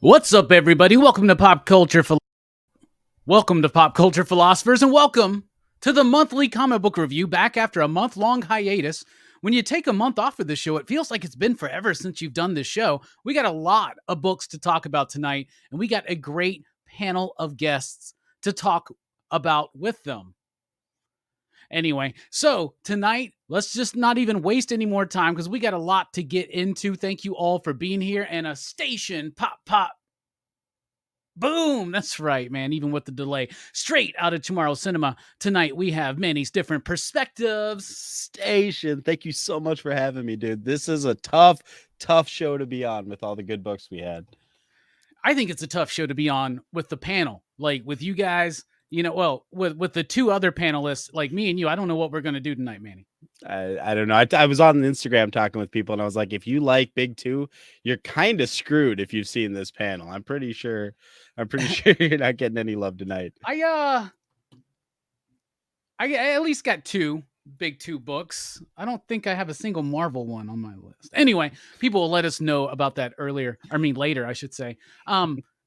What's up, everybody? Welcome to Pop Culture Philosophers, and welcome to the monthly comic book review. Back after a month-long hiatus. When you take a month off of the show, it feels like it's been forever since you've done this show. We got a lot of books to talk about tonight, and we got a great panel of guests to talk about with them. Anyway, so tonight, let's just not even waste any more time because we got a lot to get into. Thank you all for being here. And a station pop. Boom. That's right, man. Even with the delay. Straight out of Chamorro Cinema. Tonight, we have Manny's Different Perspectives. Station. Thank you so much for having me, dude. This is a tough show to be on with all the good books we had. I think it's a tough show to be on with the panel. Like with you guys, you know, well, with the two other panelists, like me and you, I don't know what we're going to do tonight, Manny. I don't know. I was on Instagram talking with people, and I was like, if you like Big Two, you're kind of screwed if you've seen this panel. I'm pretty sure you're not getting any love tonight. I at least got two Big Two books. I don't think I have a single Marvel one on my list. Anyway, people will let us know about that later, I should say.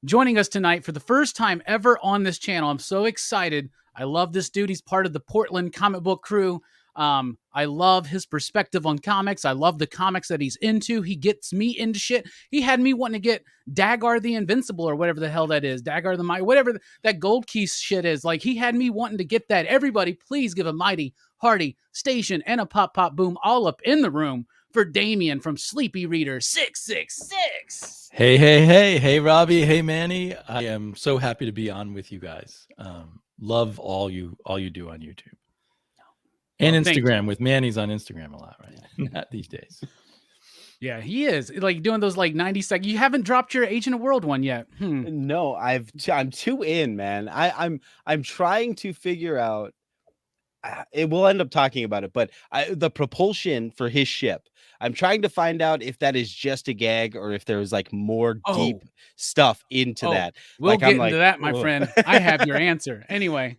Joining us tonight for the first time ever on this channel. I'm so excited. I love this dude. He's part of the Portland comic book crew. I love his perspective on comics. I love the comics that he's into. He gets me into shit. He had me wanting to get Dagar the Invincible or whatever the hell that is. Dagar the Mighty, whatever that Gold Key shit is. Like, he had me wanting to get that. Everybody, please give a mighty, hearty station and a pop boom all up in the room for Damien from Sleepy Reader 666. Hey, Robbie. Hey, Manny. I am so happy to be on with you guys. Love all you do on YouTube. And Instagram with Manny's on Instagram a lot, right? Not these days. Yeah, he is like doing those like 90 seconds. You haven't dropped your Agent of World one yet. No, I'm too in, man. I'm trying to figure out. We'll end up talking about it, but the propulsion for his ship. I'm trying to find out if that is just a gag or if there was like more deep stuff into that. We'll get into that, my friend. I have your answer. Anyway,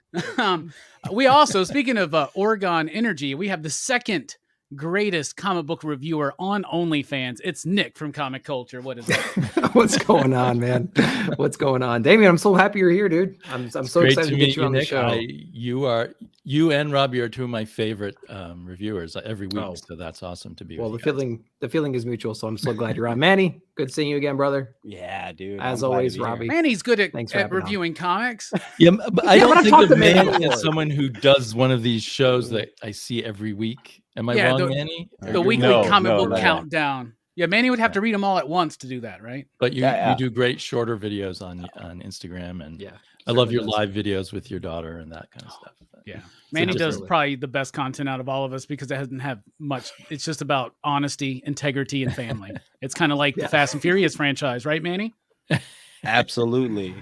we also, speaking of Oregon Energy, we have the second greatest comic book reviewer on OnlyFans. It's Nick from Comic Culture. What is that? What's going on, man? What's going on, Damien? I'm so happy you're here, dude. I'm so excited to get you on the show. You and Robbie are two of my favorite reviewers every week, so that's awesome to be. Well, the feeling is mutual, so I'm so glad you're on, Manny. Good seeing you again, brother. Yeah, dude. As always, Robbie. Manny's good at reviewing comics. Yeah, but I don't think of Manny as someone who does one of these shows that I see every week. Am I wrong, Manny? The weekly comic book countdown. Yeah, Manny would have to read them all at once to do that, right? But you do great shorter videos on Instagram, and I love your live videos with your daughter and that kind of stuff. Yeah, Manny does probably the best content out of all of us because it doesn't have much. It's just about honesty, integrity, and family. It's kind of like the Fast and Furious franchise, right, Manny? Absolutely.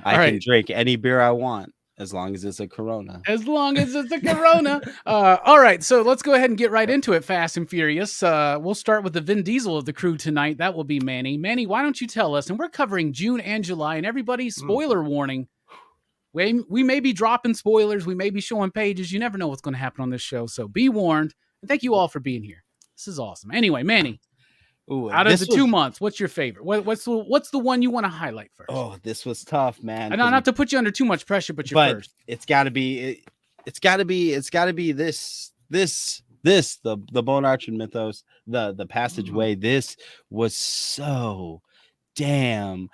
I can drink any beer I want. As long as it's a Corona. All right, so let's go ahead and get right into it, Fast and Furious. We'll start with the Vin Diesel of the crew tonight. That will be Manny. Manny, why don't you tell us? And we're covering June and July, and everybody, spoiler warning. We may be dropping spoilers. We may be showing pages. You never know what's going to happen on this show, so be warned. And thank you all for being here. This is awesome. Anyway, Manny. Out of the 2 months, what's your favorite? What's the one you want to highlight first? Oh, this was tough, man. And not to put you under too much pressure, but first. It's got to be this the Bone Arch and Mythos, the Passageway. This was so damn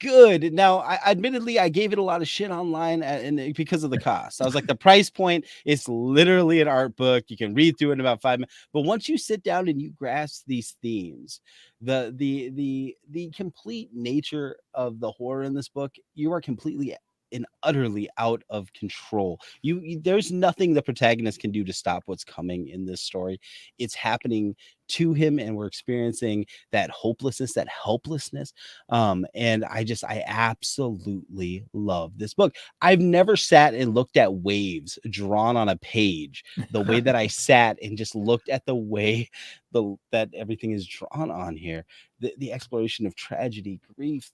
good. Now, admittedly, I gave it a lot of shit online and because of the cost. I was like, the price point is literally an art book. You can read through it in about 5 minutes. But once you sit down and you grasp these themes, the complete nature of the horror in this book, you are completely and utterly out of control. There's nothing the protagonist can do to stop what's coming in this story. It's happening to him, and we're experiencing that hopelessness, that helplessness. And I absolutely love this book. I've never sat and looked at waves drawn on a page the way that I sat and just looked at the way that everything is drawn on here. The exploration of tragedy, grief,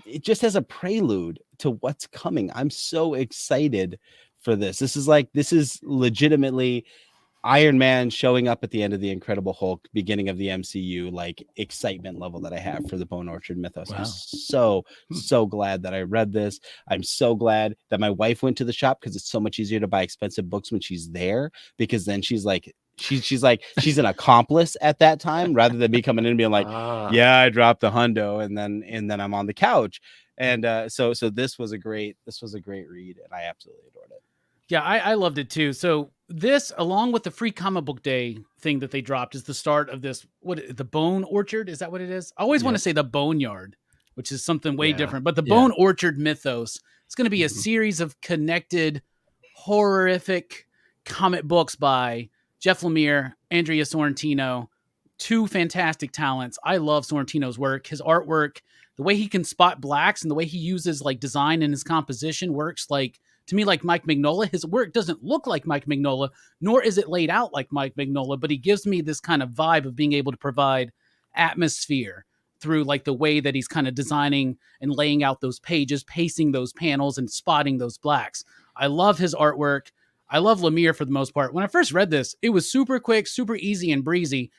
it just has a prelude to what's coming. I'm so excited for this. This is legitimately Iron Man showing up at the end of the Incredible Hulk, beginning of the MCU, like excitement level that I have for the Bone Orchard mythos. I'm so glad that I read this. I'm so glad that my wife went to the shop, because it's so much easier to buy expensive books when she's there, because then she's an accomplice at that time, rather than me coming in and being like, yeah, I dropped the hundo, and then I'm on the couch. And so this was a great read, and I absolutely adored it. Yeah, I loved it too. So this, along with the free comic book day thing that they dropped, is the start of this. The Bone Orchard? Is that what it is? I always want to say the Boneyard, which is something way different. But the Bone Orchard mythos, it's going to be a series of connected, horrific comic books by Jeff Lemire, Andrea Sorrentino, two fantastic talents. I love Sorrentino's work. His artwork, the way he can spot blacks and the way he uses like design in his composition works to me like Mike Mignola. His work doesn't look like Mike Mignola, nor is it laid out like Mike Mignola, but he gives me this kind of vibe of being able to provide atmosphere through like the way that he's kind of designing and laying out those pages, pacing those panels and spotting those blacks. I love his artwork. I love Lemire for the most part. When I first read this, it was super quick, super easy and breezy,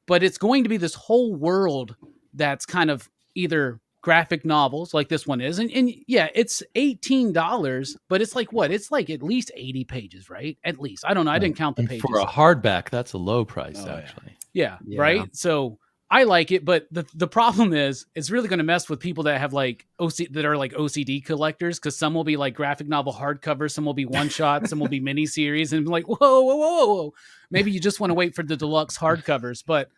but it's going to be this whole world that's kind of either graphic novels like this one is. And yeah, it's $18, but it's like what? It's like at least 80 pages, right? At least. I don't know. I didn't count the pages. For a hardback, that's a low price, actually. Yeah, right? So I like it, but the problem is it's really going to mess with people that have like OCD collectors, because some will be like graphic novel hardcover, some will be one shot, some will be mini series, and like, whoa. Maybe you just want to wait for the deluxe hardcovers, but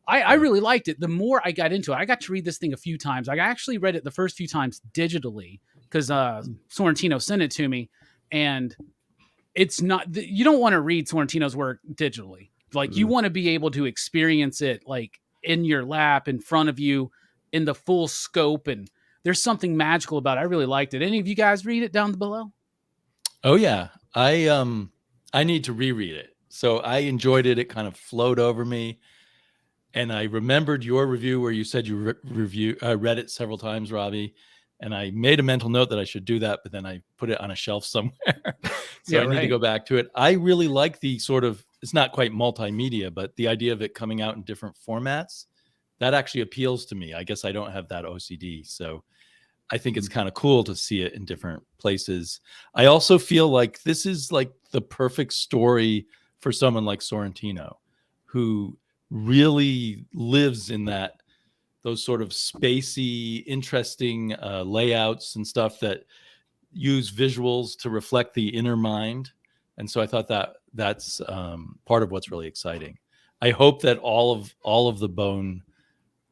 I really liked it. The more I got into it, I got to read this thing a few times. I actually read it the first few times digitally because Sorrentino sent it to me. And it's not, you don't want to read Sorrentino's work digitally. Like you want to be able to experience it like in your lap, in front of you, in the full scope. And there's something magical about it. I really liked it. Any of you guys read it down below? Oh yeah. I need to reread it. So I enjoyed it. It kind of flowed over me. And I remembered your review where you said you read it several times, Robbie. And I made a mental note that I should do that, but then I put it on a shelf somewhere. So I need to go back to it. I really like the sort of, it's not quite multimedia, but the idea of it coming out in different formats, that actually appeals to me. I guess I don't have that OCD. So I think it's kind of cool to see it in different places. I also feel like this is like the perfect story for someone like Sorrentino, who really lives in those sort of spacey, interesting layouts and stuff that use visuals to reflect the inner mind. And so I thought that's part of what's really exciting. I hope that all of the Bone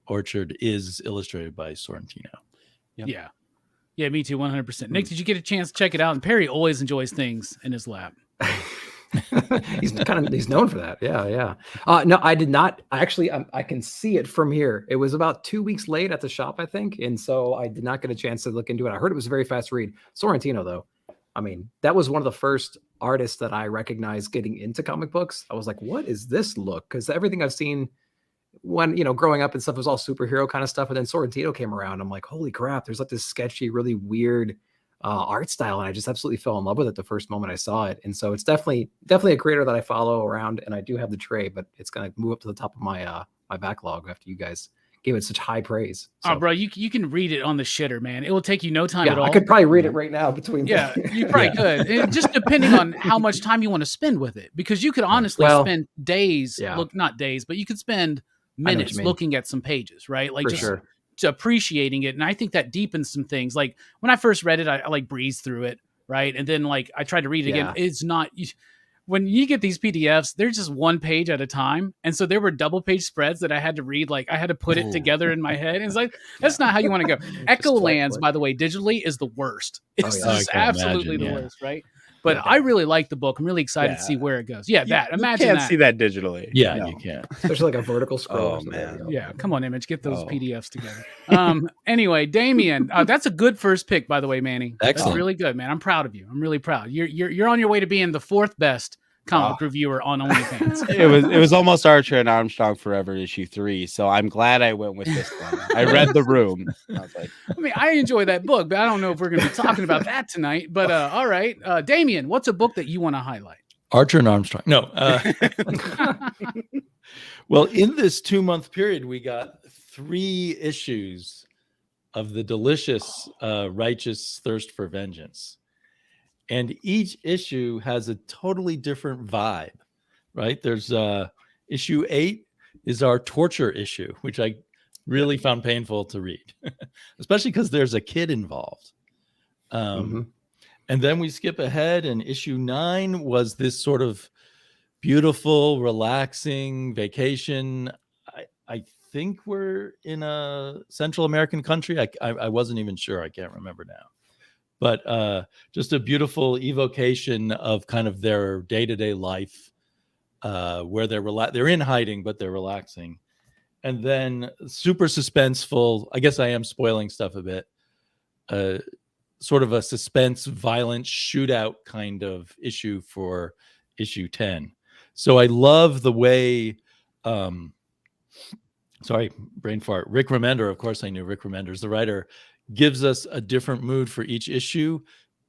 Orchard is illustrated by Sorrentino. Yep. Yeah, me too, 100%. Nick, did you get a chance to check it out? And Perry always enjoys things in his lap. He's known for that. Yeah. No, I did not. I can see it from here. It was about 2 weeks late at the shop, I think. And so I did not get a chance to look into it. I heard it was a very fast read. Sorrentino, though, I mean, that was one of the first artists that I recognized getting into comic books. I was like, what is this look? Because everything I've seen when, growing up and stuff was all superhero kind of stuff. And then Sorrentino came around. I'm like, holy crap, there's like this sketchy, really weird art style. And I just absolutely fell in love with it the first moment I saw it. And so it's definitely a creator that I follow around, and I do have the tray, but it's going to move up to the top of my my backlog after you guys gave it such high praise. So. Oh, bro, you can read it on the shitter, man. It will take you no time at all. I could probably read it right now between. Yeah, you probably could. It, just depending on how much time you want to spend with it, because you could honestly spend days. Yeah. Look, not days, but you could spend minutes looking at some pages, right? Like appreciating it. And I think that deepens some things. Like when I first read it, I like breezed through it, right? And then like I tried to read it again. It's not, when you get these PDFs, they're just one page at a time. And so there were double page spreads that I had to read. Like I had to put it together in my head. And it's like, that's not how you want to go. Echo Lands, by the way, digitally is the worst. It's just absolutely the worst, right? But I really like the book. I'm really excited to see where it goes. Yeah, imagine you can't see that digitally. Yeah, you can't. Especially like a vertical scroll. Oh, man. Yeah, come on, Image. Get those PDFs together. Anyway, Damien, that's a good first pick, by the way, Manny. Excellent. That's really good, man. I'm proud of you. I'm really proud. You're on your way to being the fourth best comic reviewer on OnlyFans. It was almost Archer and Armstrong Forever issue 3, so I'm glad I went with this one. I read The Room. I was like, I enjoy that book, but I don't know if we're going to be talking about that tonight. But all right, Damien, what's a book that you want to highlight? Archer and Armstrong. No. Well, in this 2-month period, we got 3 issues of the delicious, righteous thirst for vengeance. And each issue has a totally different vibe, right? There's issue 8 is our torture issue, which I really found painful to read, especially because there's a kid involved. And then we skip ahead, and issue 9 was this sort of beautiful, relaxing vacation. I think we're in a Central American country. I wasn't even sure. I can't remember now. But just a beautiful evocation of kind of their day-to-day life, where they're in hiding, but they're relaxing. And then super suspenseful. I guess I am spoiling stuff a bit. Sort of a suspense, violent shootout kind of issue for issue 10. So I love the way, sorry, brain fart. Rick Remender, of course I knew Rick Remender is the writer, gives us a different mood for each issue,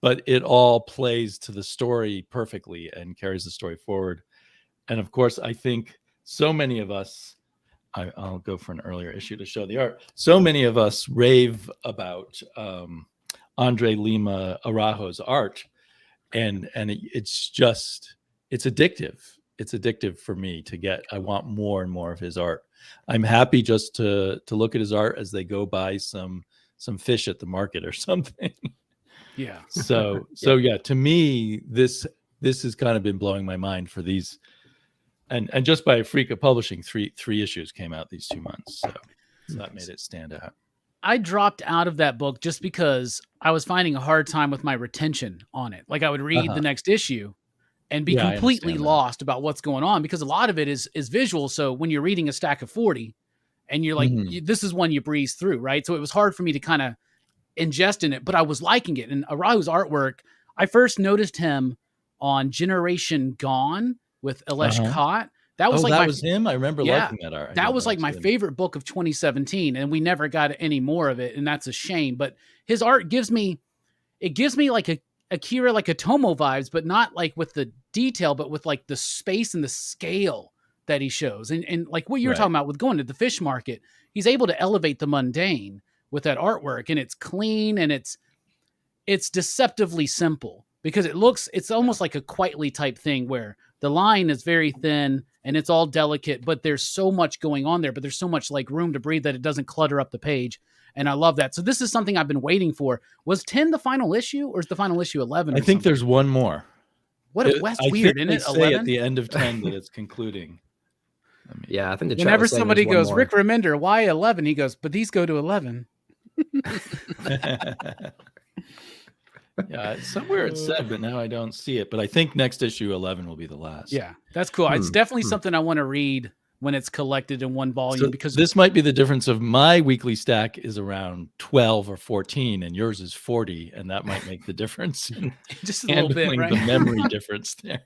but it all plays to the story perfectly and carries the story forward. And of course, I think so many of us, I'll go for an earlier issue to show the art. So many of us rave about Andre Lima Araujo's art, and it's addictive. It's addictive for me to get. I want more and more of his art. I'm happy just to look at his art as they go buy some fish at the market or something. Yeah. So yeah, to me, this has kind of been blowing my mind for these, and just by a freak of publishing, three issues came out these 2 months. So that made it stand out. I dropped out of that book just because I was finding a hard time with my retention on it. Like I would read the next issue and be completely lost about what's going on, because a lot of it is visual. So when you're reading a stack of 40 and you're like, this is one you breeze through, right? So it was hard for me to kind of ingest in it, but I was liking it. And Araujo's artwork, I first noticed him on Generation Gone with Alesh Kott. That was that was him. I remember liking that art. That was like my favorite book of 2017, and we never got any more of it, and that's a shame. But his art gives me like a Akira, like a Tomo vibes, but not like with the detail, but with like the space and the scale that he shows. And like what you were talking about with going to the fish market, he's able to elevate the mundane with that artwork, and it's clean and it's deceptively simple, because it's almost like a quietly type thing where the line is very thin and it's all delicate, but there's so much going on there, but there's so much like room to breathe that it doesn't clutter up the page. And I love that. So this is something I've been waiting for. Was 10 the final issue, or is the final issue 11? I think there's one more. What if West weird, isn't it? 11 at the end of 10 that it's concluding. Yeah, I think the chat whenever was saying somebody there's one goes, more. Rick Remender, why 11? He goes, but these go to 11. Yeah, somewhere it said, but now I don't see it. But I think next issue 11 will be the last. Yeah, that's cool. It's definitely something I want to read when it's collected in one volume, So because this might be the difference of my weekly stack is around 12 or 14 and yours is 40, and that might make the difference in just a little bit, handling right? the memory difference there.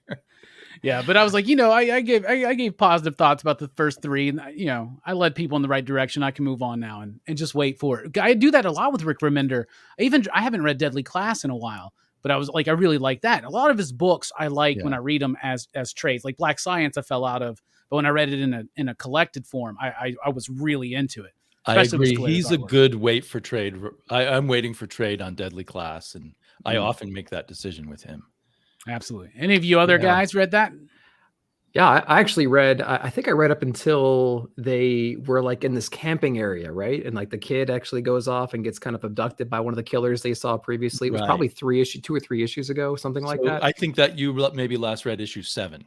Yeah, but I was like, I gave positive thoughts about the first 3, and I led people in the right direction. I can move on now and just wait for it. I do that a lot with Rick Remender. I haven't read Deadly Class in a while, but I was like, I really like that. A lot of his books I like when I read them as trades. Like Black Science I fell out of, but when I read it in a collected form, I was really into it. I agree. He's a good wait for trade. I'm waiting for trade on Deadly Class, and I often make that decision with him. Absolutely. Any of you other guys read that? Yeah, I actually read, I think I read up until they were like in this camping area, right? And like the kid actually goes off and gets kind of abducted by one of the killers they saw previously. It was probably 2 or 3 issues ago, something like that. I think that you maybe last read issue 7.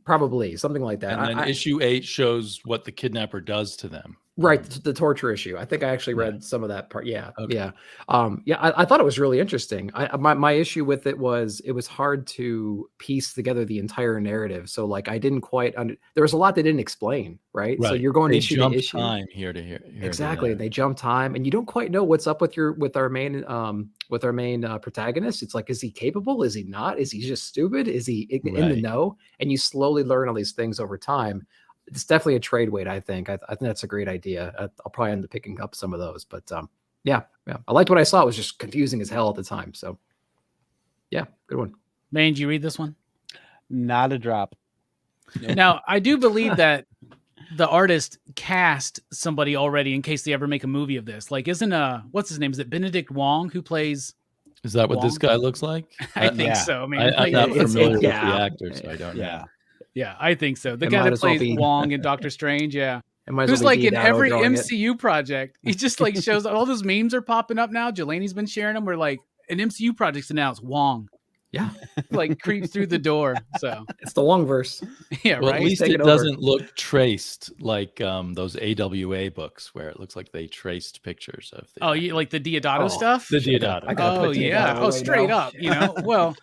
Probably something like that. And then issue 8 shows what the kidnapper does to them. Right, the torture issue. I think I actually read some of that part. Yeah, Okay. yeah, I thought it was really interesting. My issue with it was hard to piece together the entire narrative. So like I didn't quite there was a lot they didn't explain. Right, so you're going issue to issue. Time here to here. Exactly, they jump time, and you don't quite know what's up with our main protagonist. It's like, is he capable? Is he not? Is he just stupid? Is he in the know? And you slowly learn all these things over time. It's definitely a trade weight, I think. I think that's a great idea. I'll probably end up picking up some of those. But yeah. I liked what I saw. It was just confusing as hell at the time. So yeah, good one. Man, did you read this one? Not a drop. Now, I do believe that the artist cast somebody already in case they ever make a movie of this. Like, isn't what's his name? Is it Benedict Wong who plays? Is that what this Wong? guy looks like? I think yeah. so, man. I'm not it's- familiar with yeah. the actor, so I don't know. Yeah. Yeah, I think so. The It guy might that as well plays be. Wong in Doctor Strange, yeah. It might as Who's well be like in Diodato every drawing it. MCU project. He just like shows all those memes are popping up now. Jelani's been sharing them. Where like an MCU project's announced, Wong Yeah, like creeps through the door. So it's the long verse. yeah, Well, right. at least Take it it over. doesn't look traced like those AWA books where it looks like they traced pictures of the Oh, you like the Diodato Oh, stuff? the Diodato. I gotta Oh put yeah. Diodato Oh, right straight now. up. You know. Well,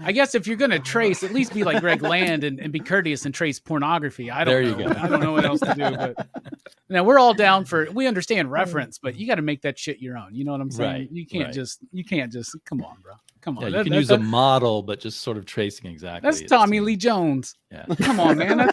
I guess if you're gonna trace, at least be like Greg Land and be courteous and trace pornography. I don't There know. you go. I don't know what else to do. But now we're all down for. We understand reference, but you got to make that shit your own. You know what I'm saying? Right, You can't right. just. Come on, bro. Come on. Yeah, you That- can that- use a model, but just sort of tracing exactly. That's it Tommy seems. Lee Jones. Yeah. Come on, man.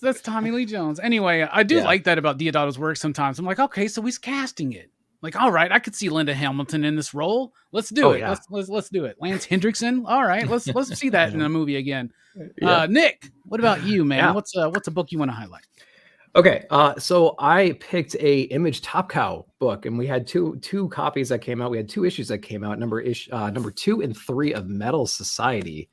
That's Tommy Lee Jones. Anyway, I do Yeah. like that about Diodato's work sometimes. I'm like, okay, so he's casting it. Like, all right, I could see Linda Hamilton in this role. Let's do Oh, it. yeah. Let's do it. Lance Hendrickson. All right, let's see that in a movie again. Yeah. Nick, what about you, man? Yeah. What's a book you want to highlight? Okay, so I picked a Image Top Cow book, and we had two copies that came out. We had 2 issues that came out. Number 2 and 3 of Metal Society.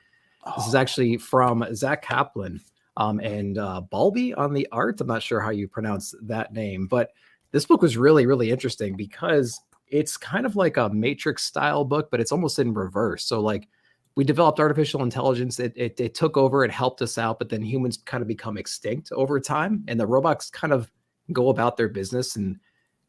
This is actually from Zach Kaplan and Balby on the art. I'm not sure how you pronounce that name, but this book was really, really interesting because it's kind of like a Matrix style book, but it's almost in reverse. So like we developed artificial intelligence. It took over, it helped us out, but then humans kind of become extinct over time. And the robots kind of go about their business and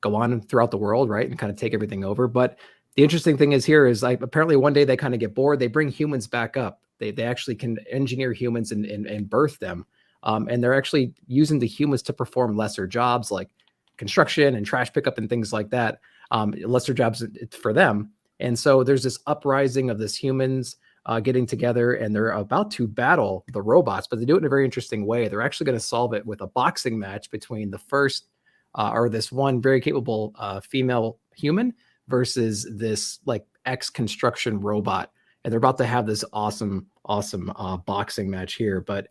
go on throughout the world, right? And kind of take everything over. But the interesting thing is here is like apparently one day they kind of get bored. They bring humans back up. They actually can engineer humans and birth them. And they're actually using the humans to perform lesser jobs like construction and trash pickup and things like that. Lesser jobs for them. And so there's this uprising of this humans getting together, and they're about to battle the robots, but they do it in a very interesting way. They're actually going to solve it with a boxing match between the first or this one very capable female human versus this like ex-construction robot. And they're about to have this awesome boxing match here. But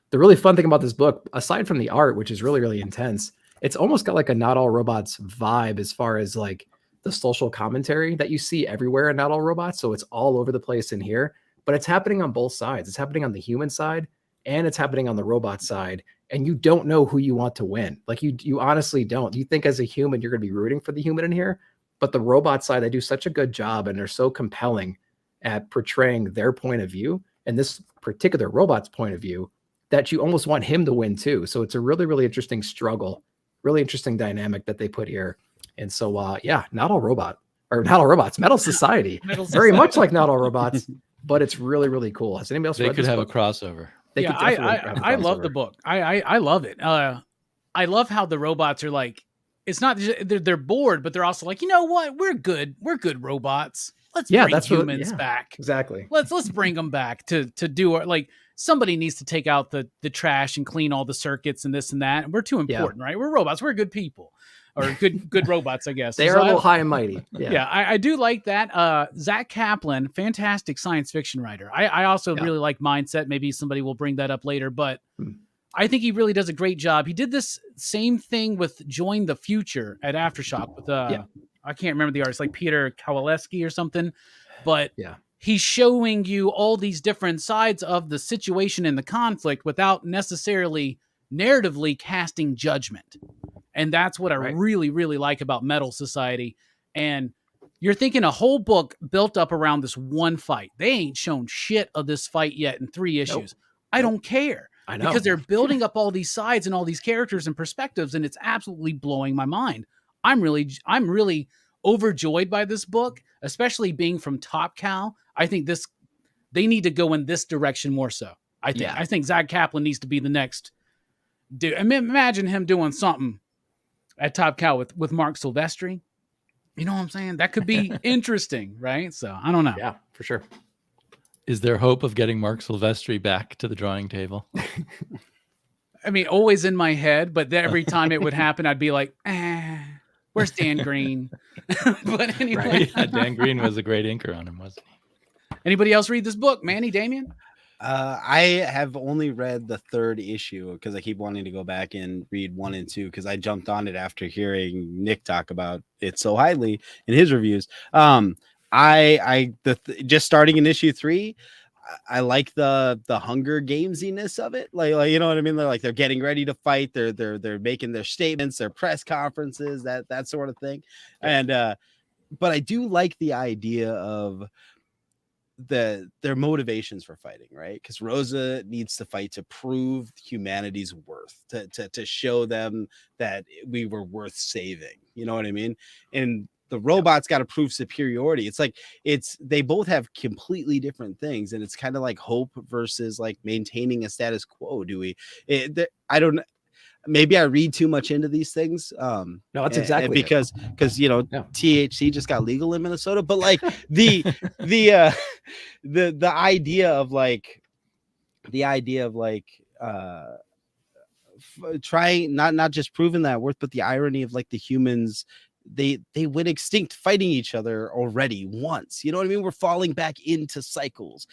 the really fun thing about this book, aside from the art, which is really, really intense, it's almost got like a Not All Robots vibe as far as like the social commentary that you see everywhere in Not All Robots. So it's all over the place in here, but it's happening on both sides. It's happening on the human side and it's happening on the robot side. And you don't know who you want to win. Like you honestly don't. You think as a human, you're going to be rooting for the human in here, but the robot side, they do such a good job and they're so compelling at portraying their point of view and this particular robot's point of view that you almost want him to win too. So it's a really, really interesting struggle, really interesting dynamic that they put here. And so, Not All Robots, Metal Society, very much like Not All Robots, but it's really, really cool. Has anybody else They read could this have book? a crossover. They Yeah, could definitely have a I love the crossover. book. I love it. I love how the robots are like. It's not just, they're bored, but they're also like, you know what? We're good robots. Let's bring humans back. Exactly. Let's bring them back to do our, like somebody needs to take out the trash and clean all the circuits and this and that. We're too important, right? We're robots. We're good people, or good robots, I guess. They are a little high and mighty. Yeah, I do like that. Zach Kaplan, fantastic science fiction writer. I also really like Mindset. Maybe somebody will bring that up later, but I think he really does a great job. He did this same thing with Join the Future at Aftershock with I can't remember the artist, like Peter Kowaleski or something, but he's showing you all these different sides of the situation and the conflict without necessarily narratively casting judgment. And that's what I really, really like about Metal Society. And you're thinking a whole book built up around this one fight. They ain't shown shit of this fight yet in 3 issues. I don't care. I know. Because they're building up all these sides and all these characters and perspectives, and it's absolutely blowing my mind. I'm really overjoyed by this book, especially being from Top Cow. I think they need to go in this direction more so. I think Zach Kaplan needs to be the next dude. I mean, imagine him doing something at Top Cow with Mark Silvestri. You know what I'm saying? That could be interesting, right? So I don't know. Yeah, for sure. Is there hope of getting Mark Silvestri back to the drawing table? I mean, always in my head, but every time it would happen, I'd be like, where's Dan Green? But anyway. Right? Yeah, Dan Green was a great inker on him, wasn't he? Anybody else read this book? Manny, Damien? I have only read the 3rd issue because I keep wanting to go back and read 1 and 2 because I jumped on it after hearing Nick talk about it so highly in his reviews. Just starting in issue 3, I like the Hunger Gamesiness of it. Like you know what I mean? They're getting ready to fight. They're making their statements, their press conferences, that sort of thing. Yeah. And but I do like the idea of their motivations for fighting, right? Because Rosa needs to fight to prove humanity's worth, to show them that we were worth saving. You know what I mean? And the robots got to prove superiority. It's like they both have completely different things, and it's kind of like hope versus like maintaining a status quo. I don't. Maybe I read too much into these things. No, that's exactly because you know, Yeah. THC just got legal in Minnesota, but like the idea of like trying not just proving that worth, but the irony of like the humans, they went extinct fighting each other already once. You know what I mean? We're falling back into cycles.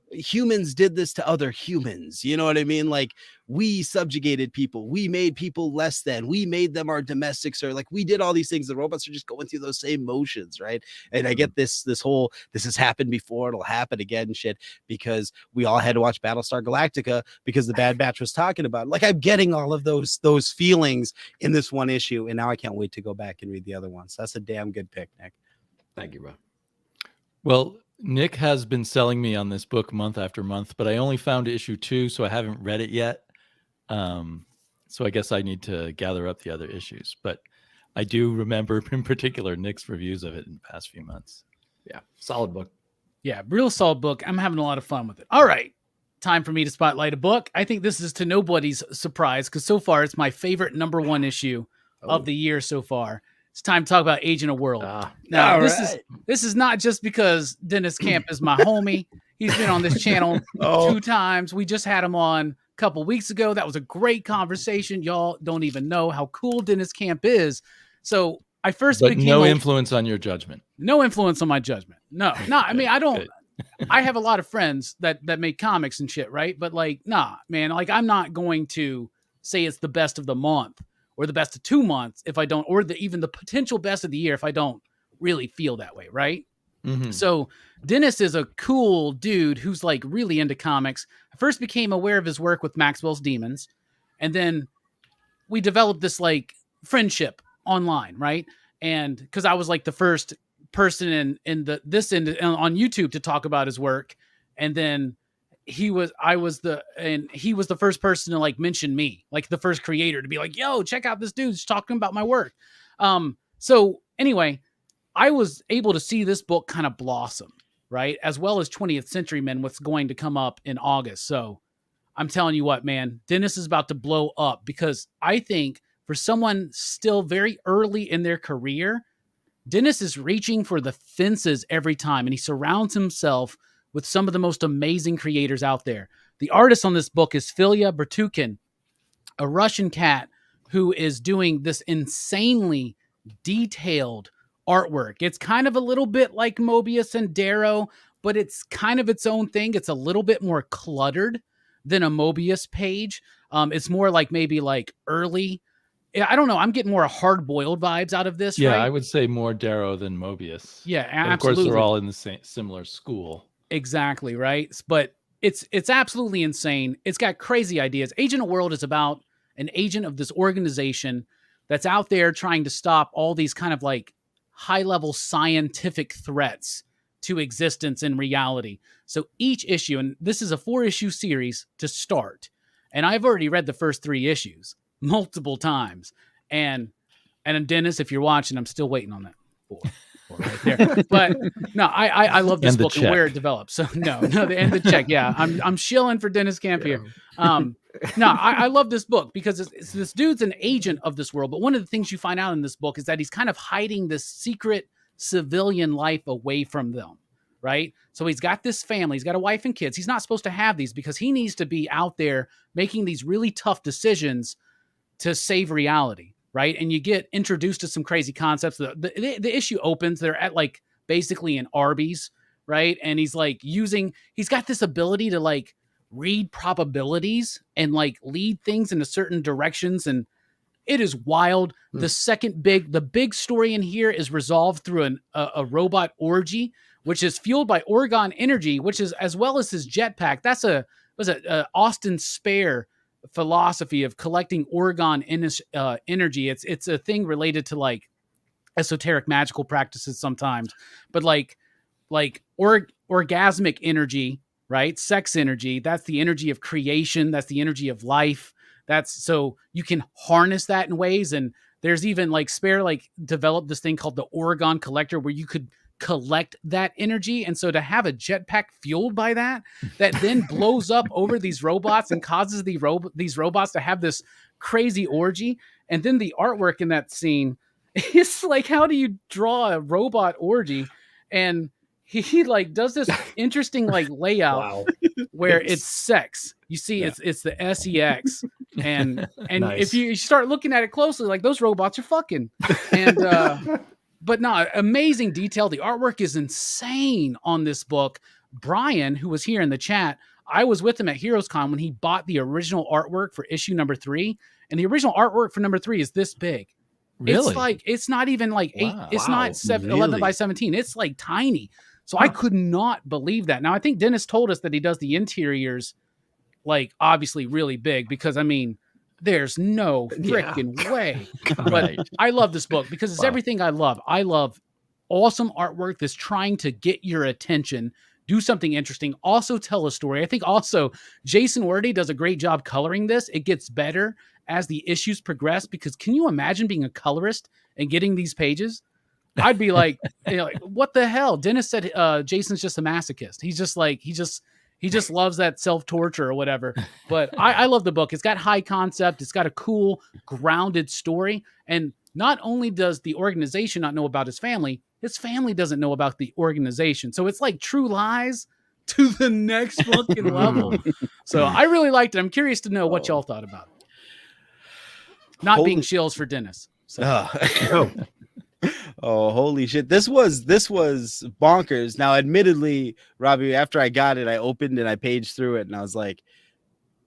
Humans did this to other humans. You know what I mean? Like, we subjugated people, we made people less than, we made them our domestics, or like we did all these things. The robots are just going through those same motions, right? And I get this whole this has happened before, it'll happen again shit, because we all had to watch Battlestar Galactica because the Bad Batch was talking about it. Like, I'm getting all of those feelings in this one issue, and now I can't wait to go back and read the other ones. That's a damn good pick, Nick. Thank you, bro. Well, Nick has been selling me on this book month after month, but I only found issue 2, so I haven't read it yet. So I guess I need to gather up the other issues. But I do remember in particular Nick's reviews of it in the past few months. Yeah, solid book. Yeah, real solid book. I'm having a lot of fun with it. All right, time for me to spotlight a book. I think this is to nobody's surprise because so far it's my favorite #1 issue of the year so far. It's time to talk about Agent of World. Now, this is not just because Dennis Camp is my homie. He's been on this channel 2 times. We just had him on a couple weeks ago. That was a great conversation. Y'all don't even know how cool Dennis Camp is. So I first became no influence on your judgment. No influence on my judgment. No. I mean, I don't. I have a lot of friends that make comics and shit, right? But like, nah, man. Like, I'm not going to say it's the best of the month or the best of 2 months if I don't, or even the potential best of the year if I don't really feel that way, right? Mm-hmm. So Dennis is a cool dude who's like really into comics. I first became aware of his work with Maxwell's Demons, and then we developed this like friendship online, right? And because I was like the first person in this end on YouTube to talk about his work, and then he was the first person to like mention me, like the first creator to be like, yo, check out this dude's talking about my work. So anyway, I was able to see this book kind of blossom, right? As well as 20th Century Men, what's going to come up in August. So I'm telling you what, man, Dennis is about to blow up, because I think for someone still very early in their career, Dennis is reaching for the fences every time, and he surrounds himself with some of the most amazing creators out there. The artist on this book is Filya Bertukin, a Russian cat who is doing this insanely detailed artwork. It's kind of a little bit like Mobius and Darrow, but it's kind of its own thing. It's a little bit more cluttered than a Mobius page. It's more like maybe like early. I don't know. I'm getting more hard-boiled vibes out of this. Yeah, right? I would say more Darrow than Mobius. Yeah, absolutely. Of course, they're all in the same similar school. Exactly, right? But it's absolutely insane. It's got crazy ideas. Agent of World is about an agent of this organization that's out there trying to stop all these kind of like high-level scientific threats to existence and reality. So each issue, and this is a 4-issue series to start, and I've already read the first 3 issues multiple times. And Dennis, if you're watching, I'm still waiting on that 4 right there. But no, I love this book and where it develops. So no, the check. Yeah, I'm shilling for Dennis Camp here. No, I love this book because it's this dude's an agent of this world. But one of the things you find out in this book is that he's kind of hiding this secret civilian life away from them, right? So he's got this family, he's got a wife and kids. He's not supposed to have these because he needs to be out there making these really tough decisions to save reality, right? And you get introduced to some crazy concepts. The issue opens, they're at like basically an Arby's, right? And he's like he's got this ability to like read probabilities and like lead things into certain directions, and it is wild. The big story in here is resolved through a robot orgy, which is fueled by orgone energy, which is as well as his jetpack. That's a Austin Spare philosophy of collecting orgone energy. It's a thing related to like esoteric magical practices sometimes, but like orgasmic energy, right? Sex energy. That's the energy of creation. That's the energy of life. That's so you can harness that in ways. And there's even like Spare like developed this thing called the Oregon Collector where you could collect that energy. And so to have a jetpack fueled by that then blows up over these robots and causes these robots to have this crazy orgy. And then the artwork in that scene, it's like, how do you draw a robot orgy? And he like does this interesting like layout where it's sex. You see, it's the sex, and Nice. if you start looking at it closely, like those robots are fucking. And but no, amazing detail. The artwork is insane on this book. Brian, who was here in the chat, I was with him at Heroes Con when he bought the original artwork for issue number 3, and the original artwork for number 3 is this big. Really? It's like it's not even like 8. It's not 11 by 17. It's like tiny. So I could not believe that. Now I think Dennis told us that he does the interiors like obviously really big because I mean there's no freaking way. But I love this book because it's everything I love. I love awesome artwork that's trying to get your attention, do something interesting, also tell a story. I think also Jason Wordie does a great job coloring this. It gets better as the issues progress because can you imagine being a colorist and getting these pages? I'd be like, what the hell? Dennis said Jason's just a masochist. He's just like, he just loves that self-torture or whatever. But I love the book. It's got high concept. It's got a cool, grounded story. And not only does the organization not know about his family doesn't know about the organization. So it's like True Lies to the next fucking level. So I really liked it. I'm curious to know what y'all thought about it. Not being shills for Dennis. So. Oh, holy shit. This was bonkers. Now, admittedly, Robbie, after I got it, I opened and I paged through it and I was like,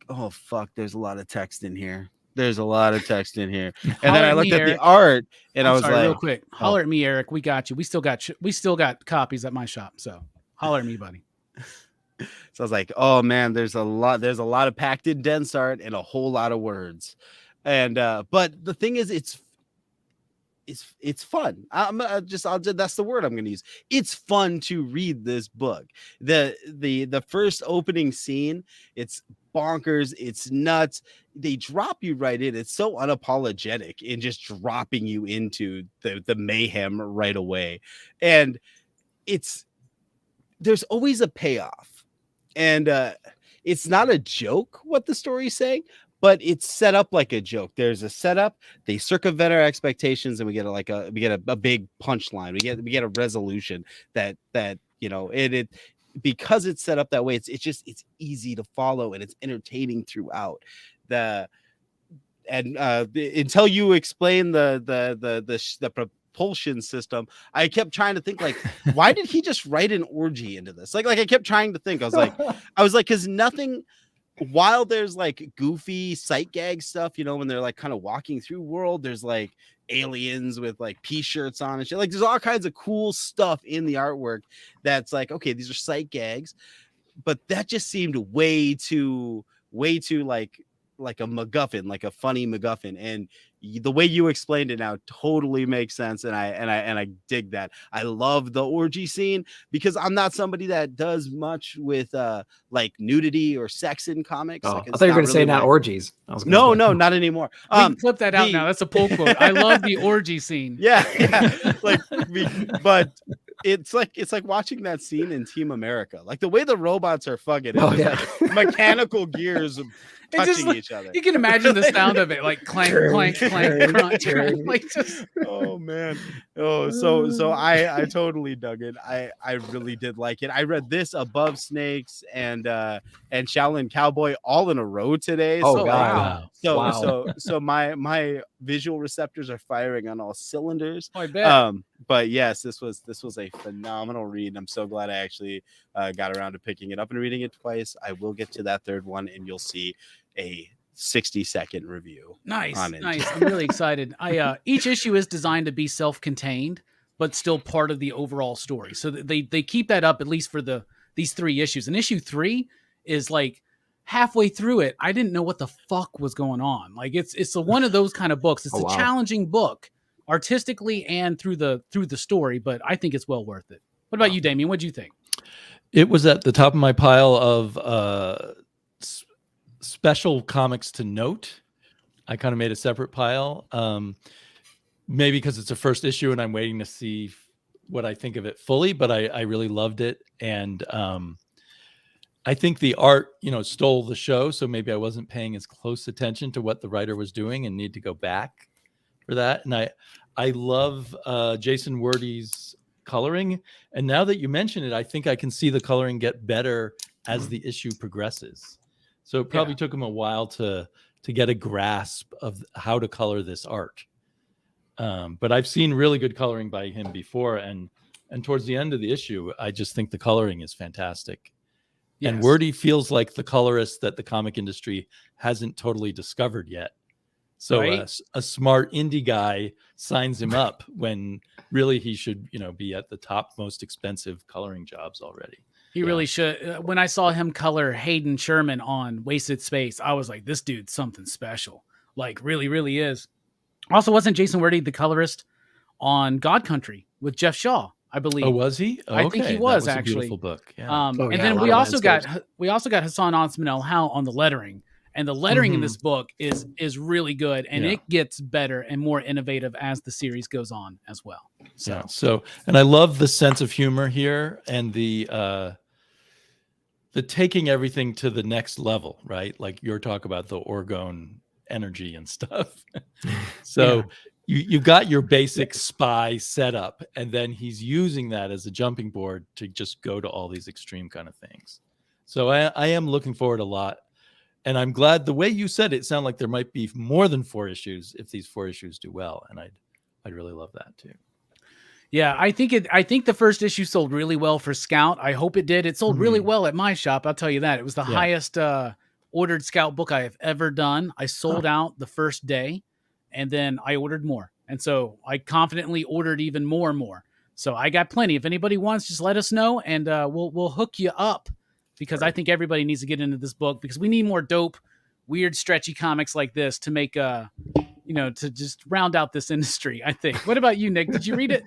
oh, fuck, there's a lot of text in here. There's a lot of text in here. And then I looked at the art and I was like, real quick, holler at me, Eric. We got you. We still got copies at my shop. So holler at me, buddy. So I was like, oh man, there's a lot of packed in dense art and a whole lot of words. And but the thing is, it's fun. That's the word I'm going to use. It's fun to read this book. The first opening scene, it's bonkers. It's nuts. They drop you right in. It's so unapologetic in just dropping you into the mayhem right away. And there's always a payoff. And it's not a joke what the story's saying, but it's set up like a joke. There's a setup. They circumvent our expectations, and we get a big punchline. We get a resolution that it because it's set up that way. It's easy to follow and it's entertaining throughout. Until you explain the propulsion system, I kept trying to think like, why did he just write an orgy into this? Like I kept trying to think. I was like, because nothing. While there's like goofy sight gag stuff, when they're like kind of walking through world, there's like aliens with like pea shirts on and shit. Like there's all kinds of cool stuff in the artwork that's like, okay, these are sight gags, but that just seemed way too like a MacGuffin, like a funny MacGuffin. And the way you explained it now totally makes sense. And I dig that. I love the orgy scene because I'm not somebody that does much with like nudity or sex in comics. Oh, like, I thought you were going to say not orgies. No, not anymore. We can clip that out now. That's a pull quote. I love the orgy scene. Yeah. But it's like watching that scene in Team America. Like the way the robots are fucking, like mechanical gears touching each other. You can imagine the sound of it, like clank, clank, clank, crunch, like just. Oh man, So I totally dug it. I really did like it. I read this above Snakes and Shaolin Cowboy all in a row today. Oh, So God. so my visual receptors are firing on all cylinders. I bet. But yes, this was a phenomenal read. I'm so glad I actually got around to picking it up and reading it twice. I will get to that third one, and you'll see a 60-second review. Nice. On it. I'm really excited. Each issue is designed to be self-contained, but still part of the overall story. So they keep that up at least for these 3 issues. And issue 3 is like halfway through it, I didn't know what the fuck was going on. Like it's one of those kind of books. It's a challenging book artistically and through the story, but I think it's well worth it. What about you, Damien? What'd you think? It was at the top of my pile of special comics to note. I kind of made a separate pile, maybe because it's a first issue and I'm waiting to see what I think of it fully, but I really loved it. And I think the art, stole the show. So maybe I wasn't paying as close attention to what the writer was doing and need to go back for that. And I love Jason Werdy's coloring. And now that you mention it, I think I can see the coloring get better as the issue progresses. So it probably took him a while to get a grasp of how to color this art. But I've seen really good coloring by him before. And towards the end of the issue, I just think the coloring is fantastic. Yes. And Wordy feels like the colorist that the comic industry hasn't totally discovered yet. So a smart indie guy signs him up when really he should, be at the top most expensive coloring jobs already. He really should. When I saw him color Hayden Sherman on Wasted Space, I was like, this dude's something special. Like, really, really is. Also, wasn't Jason Werdy the colorist on God Country with Jeff Shaw, I believe? Oh, was he? Oh, I think he was a actually. Beautiful book. Yeah. Then we also got Hassan Osman-El-How on the lettering. And the lettering in this book is really good, and it gets better and more innovative as the series goes on as well. So and I love the sense of humor here and the taking everything to the next level, right? Like you're talking about the orgone energy and stuff. You got your basic spy setup, and then he's using that as a jumping board to just go to all these extreme kind of things. So I am looking forward a lot. And I'm glad the way you said it sounded like there might be more than 4 issues if these 4 issues do well. And I'd really love that too. Yeah, I think the first issue sold really well for Scout. I hope it did. It sold really well at my shop. I'll tell you that. It was the highest ordered Scout book I have ever done. I sold out the first day, and then I ordered more. And so I confidently ordered even more and more. So I got plenty. If anybody wants, just let us know, and we'll hook you up. Because I think everybody needs to get into this book because we need more dope, weird, stretchy comics like this to make, to just round out this industry, I think. What about you, Nick? Did you read it?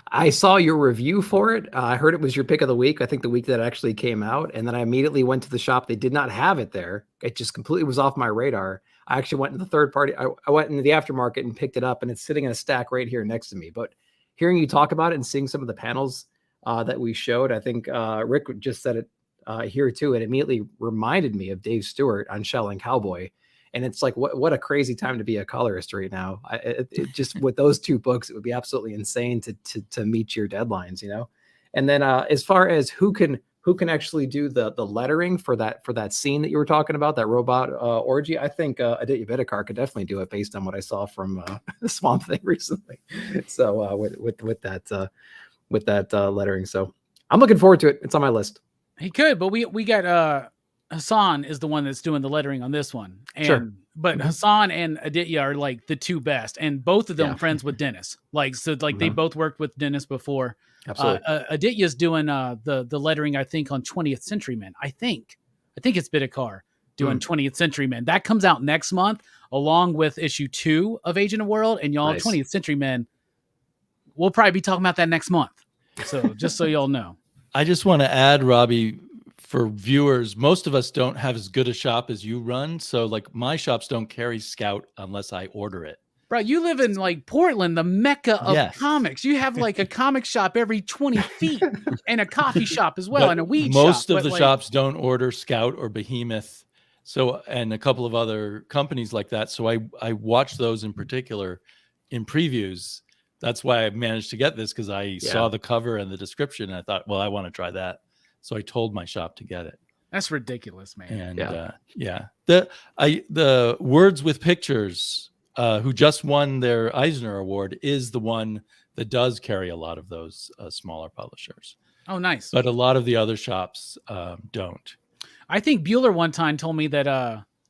I saw your review for it. I heard it was your pick of the week. I think the week that it actually came out. And then I immediately went to the shop. They did not have it there. It just completely was off my radar. I actually went in the third party. I went into the aftermarket and picked it up, and it's sitting in a stack right here next to me. But hearing you talk about it and seeing some of the panels that we showed, I think Rick just said it here too. It immediately reminded me of Dave Stewart on Shaolin Cowboy. And it's like, what a crazy time to be a colorist right now. It just with those 2 books, it would be absolutely insane to meet your deadlines, And then as far as who can actually do the lettering for that scene that you were talking about, that robot orgy, I think Aditya Bidikar could definitely do it based on what I saw from the Swamp Thing recently. So with that lettering, so I'm looking forward to it. It's on my list. He could, but we got Hassan is the one that's doing the lettering on this one. But Hassan and Aditya are like the 2 best, and both of them friends with Dennis. They both worked with Dennis before. Absolutely. Aditya's doing the lettering, I think, on 20th Century Men. I think it's Bidikar doing 20th Century Men. That comes out next month, along with issue 2 of Agent of World, and y'all, 20th Century Men. We'll probably be talking about that next month. So just so y'all know. I just want to add, Robbie, for viewers, most of us don't have as good a shop as you run. So like my shops don't carry Scout unless I order it. Bro, you live in like Portland, the mecca of comics. You have like a comic shop every 20 feet and a coffee shop as well, and a weed shop. Most of the shops don't order Scout or Behemoth. So, and a couple of other companies like that. So I watch those in particular in previews. That's why I managed to get this, because I saw the cover and the description, and I thought, well, I want to try that. So I told my shop to get it. That's ridiculous, man. And the Words with Pictures, who just won their Eisner Award, is the one that does carry a lot of those smaller publishers. Oh, nice. But a lot of the other shops don't. I think Bueller one time told me that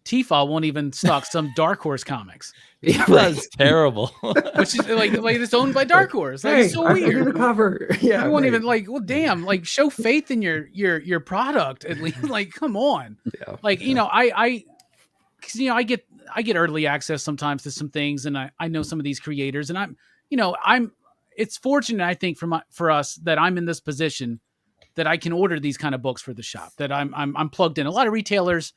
Tefal won't even stock some Dark Horse comics. That's terrible. Which is like it's owned by Dark Horse. Like, it's so I weird. the cover. Yeah, You won't even like. Well, damn. Like, show faith in your product at least. Like, come on. Yeah. Like, you know, I get early access sometimes to some things, and I know some of these creators, and it's fortunate, I think, for us that I'm in this position that I can order these kind of books for the shop. That I'm plugged in. A lot of retailers,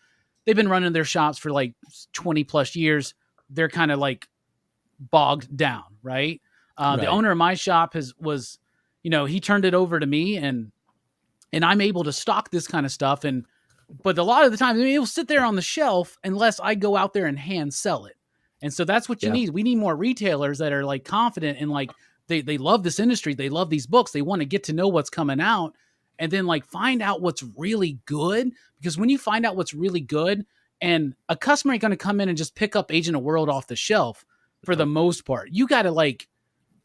they've been running their shops for like 20 plus years. They're kind of like bogged down, right? The owner of my shop was, he turned it over to me, and I'm able to stock this kind of stuff. But a lot of the time, it will sit there on the shelf unless I go out there and hand sell it. And so that's what you need. We need more retailers that are like confident and like they love this industry. They love these books. They want to get to know what's coming out, and then like find out what's really good. Because when you find out what's really good, and a customer ain't going to come in and just pick up Agent of World off the shelf for the most part. You got to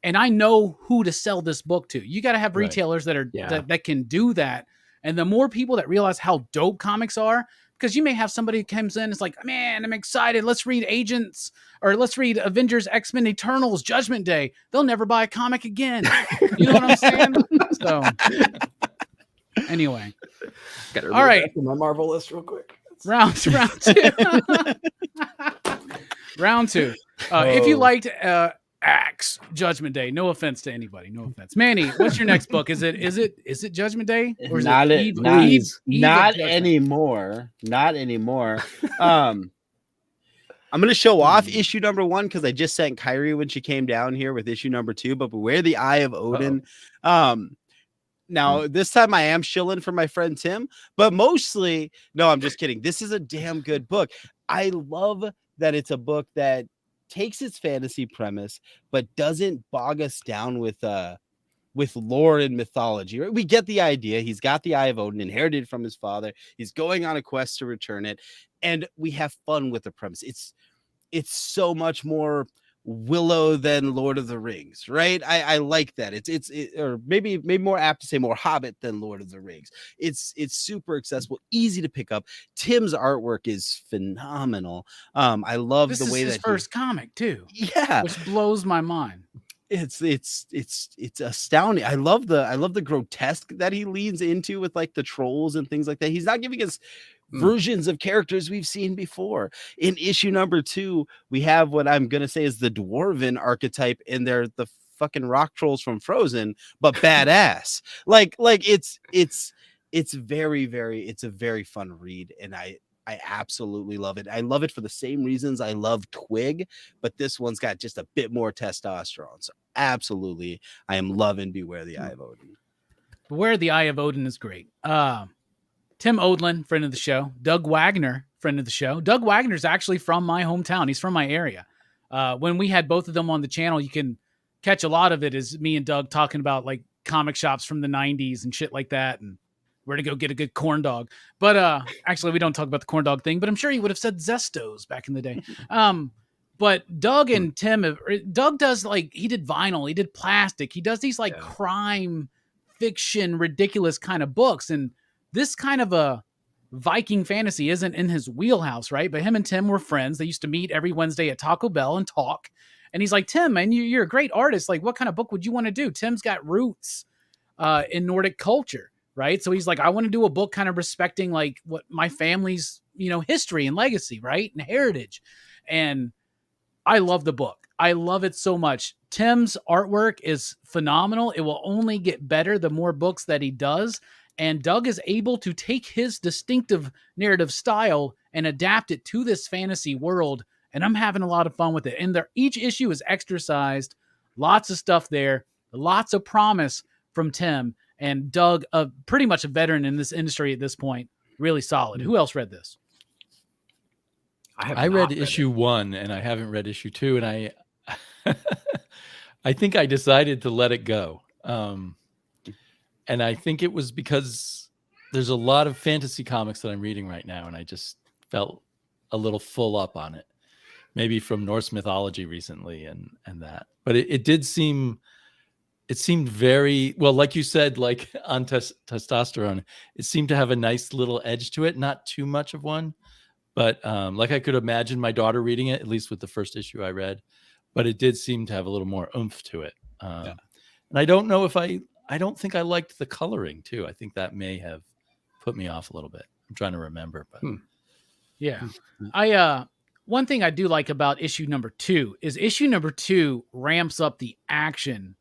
and I know who to sell this book to. You got to have retailers that are that can do that. And the more people that realize how dope comics are, because you may have somebody who comes in, it's like, man, I'm excited. Let's read Agents, or let's read Avengers, X-Men, Eternals, Judgment Day. They'll never buy a comic again. You know what I'm saying? So anyway, all right. My Marvel list real quick. Round two. Round two. If you liked Axe, Judgment Day, no offense to anybody, no offense. Manny, what's your next book? Is it Judgment Day, or is not it not anymore? Not anymore. I'm gonna show off issue number 1 because I just sent Kyrie when she came down here with issue number 2. But Beware the Eye of Odin. Now, this time I am shilling for my friend Tim, but mostly, no, I'm just kidding. This is a damn good book. I love that it's a book that takes its fantasy premise, but doesn't bog us down with lore and mythology. Right? We get the idea. He's got the Eye of Odin, inherited from his father. He's going on a quest to return it, and we have fun with the premise. It's so much more Willow than Lord of the Rings, right? I like that. It's or maybe more apt to say more Hobbit than Lord of the Rings. It's super accessible, easy to pick up. Tim's artwork is phenomenal. I love the way that his first comic too. Yeah, which blows my mind. It's astounding. I love the grotesque that he leans into with like the trolls and things like that. He's not giving us versions of characters we've seen before. In issue number 2, we have what I'm gonna say is the dwarven archetype, and they're the fucking rock trolls from Frozen, but badass. like it's a very fun read, and I absolutely love it. I love it for the same reasons I love Twig, but this one's got just a bit more testosterone. So absolutely, I am loving Beware the Eye of Odin. Beware the Eye of Odin is great. Tim Odlin, friend of the show. Doug Wagner, friend of the show. Doug Wagner's actually from my hometown. He's from my area. When we had both of them on the channel, you can catch a lot of it as me and Doug talking about like comic shops from the 90s and shit like that, and where to go get a good corn dog. But actually, we don't talk about the corn dog thing, but I'm sure he would have said Zestos back in the day. But Doug and Tim, Doug does he did vinyl, he did plastic, he does these crime fiction, ridiculous kind of books. And this kind of a Viking fantasy isn't in his wheelhouse, right? But him and Tim were friends. They used to meet every Wednesday at Taco Bell and talk. And he's like, Tim, man, you're a great artist. Like, what kind of book would you want to do? Tim's got roots in Nordic culture, right? So he's like, I want to do a book kind of respecting like what my family's, history and legacy, right? And heritage. And I love the book. I love it so much. Tim's artwork is phenomenal. It will only get better the more books that he does. And Doug is able to take his distinctive narrative style and adapt it to this fantasy world. And I'm having a lot of fun with it. And each issue is extra-sized. Lots of stuff there. Lots of promise from Tim. And Doug, pretty much a veteran in this industry at this point. Really solid. Who else read this? I read issue 1, and I haven't read issue 2. And I think I decided to let it go. And I think it was because there's a lot of fantasy comics that I'm reading right now, and I just felt a little full up on it. Maybe from Norse mythology recently and that. But it did seem, it seemed very, well, like you said, like on testosterone, it seemed to have a nice little edge to it, not too much of one. But like I could imagine my daughter reading it, at least with the first issue I read. But it did seem to have a little more oomph to it. And I don't know if I don't think I liked the coloring too. I think that may have put me off a little bit. I'm trying to remember, but yeah. One thing I do like about issue number 2 is issue number 2 ramps up the action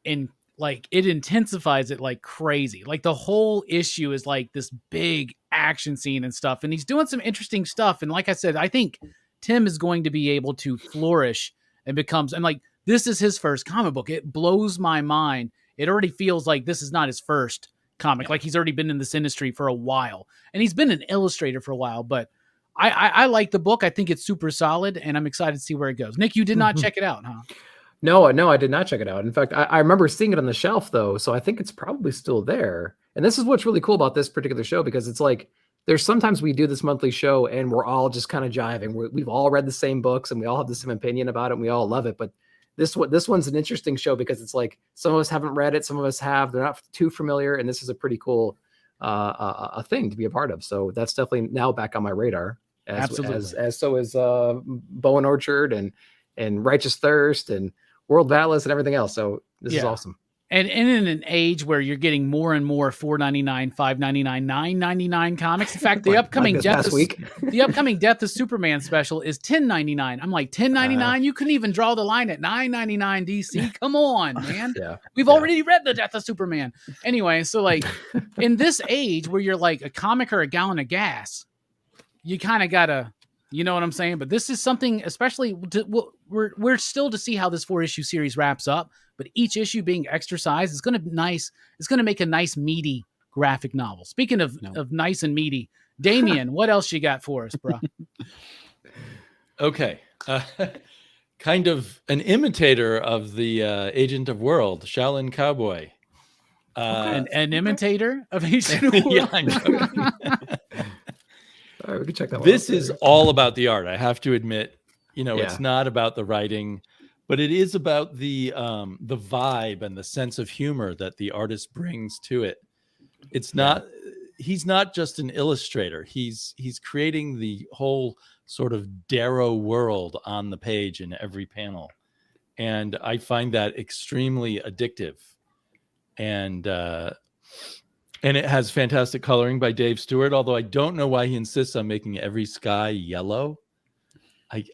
and like it intensifies it like crazy. Like the whole issue is like this big action scene and stuff. And he's doing some interesting stuff. And like I said, I think Tim is going to be able to flourish and becomes, and like, this is his first comic book. It blows my mind. It already feels like this is not his first comic. Like he's already been in this industry for a while and he's been an illustrator for a while, but I like the book. I think it's super solid and I'm excited to see where it goes. Nick, you did not check it out, huh? No, I did not check it out. In fact, I remember seeing it on the shelf though. So I think it's probably still there. And this is what's really cool about this particular show, because it's like, there's sometimes we do this monthly show and we're all just kind of jiving. We've all read the same books and we all have the same opinion about it and we all love it. But this one's an interesting show because it's like some of us haven't read it, some of us have. They're not too familiar, and this is a pretty cool a thing to be a part of. So that's definitely now back on my radar. As so is Bow and Orchard and Righteous Thirst and World of Atlas and everything else. So this is awesome. And in an age where you're getting more and more $4.99, $5.99, $9.99 comics. In fact, the upcoming the upcoming Death of Superman special is $10.99. I'm like, $10.99? You couldn't even draw the line at $9.99 DC. Come on, man. We've already read the Death of Superman. Anyway, so like in this age where you're like a comic or a gallon of gas, you kind of gotta, you know what I'm saying? But this is something, especially we're still to see how this 4-issue series wraps up. But each issue being extra size is going to nice. It's going to make a nice meaty graphic novel. Speaking of nice and meaty, Damien, what else you got for us, bro? Okay, kind of an imitator of the Agent of World, Shaolin Cowboy. An imitator of Agent of World. Yeah, I know. All right, we can check that one. This is all about the art. I have to admit, it's not about the writing. But it is about the vibe and the sense of humor that the artist brings to it. It's not, he's not just an illustrator. He's creating the whole sort of Darrow world on the page in every panel. And I find that extremely addictive. And it has fantastic coloring by Dave Stewart, although I don't know why he insists on making every sky yellow.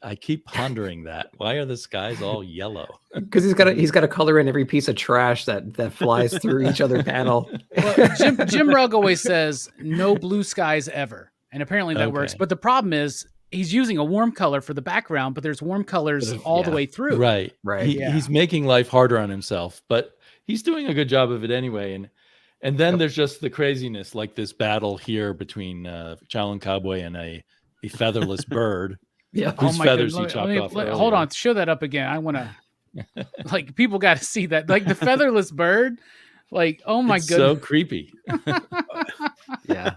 I keep pondering that. Why are the skies all yellow? Because he's got to color in every piece of trash that flies through each other panel. Well, Jim Rugg always says no blue skies ever, and apparently that works. But the problem is he's using a warm color for the background, but there's warm colors all the way through. Right. He's making life harder on himself, but he's doing a good job of it anyway. And then there's just the craziness, like this battle here between Shaolin Cowboy and a featherless bird. Yeah. Whose feathers he chopped off. Hold on. Show that up again. I want to, like, people got to see that. Like the featherless bird. Like, oh my goodness. So creepy. Yeah.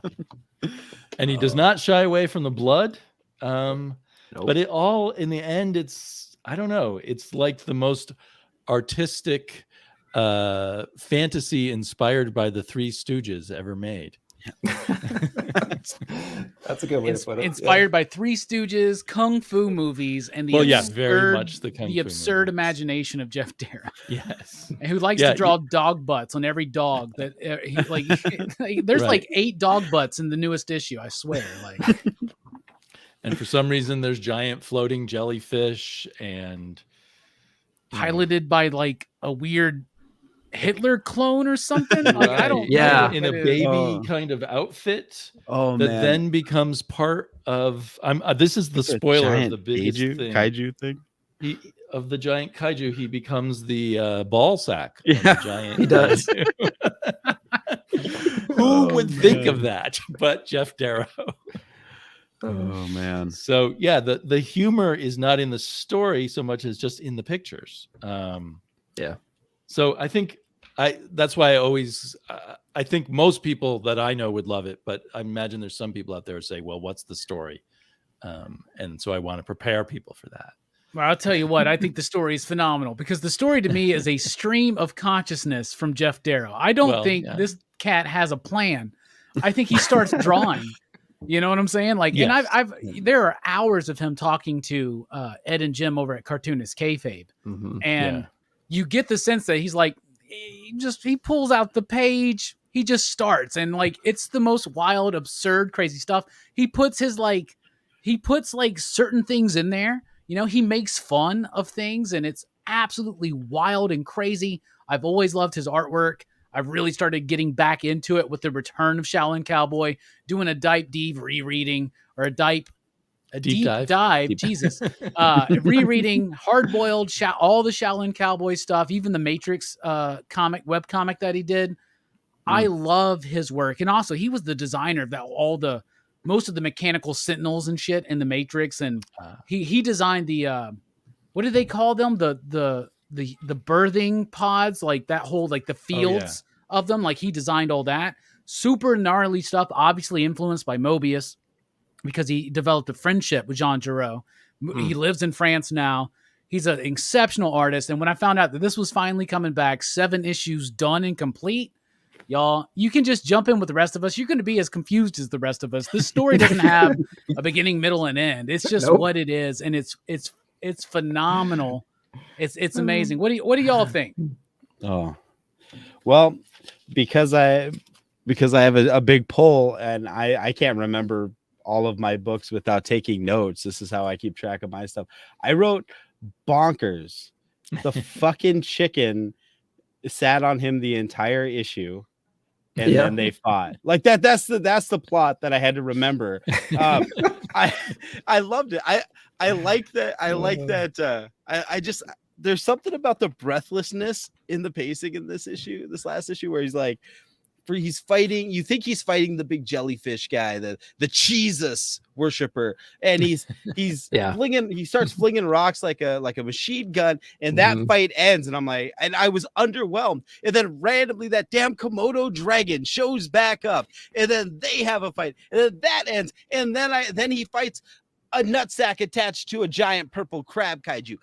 And he does not shy away from the blood. Nope. But it all, in the end, it's, I don't know. It's like the most artistic fantasy inspired by the Three Stooges ever made. That's a good way to put it. Inspired by Three Stooges, Kung Fu movies, and very much the absurd imagination of Jeff Darrow. Yes, and who likes to draw dog butts on every dog that there's like 8 dog butts in the newest issue. I swear, like. And for some reason, there's giant floating jellyfish and piloted by like a weird Hitler clone or something. Like, I don't know. In a baby kind of outfit that then becomes part of this is the spoiler of the biggest kaiju thing of the giant kaiju. He becomes the ball sack. Yeah, giant he does. Who would think of that but Jeff Darrow? Oh man. So yeah, the humor is not in the story so much as just in the pictures. Yeah. So I think that's why I think most people that I know would love it, but I imagine there's some people out there who say, well, what's the story? And so I want to prepare people for that. Well, I'll tell you what, I think the story is phenomenal because the story to me is a stream of consciousness from Jeff Darrow. I don't think this cat has a plan. I think he starts drawing. You know what I'm saying? Like, yes. and there are hours of him talking to Ed and Jim over at Cartoonist Kayfabe. And you get the sense that he's like, he pulls out the page, he just starts. And like, it's the most wild, absurd, crazy stuff. He puts certain things in there. You know, he makes fun of things and it's absolutely wild and crazy. I've always loved his artwork. I've really started getting back into it with the return of Shaolin Cowboy, doing a deep dive rereading or a deep dive. Jesus. Rereading hard-boiled all the Shaolin Cowboy stuff, even the Matrix webcomic that he did. I love his work. And also he was the designer of most of the mechanical sentinels and shit in the Matrix. And he designed the what do they call them? The birthing pods, like that whole, like the fields of them. Like he designed all that. Super gnarly stuff, obviously influenced by Mobius because he developed a friendship with Jean Giraud. He lives in France now. He's an exceptional artist. And when I found out that this was finally coming back, 7 issues done and complete, y'all, you can just jump in with the rest of us. You're going to be as confused as the rest of us. This story doesn't have a beginning, middle, and end. It's just what it is, and it's phenomenal. It's amazing. What do y'all think? Oh, well, because I have a big pull, and I can't remember all of my books without taking notes. This is how I keep track of my stuff. I wrote bonkers. The fucking chicken sat on him the entire issue. And then they fought like that. That's the plot that I had to remember. I loved it. I like that. I like that. I just, there's something about the breathlessness in the pacing in this last issue, where he's like, he's fighting. You think he's fighting the big jellyfish guy, the Jesus worshiper, and he's flinging. He starts flinging rocks like a machine gun, and that fight ends. And I'm like, and I was underwhelmed. And then randomly, that damn Komodo dragon shows back up, and then they have a fight, and then that ends. And then he fights a nutsack attached to a giant purple crab kaiju.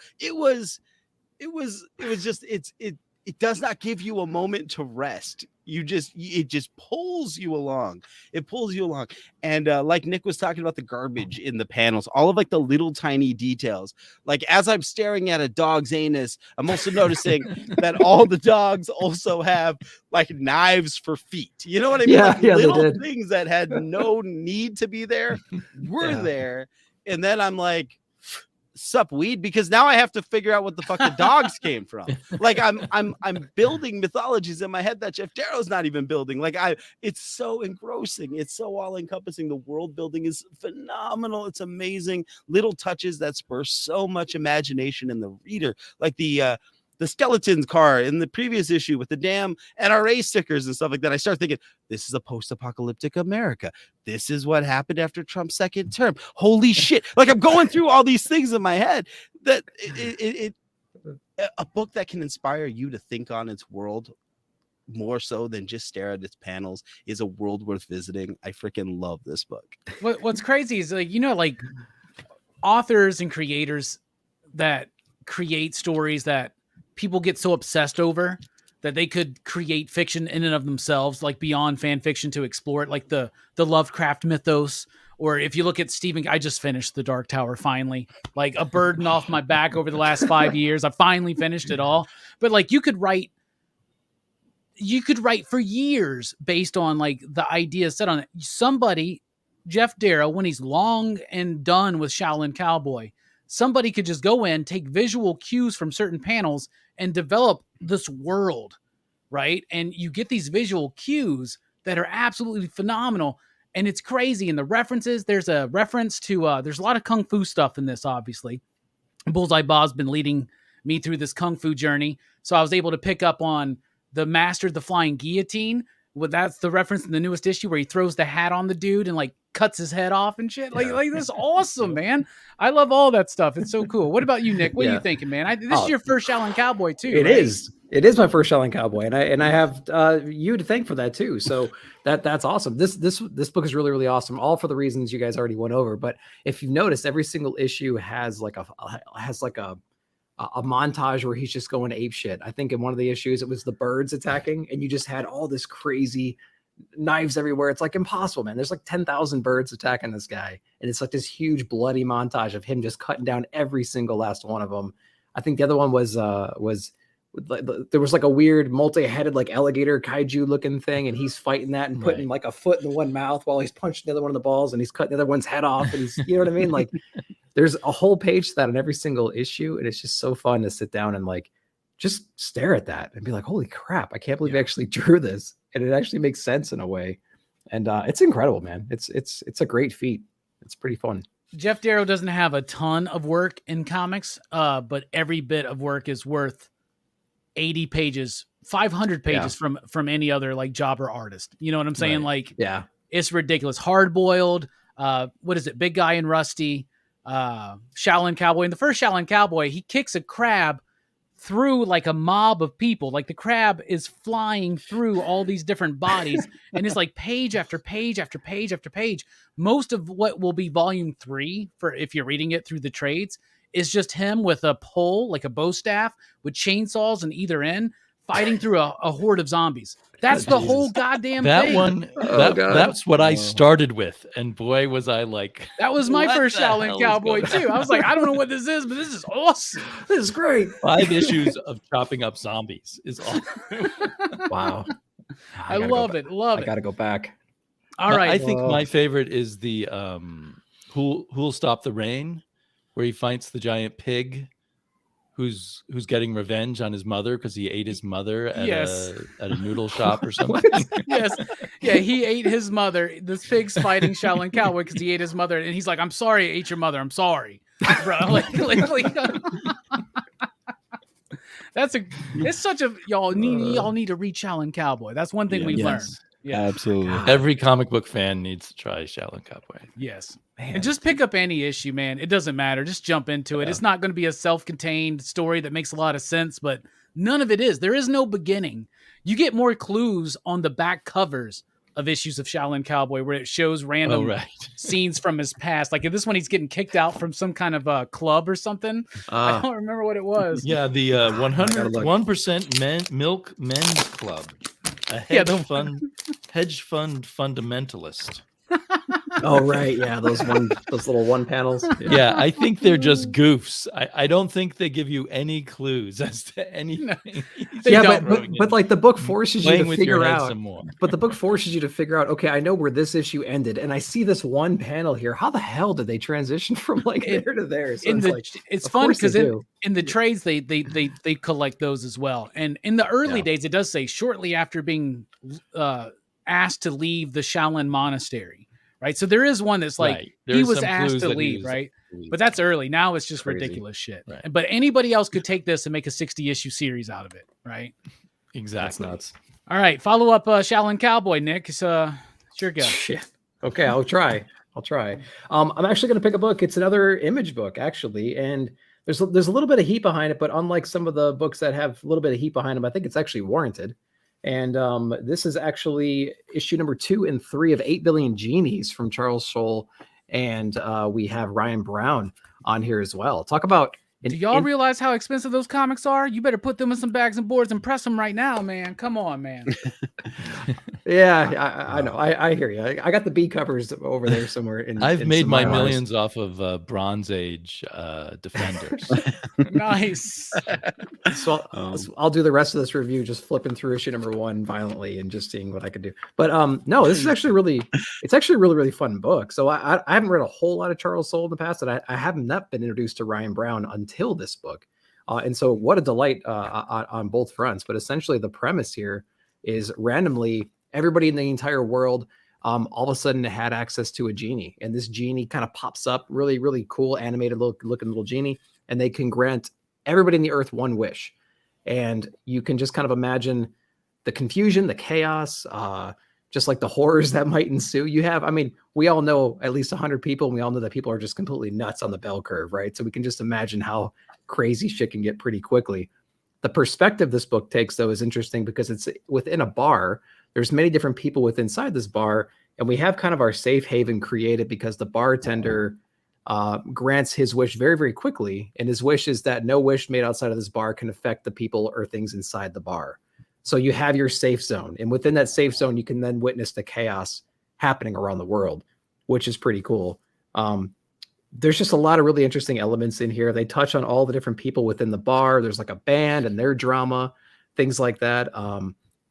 It does not give you a moment to rest. It just pulls you along. It pulls you along. And like Nick was talking about the garbage in the panels, all of like the little tiny details. Like as I'm staring at a dog's anus, I'm also noticing that all the dogs also have like knives for feet. You know what I mean? Yeah, like little things that had no need to be there were there. And then I'm like, sup weed, because now I have to figure out what the fuck the dogs came from. Like I'm building mythologies in my head that Jeff Darrow's not even building. Like it's so engrossing. It's so all encompassing. The world building is phenomenal. It's amazing. Little touches that spur so much imagination in the reader. Like the skeletons car in the previous issue with the damn NRA stickers and stuff like that. I start thinking, this is a post-apocalyptic America. This is what happened after Trump's second term. Holy shit. Like I'm going through all these things in my head that a book that can inspire you to think on its world more so than just stare at its panels is a world worth visiting. I freaking love this book. What's crazy is like, like authors and creators that create stories that people get so obsessed over that they could create fiction in and of themselves, like beyond fan fiction to explore it, like the Lovecraft mythos. Or if you look at Stephen, I just finished The Dark Tower finally, like a burden off my back over the last 5 years. I finally finished it all. But like you could write for years based on like the idea set on it. Somebody, Jeff Darrow, when he's long and done with Shaolin Cowboy, somebody could just go in, take visual cues from certain panels and develop this world, right? And you get these visual cues that are absolutely phenomenal. And it's crazy. And the references, there's a reference to, there's a lot of Kung Fu stuff in this, obviously. Bullseye Bob's been leading me through this Kung Fu journey. So I was able to pick up on the Master of the Flying Guillotine. Well, that's the reference in the newest issue where he throws the hat on the dude and like cuts his head off and shit. Like this is awesome, man. I love all that stuff. It's so cool. What about you, Nick? What are you thinking, man? This is your first Shaolin Cowboy too. It right? is. It is my first Shaolin Cowboy, and I have you to thank for that too. So that's awesome. This book is really, really awesome. All for the reasons you guys already went over. But if you've noticed, every single issue has like a montage where he's just going ape shit. I think in one of the issues it was the birds attacking, and you just had all this crazy knives everywhere. It's like impossible, man. There's like 10,000 birds attacking this guy, and it's like this huge bloody montage of him just cutting down every single last one of them. I think the other one was there was like a weird multi-headed like alligator kaiju looking thing, and he's fighting that and putting like a foot in the one mouth while he's punching the other one of the balls, and he's cutting the other one's head off, and he's, you know what I mean? Like there's a whole page to that on every single issue, and it's just so fun to sit down and like just stare at that and be like, holy crap, I can't believe I actually drew this, and it actually makes sense in a way. And it's incredible, man. It's a great feat. It's pretty fun. Jeff Darrow doesn't have a ton of work in comics, but every bit of work is worth 80 pages, 500 pages from any other like jobber artist. You know what I'm saying? Like, it's ridiculous. Hard boiled. What is it? Big Guy and Rusty, Shaolin Cowboy. In the first Shaolin Cowboy, he kicks a crab through like a mob of people. Like the crab is flying through all these different bodies, and it's like page after page after page after page. Most of what will be volume 3 for if you're reading it through the trades is just him with a pole, like a bow staff with chainsaws in either end, fighting through a horde of zombies. That's the whole goddamn thing. That's what I started with. And boy, was I like, that was my first Shaolin Cowboy too. I was like, I don't know what this is, but this is awesome. This is great. 5 issues of chopping up zombies is awesome. Wow. I love it. Love it. I got to go back. All right. I think my favorite is the Who'll Stop the Rain, where he fights the giant pig who's getting revenge on his mother because he ate his mother at a noodle shop or something. Yes. Yeah, he ate his mother. This pig's fighting Shaolin Cowboy because he ate his mother. And he's like, I'm sorry I ate your mother. I'm sorry. Bro, it's such a, y'all need to read Shaolin Cowboy. That's one thing we've learned. Yeah, absolutely. Every comic book fan needs to try Shaolin Cowboy. Yes. Man. And just pick up any issue, man. It doesn't matter. Just jump into it. It's not going to be a self-contained story that makes a lot of sense, but none of it is. There is no beginning. You get more clues on the back covers of issues of Shaolin Cowboy where it shows random scenes from his past. Like in this one, he's getting kicked out from some kind of club or something. I don't remember what it was. Yeah, the 101% Milk Men's Club. A hedge fund fundamentalist. Oh right, yeah, those little one panels. Yeah, I think they're just goofs. I don't think they give you any clues as to anything. But like the book forces you to figure out some more. But the book forces you to figure out, okay, I know where this issue ended, and I see this one panel here. How the hell did they transition from like there to there? So it's fun because in the trades they collect those as well. And in the early days, it does say shortly after being asked to leave the Shaolin monastery. Right. So there is one that's like he was asked to leave. Right. But that's early. Now it's just ridiculous shit. Right. But anybody else could take this and make a 60-issue series out of it. Right. Exactly. That's nuts. All right. Follow up Shaolin Cowboy, Nick. It's your go. Shit. Okay. I'll try. I'm actually going to pick a book. It's another Image book, actually. And there's a little bit of heat behind it. But unlike some of the books that have a little bit of heat behind them, I think it's actually warranted. And this is actually issue number 2 and 3 of 8 Billion Genies from Charles Soule. And we have Ryan Brown on here as well. Talk about... Do y'all realize how expensive those comics are? You better put them in some bags and boards and press them right now, man. Come on, man. Yeah, I know. I hear you. I got the B covers over there somewhere. I've made my millions off of Bronze Age Defenders. Nice. So I'll do the rest of this review just flipping through issue number 1 violently and just seeing what I could do. But no, this is actually it's actually a really, really fun book. So I haven't read a whole lot of Charles Soule in the past, and I haven't been introduced to Ryan Brown until this book. And so what a delight on both fronts. But essentially the premise here is randomly everybody in the entire world all of a sudden had access to a genie. And this genie kind of pops up, really, really cool, animated looking little genie. And they can grant everybody in the earth one wish. And you can just kind of imagine the confusion, the chaos, just like the horrors that might ensue. You have, I mean, we all know at least 100 people, and we all know that people are just completely nuts on the bell curve, right? So we can just imagine how crazy shit can get pretty quickly. The perspective this book takes, though, is interesting because it's within a bar. There's many different people within inside this bar, and we have kind of our safe haven created because the bartender grants his wish very, very quickly. And his wish is that no wish made outside of this bar can affect the people or things inside the bar. So you have your safe zone. And within that safe zone, you can then witness the chaos happening around the world, which is pretty cool. There's just a lot of really interesting elements in here. They touch on all the different people within the bar. There's like a band and their drama, things like that.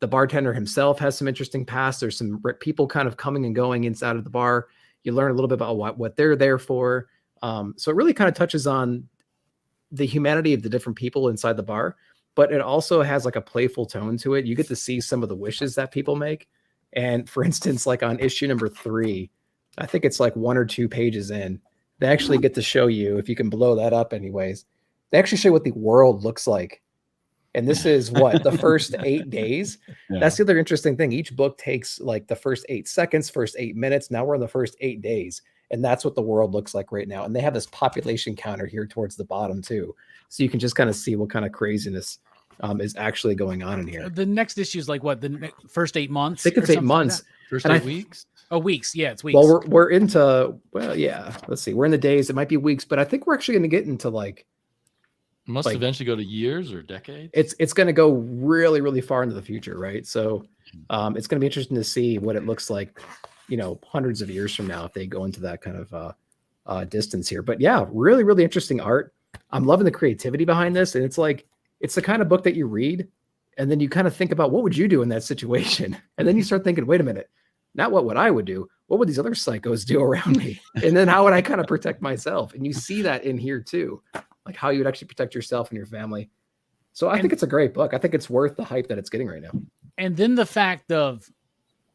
The bartender himself has some interesting past. There's some people kind of coming and going inside of the bar. You learn a little bit about what they're there for. So it really kind of touches on the humanity of the different people inside the bar, but it also has like a playful tone to it. You get to see some of the wishes that people make. And for instance, like on issue number 3, I think it's like 1 or 2 pages in, they actually get to show you, if you can blow that up anyways, they actually show you what the world looks like. And this is what, the first 8 days. Yeah. That's the other interesting thing. Each book takes like the first 8 seconds, first 8 minutes. Now we're in the first 8 days. And that's what the world looks like right now. And they have this population counter here towards the bottom too. So you can just kind of see what kind of craziness is actually going on in here. The next issue is like what, the first 8 months? I think it's 8 months. Like first 8 weeks? Oh, weeks. Yeah, it's weeks. Well, we're into, well, yeah, let's see. We're in the days. It might be weeks, but I think we're actually going to get into like, must eventually go to years or decades. It's going to go really, really far into the future, right? So it's going to be interesting to see what it looks like, you know, hundreds of years from now if they go into that kind of distance here. But yeah, really, really interesting art. I'm loving the creativity behind this, and it's like it's the kind of book that you read, and then you kind of think about what would you do in that situation, and then you start thinking, wait a minute, not what would I would do, what would these other psychos do around me, and then how would I kind of protect myself? And you see that in here too. Like how you would actually protect yourself and your family. So I think it's a great book. I think it's worth the hype that it's getting right now. And then the fact of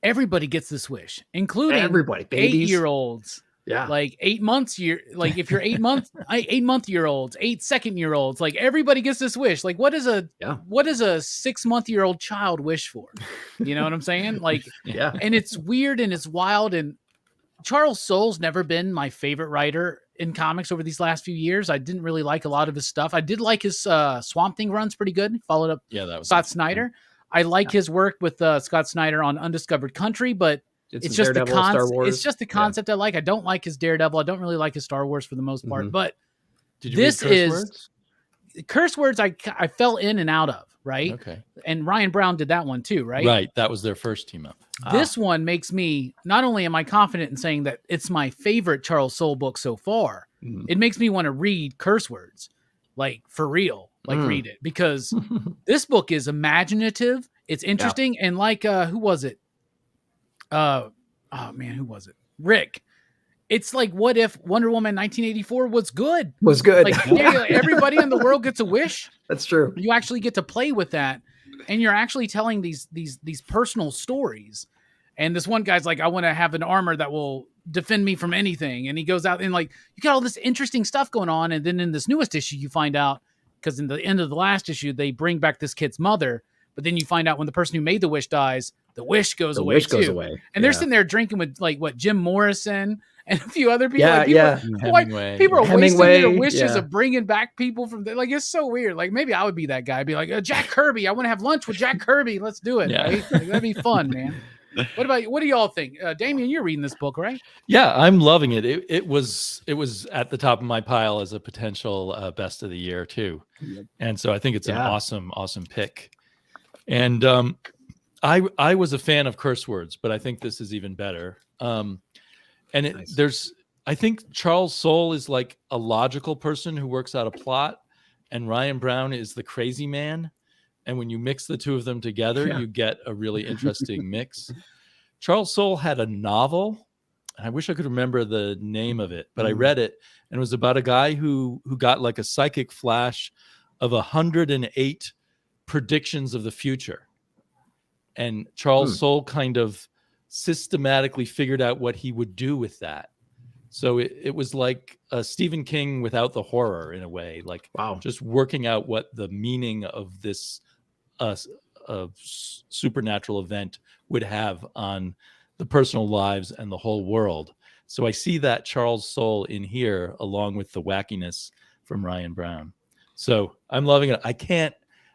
everybody gets this wish, including everybody, babies, 8-year-olds. Yeah. Like 8 months, like if you're 8-month-year-olds, 8-second-year-olds, like everybody gets this wish. Like what is a 6-month-year-old child wish for? You know what I'm saying? Like, yeah. And it's weird and it's wild. And Charles Soule's never been my favorite writer in comics over these last few years. I didn't really like a lot of his stuff. I did like his Swamp Thing runs pretty good. Followed up that was Scott Snyder. I like his work with Scott Snyder on Undiscovered Country, but it's just the concept. It's just the concept I like. I don't like his Daredevil. I don't really like his Star Wars for the most part. But did you read Curse Words? Curse Words I fell in and out of, right? Okay. And Ryan Brown did that one too, right? Right. That was their first team up. This one makes me, not only am I confident in saying that it's my favorite Charles Soule book so far, it makes me want to read Curse Words, like for real, like read it, because this book is imaginative. It's interesting. And like, who was it? Oh man, who was it? Rick. It's like, what if Wonder Woman 1984 was good? Like everybody in the world gets a wish. That's true. You actually get to play with that, and you're actually telling these personal stories. And this one guy's like, I want to have an armor that will defend me from anything. And he goes out and like, you got all this interesting stuff going on. And then in this newest issue, you find out, because in the end of the last issue, they bring back this kid's mother. But then you find out when the person who made the wish dies, the wish goes away too. And they're sitting there drinking with like Jim Morrison and a few other people. People are wasting their wishes of bringing back people from like, it's so weird. Like maybe I would be that guy. I'd be like, Jack Kirby. I want to have lunch with Jack Kirby. Let's do it. Right? Like, that'd be fun, man. What do y'all think? Damien, you're reading this book, right? Yeah, I'm loving it. It was at the top of my pile as a potential best of the year too. And so I think it's an awesome pick. And I was a fan of Curse Words, but I think this is even better. I think Charles Soule is like a logical person who works out a plot, and Ryan Brown is the crazy man. And when you mix the two of them together, you get a really interesting mix. Charles Soule had a novel, and I wish I could remember the name of it, but I read it, and it was about a guy who got like a psychic flash of 108 predictions of the future. And Charles Soule kind of systematically figured out what he would do with that. So it was like Stephen King without the horror in a way, like just working out what the meaning of this supernatural event would have on the personal lives and the whole world. So I see that Charles Soule in here, along with the wackiness from Ryan Brown. So I'm loving it. I can't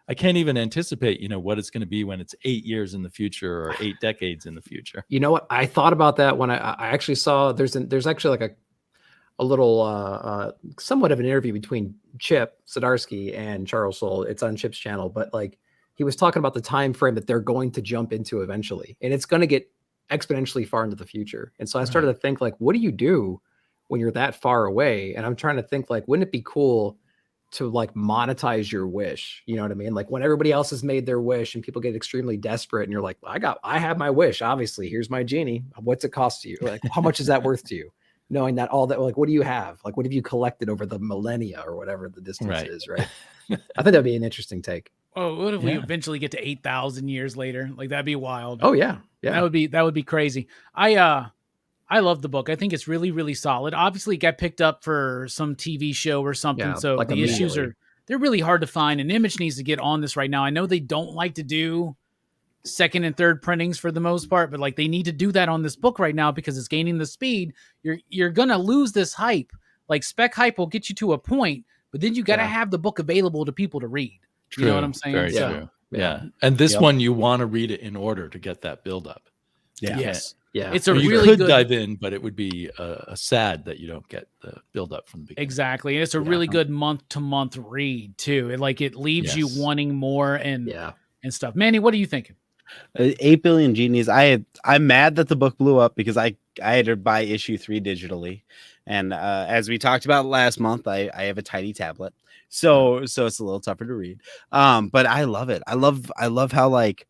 even anticipate, what it's going to be when it's 8 years in the future or 8 decades in the future. You know what? I thought about that when I actually saw there's actually like a little somewhat of an interview between Chip Zdarsky and Charles Soule. It's on Chip's channel, but like he was talking about the time frame that they're going to jump into eventually, and it's going to get exponentially far into the future. And so I started to think, like, what do you do when you're that far away? And I'm trying to think, like, wouldn't it be cool to like monetize your wish? You know what I mean? Like when everybody else has made their wish and people get extremely desperate and you're like, I have my wish. Obviously, here's my genie. What's it cost to you? Like, how much is that worth to you? Knowing that all that, like, what do you have? Like, what have you collected over the millennia or whatever the distance is, right? I think that'd be an interesting take. Oh, what if we eventually get to 8,000 years later? Like that'd be wild. Oh yeah. Yeah. That would be crazy. I love the book. I think it's really, really solid. Obviously it got picked up for some TV show or something. Yeah, so like the issues they're really hard to find, and Image needs to get on this right now. I know they don't like to do second and third printings for the most part, but like they need to do that on this book right now because it's gaining the speed. You're going to lose this hype. Like spec hype will get you to a point, but then you got to have the book available to people to read. True. You know what I'm saying? Very true. Yeah. And this one, you want to read it in order to get that build up. Yeah. Yes. Yeah. It's a you really could good dive in, but it would be a sad that you don't get the build up from the beginning. Exactly. And it's a really good month to month read too. It leaves you wanting more and stuff. Manny, what are you thinking? 8 billion genies. I'm mad that the book blew up because I had to buy issue 3 digitally, and as we talked about last month, I have a tiny tablet, so it's a little tougher to read. But I love it. I love how like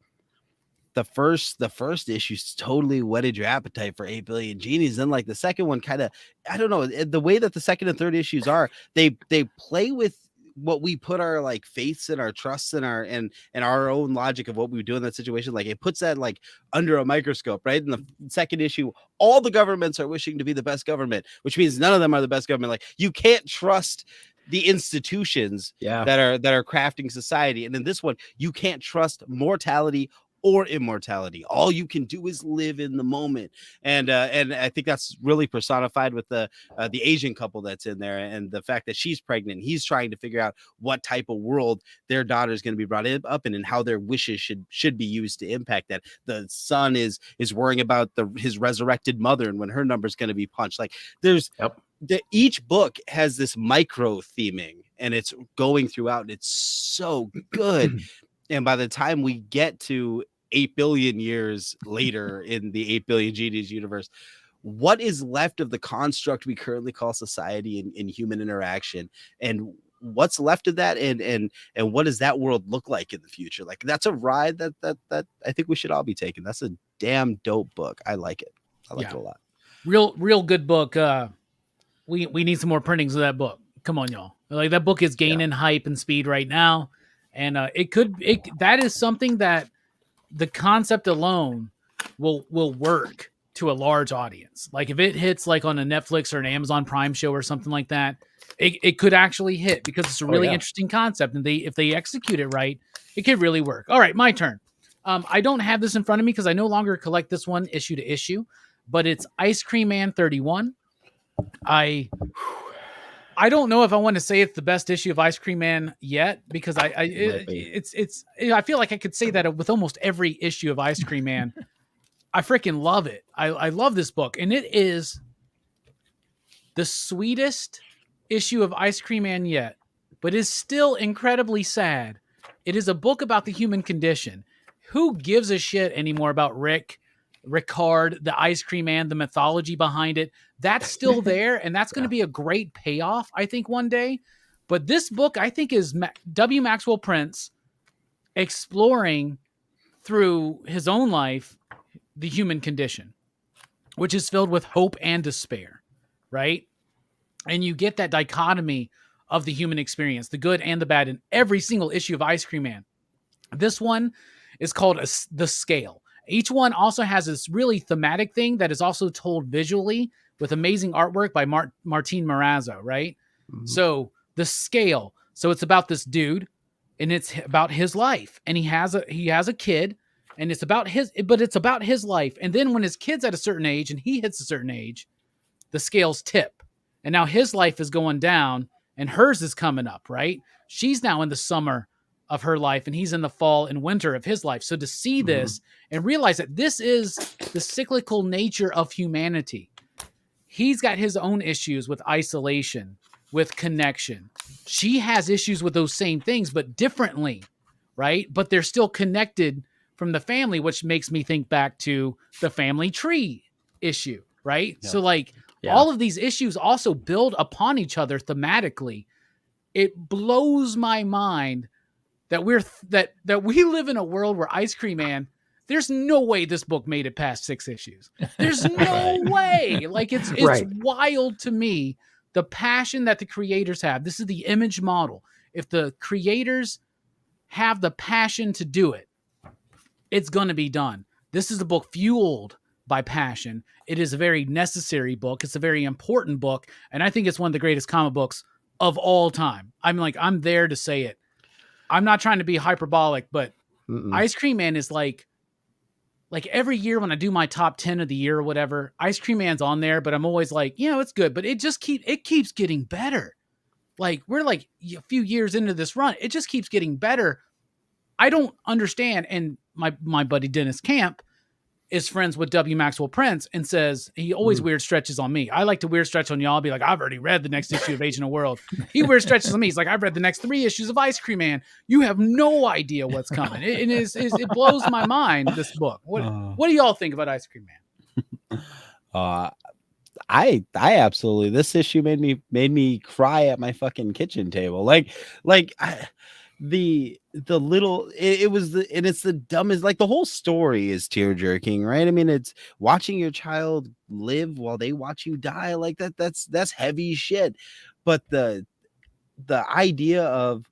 the first issue totally whetted your appetite for 8 billion genies. Then like the second one kind of, I don't know, the way that the second and third issues are, they play with what we put our like faiths and our trusts and our own logic of what we would do in that situation. Like it puts that like under a microscope, right? In the second issue, all the governments are wishing to be the best government, which means none of them are the best government. Like you can't trust the institutions that are crafting society. And in this one, you can't trust mortality or immortality. All you can do is live in the moment, and I think that's really personified with the Asian couple that's in there, and the fact that she's pregnant. He's trying to figure out what type of world their daughter is going to be brought up in, and how their wishes should be used to impact that. The son is worrying about his resurrected mother and when her number is going to be punched. Like there's each book has this micro theming, and it's going throughout. And it's so good, and by the time we get to 8 billion years later in the 8 billion genies universe, what is left of the construct we currently call society and human interaction, and what's left of that, and what does that world look like in the future? Like that's a ride that I think we should all be taking. That's a damn dope book. I like it. I like it a lot. Real good book. We need some more printings of that book. Come on, y'all. Like that book is gaining hype and speed right now, and that is something that the concept alone will work to a large audience. Like if it hits like on a Netflix or an Amazon Prime show or something like that, it could actually hit because it's a really interesting concept. And if they execute it right, it could really work. All right, my turn. I don't have this in front of me because I no longer collect this one issue to issue, but it's Ice Cream Man 31. I don't know if I want to say it's the best issue of Ice Cream Man yet, because I feel like I could say that with almost every issue of Ice Cream Man. I freaking love it. I love this book, and it is the sweetest issue of Ice Cream Man yet, but is still incredibly sad. It is a book about the human condition. Who gives a shit anymore about Ricard, the Ice Cream Man, the mythology behind it? That's still there, and that's going to be a great payoff, I think, one day. But this book, I think, is W. Maxwell Prince exploring through his own life the human condition, which is filled with hope and despair, right? And you get that dichotomy of the human experience, the good and the bad, in every single issue of Ice Cream Man. This one is called The Scale. Each one also has this really thematic thing that is also told visually with amazing artwork by Martin Morazzo, right? Mm-hmm. So The Scale. So it's about this dude and it's about his life, and he has a kid, and it's about his life. And then when his kid's at a certain age and he hits a certain age, the scales tip, and now his life is going down and hers is coming up, right? She's now in the summer of her life and he's in the fall and winter of his life. So to see this and realize that this is the cyclical nature of humanity. He's got his own issues with isolation, with connection. She has issues with those same things, but differently, right? But they're still connected from the family, which makes me think back to the family tree issue, right? Yeah. So like all of these issues also build upon each other thematically. It blows my mind that we live in a world where Ice Cream Man, there's no way this book made it past 6 issues. There's no way. Like it's wild to me, the passion that the creators have. This is the image model. If the creators have the passion to do it, it's going to be done. This is a book fueled by passion. It is a very necessary book. It's a very important book. And I think it's one of the greatest comic books of all time. I'm there to say it. I'm not trying to be hyperbolic, but Ice Cream Man is like every year when I do my top 10 of the year or whatever, Ice Cream Man's on there, but I'm always like, it's good, but it keeps getting better. Like we're like a few years into this run. It just keeps getting better. I don't understand. And my buddy Dennis Camp is friends with W. Maxwell Prince and says he always weird stretches on me. I like to weird stretch on y'all. I'll be like, I've already read the next issue of Agent of the World. He weird stretches on me. He's like, I've read the next 3 issues of Ice Cream Man. You have no idea what's coming. It blows my mind, this book. What do y'all think about Ice Cream Man? I absolutely, this issue made me cry at my fucking kitchen table. It's the dumbest, like the whole story is tear jerking, right? I mean, it's watching your child live while they watch you die. Like that's heavy shit. But the idea of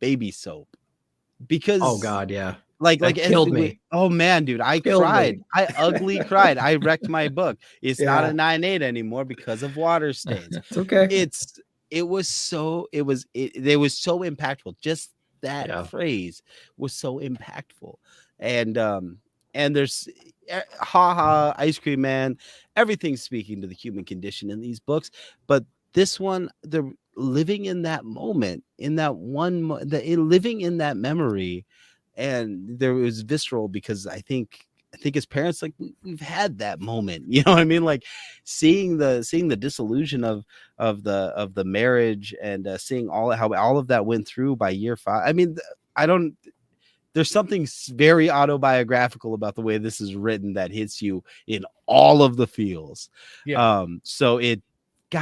baby soap, because oh god, yeah, like killed me. Oh man, dude, I cried. I ugly cried. I wrecked my book. It's not a 9.8 anymore because of water stains. It's okay. It was so impactful. Just that phrase was so impactful. And there's Ice Cream Man, everything's speaking to the human condition in these books, but this one, they're living in that moment, in that living in that memory, and there was visceral because I think as parents, like we've had that moment, you know what I mean? Like seeing the disillusion of the marriage and seeing how all of that went through by year 5. I mean, there's something very autobiographical about the way this is written that hits you in all of the feels. Yeah. So it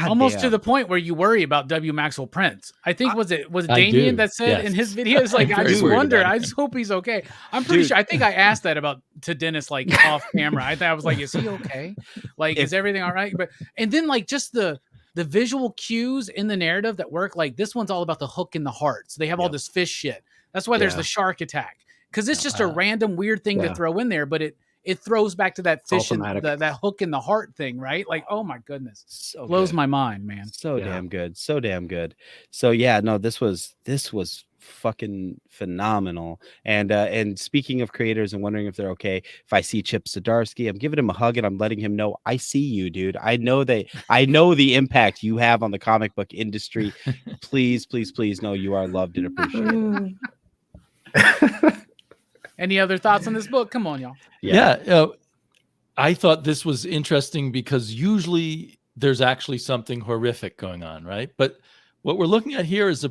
almost to the point where you worry about W. Maxwell Prince. I think was it Damien that said in his videos, like, I just wonder, I just hope he's okay. I'm pretty sure. I think I asked that to Dennis, like off camera. I was like, is he okay? Like, is everything all right? And then like just the visual cues in the narrative that work. Like this one's all about the hook in the heart. So they have all this fish shit. That's why there's the shark attack. Cause it's just a random weird thing to throw in there, but it throws back to that fish and that hook in the heart thing, right? Like, oh my goodness, so blows my mind, man. So damn good, so damn good. So yeah, no, this was fucking phenomenal. And speaking of creators and wondering if they're okay, if I see Chip Zdarsky, I'm giving him a hug and I'm letting him know I see you, dude. I know the impact you have on the comic book industry. Please know you are loved and appreciated. Any other thoughts on this book? Come on, y'all. Yeah. I thought this was interesting because usually there's actually something horrific going on, right? But what we're looking at here is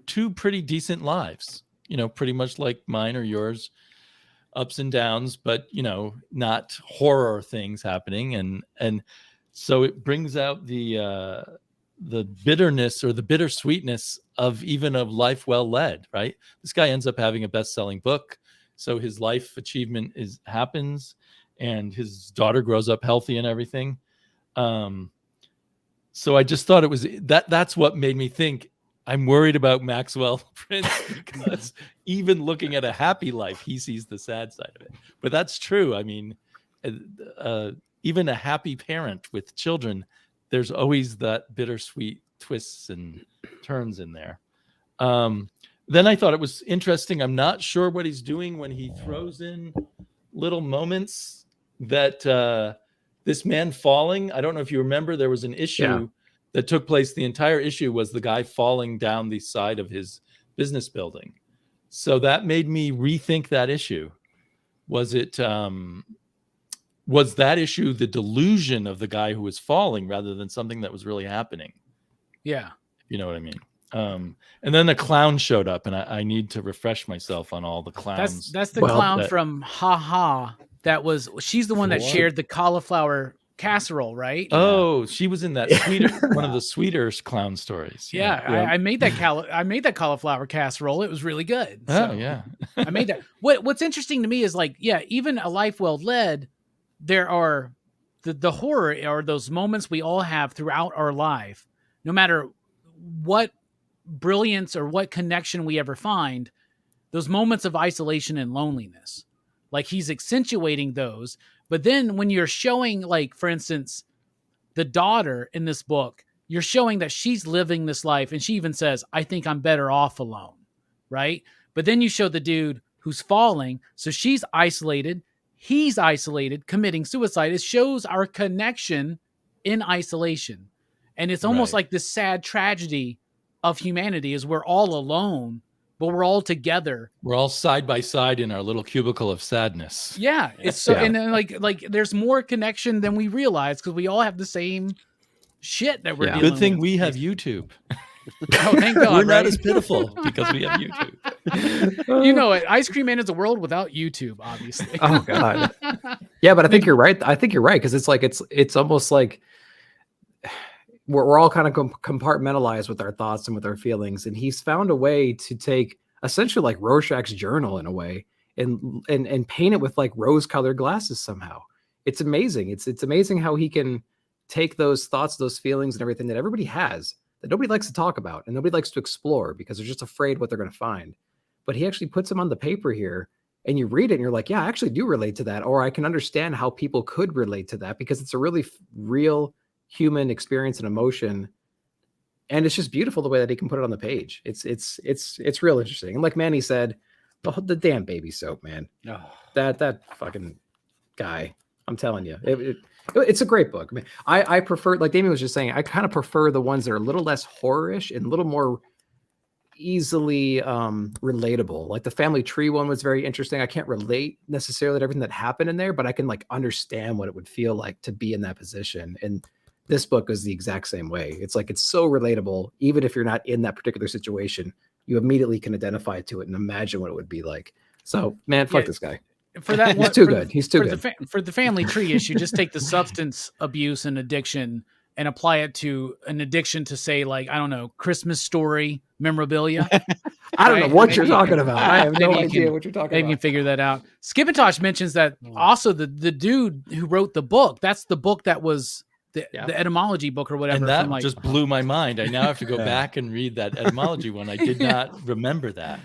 2 pretty decent lives, pretty much like mine or yours, ups and downs, but, not horror things happening. And so it brings out the bitterness or the bittersweetness of life well led, right? This guy ends up having a best-selling book. So his life achievement happens, and his daughter grows up healthy and everything. So I just thought it was that's what made me think I'm worried about Maxwell Prince, because even looking at a happy life, he sees the sad side of it. But that's true. I mean, even a happy parent with children, there's always that bittersweet twists and turns in there. then I thought it was interesting. I'm not sure what he's doing when he throws in little moments that this man falling. I don't know if you remember, there was an issue that took place. The entire issue was the guy falling down the side of his business building. So that made me rethink that issue. Was that issue the delusion of the guy who was falling rather than something that was really happening? Yeah. You know what I mean? And then the clown showed up, and I need to refresh myself on all the clowns. That's the clown from Ha Ha. She's the one that shared the cauliflower casserole, right? Oh, she was in that one of the sweeter clown stories. Yeah, I made that cauliflower casserole. It was really good. Oh, yeah. I made that. What's interesting to me is like, even A Life Well Led, there are the horror are those moments we all have throughout our life, no matter what brilliance or what connection we ever find, those moments of isolation and loneliness. Like he's accentuating those. But then when you're showing, like, for instance, the daughter in this book, you're showing that she's living this life. And she even says, I think I'm better off alone. Right. But then you show the dude who's falling. So she's isolated. He's isolated, committing suicide. It shows our connection in isolation. And it's almost like this sad tragedy of humanity is we're all alone, but we're all together. We're all side by side in our little cubicle of sadness. Yeah. It's so, and then like there's more connection than we realize because we all have the same shit that we're dealing with. Good thing we have YouTube. Oh, thank God. We're not as pitiful because we have YouTube. You know it. Ice Cream Man is a world without YouTube, obviously. Oh God. Yeah, but I think you're right. Because it's like it's almost like we're all kind of compartmentalized with our thoughts and with our feelings. And he's found a way to take essentially like Rorschach's journal in a way and paint it with like rose-colored glasses somehow. It's amazing. It's amazing how he can take those thoughts, those feelings and everything that everybody has that nobody likes to talk about and nobody likes to explore because they're just afraid what they're going to find. But he actually puts them on the paper here and you read it and you're like, yeah, I actually do relate to that. Or I can understand how people could relate to that because it's a really real human experience and emotion. And it's just beautiful the way that he can put it on the page. It's real interesting. And like Manny said, the damn baby soap, man. Oh. That fucking guy. I'm telling you, it's a great book. I mean, I prefer, like Damien was just saying, I kind of prefer the ones that are a little less horror-ish and a little more easily relatable. Like the Family Tree one was very interesting. I can't relate necessarily to everything that happened in there, but I can like understand what it would feel like to be in that position. And this book is the exact same way. It's like, it's so relatable. Even if you're not in that particular situation, you immediately can identify to it and imagine what it would be like. So man, fuck this guy. For that, he's too good. He's too good. For the Family Tree issue, just take the substance abuse and addiction and apply it to an addiction to, say, like, I don't know, Christmas Story memorabilia. I don't know what you're talking about. I have no idea what you're talking about. Maybe you can figure that out. Skipintosh mentions that also the dude who wrote the book, that's the book that was the etymology book or whatever. And that just blew my mind. I now have to go back and read that etymology one. I did not remember that.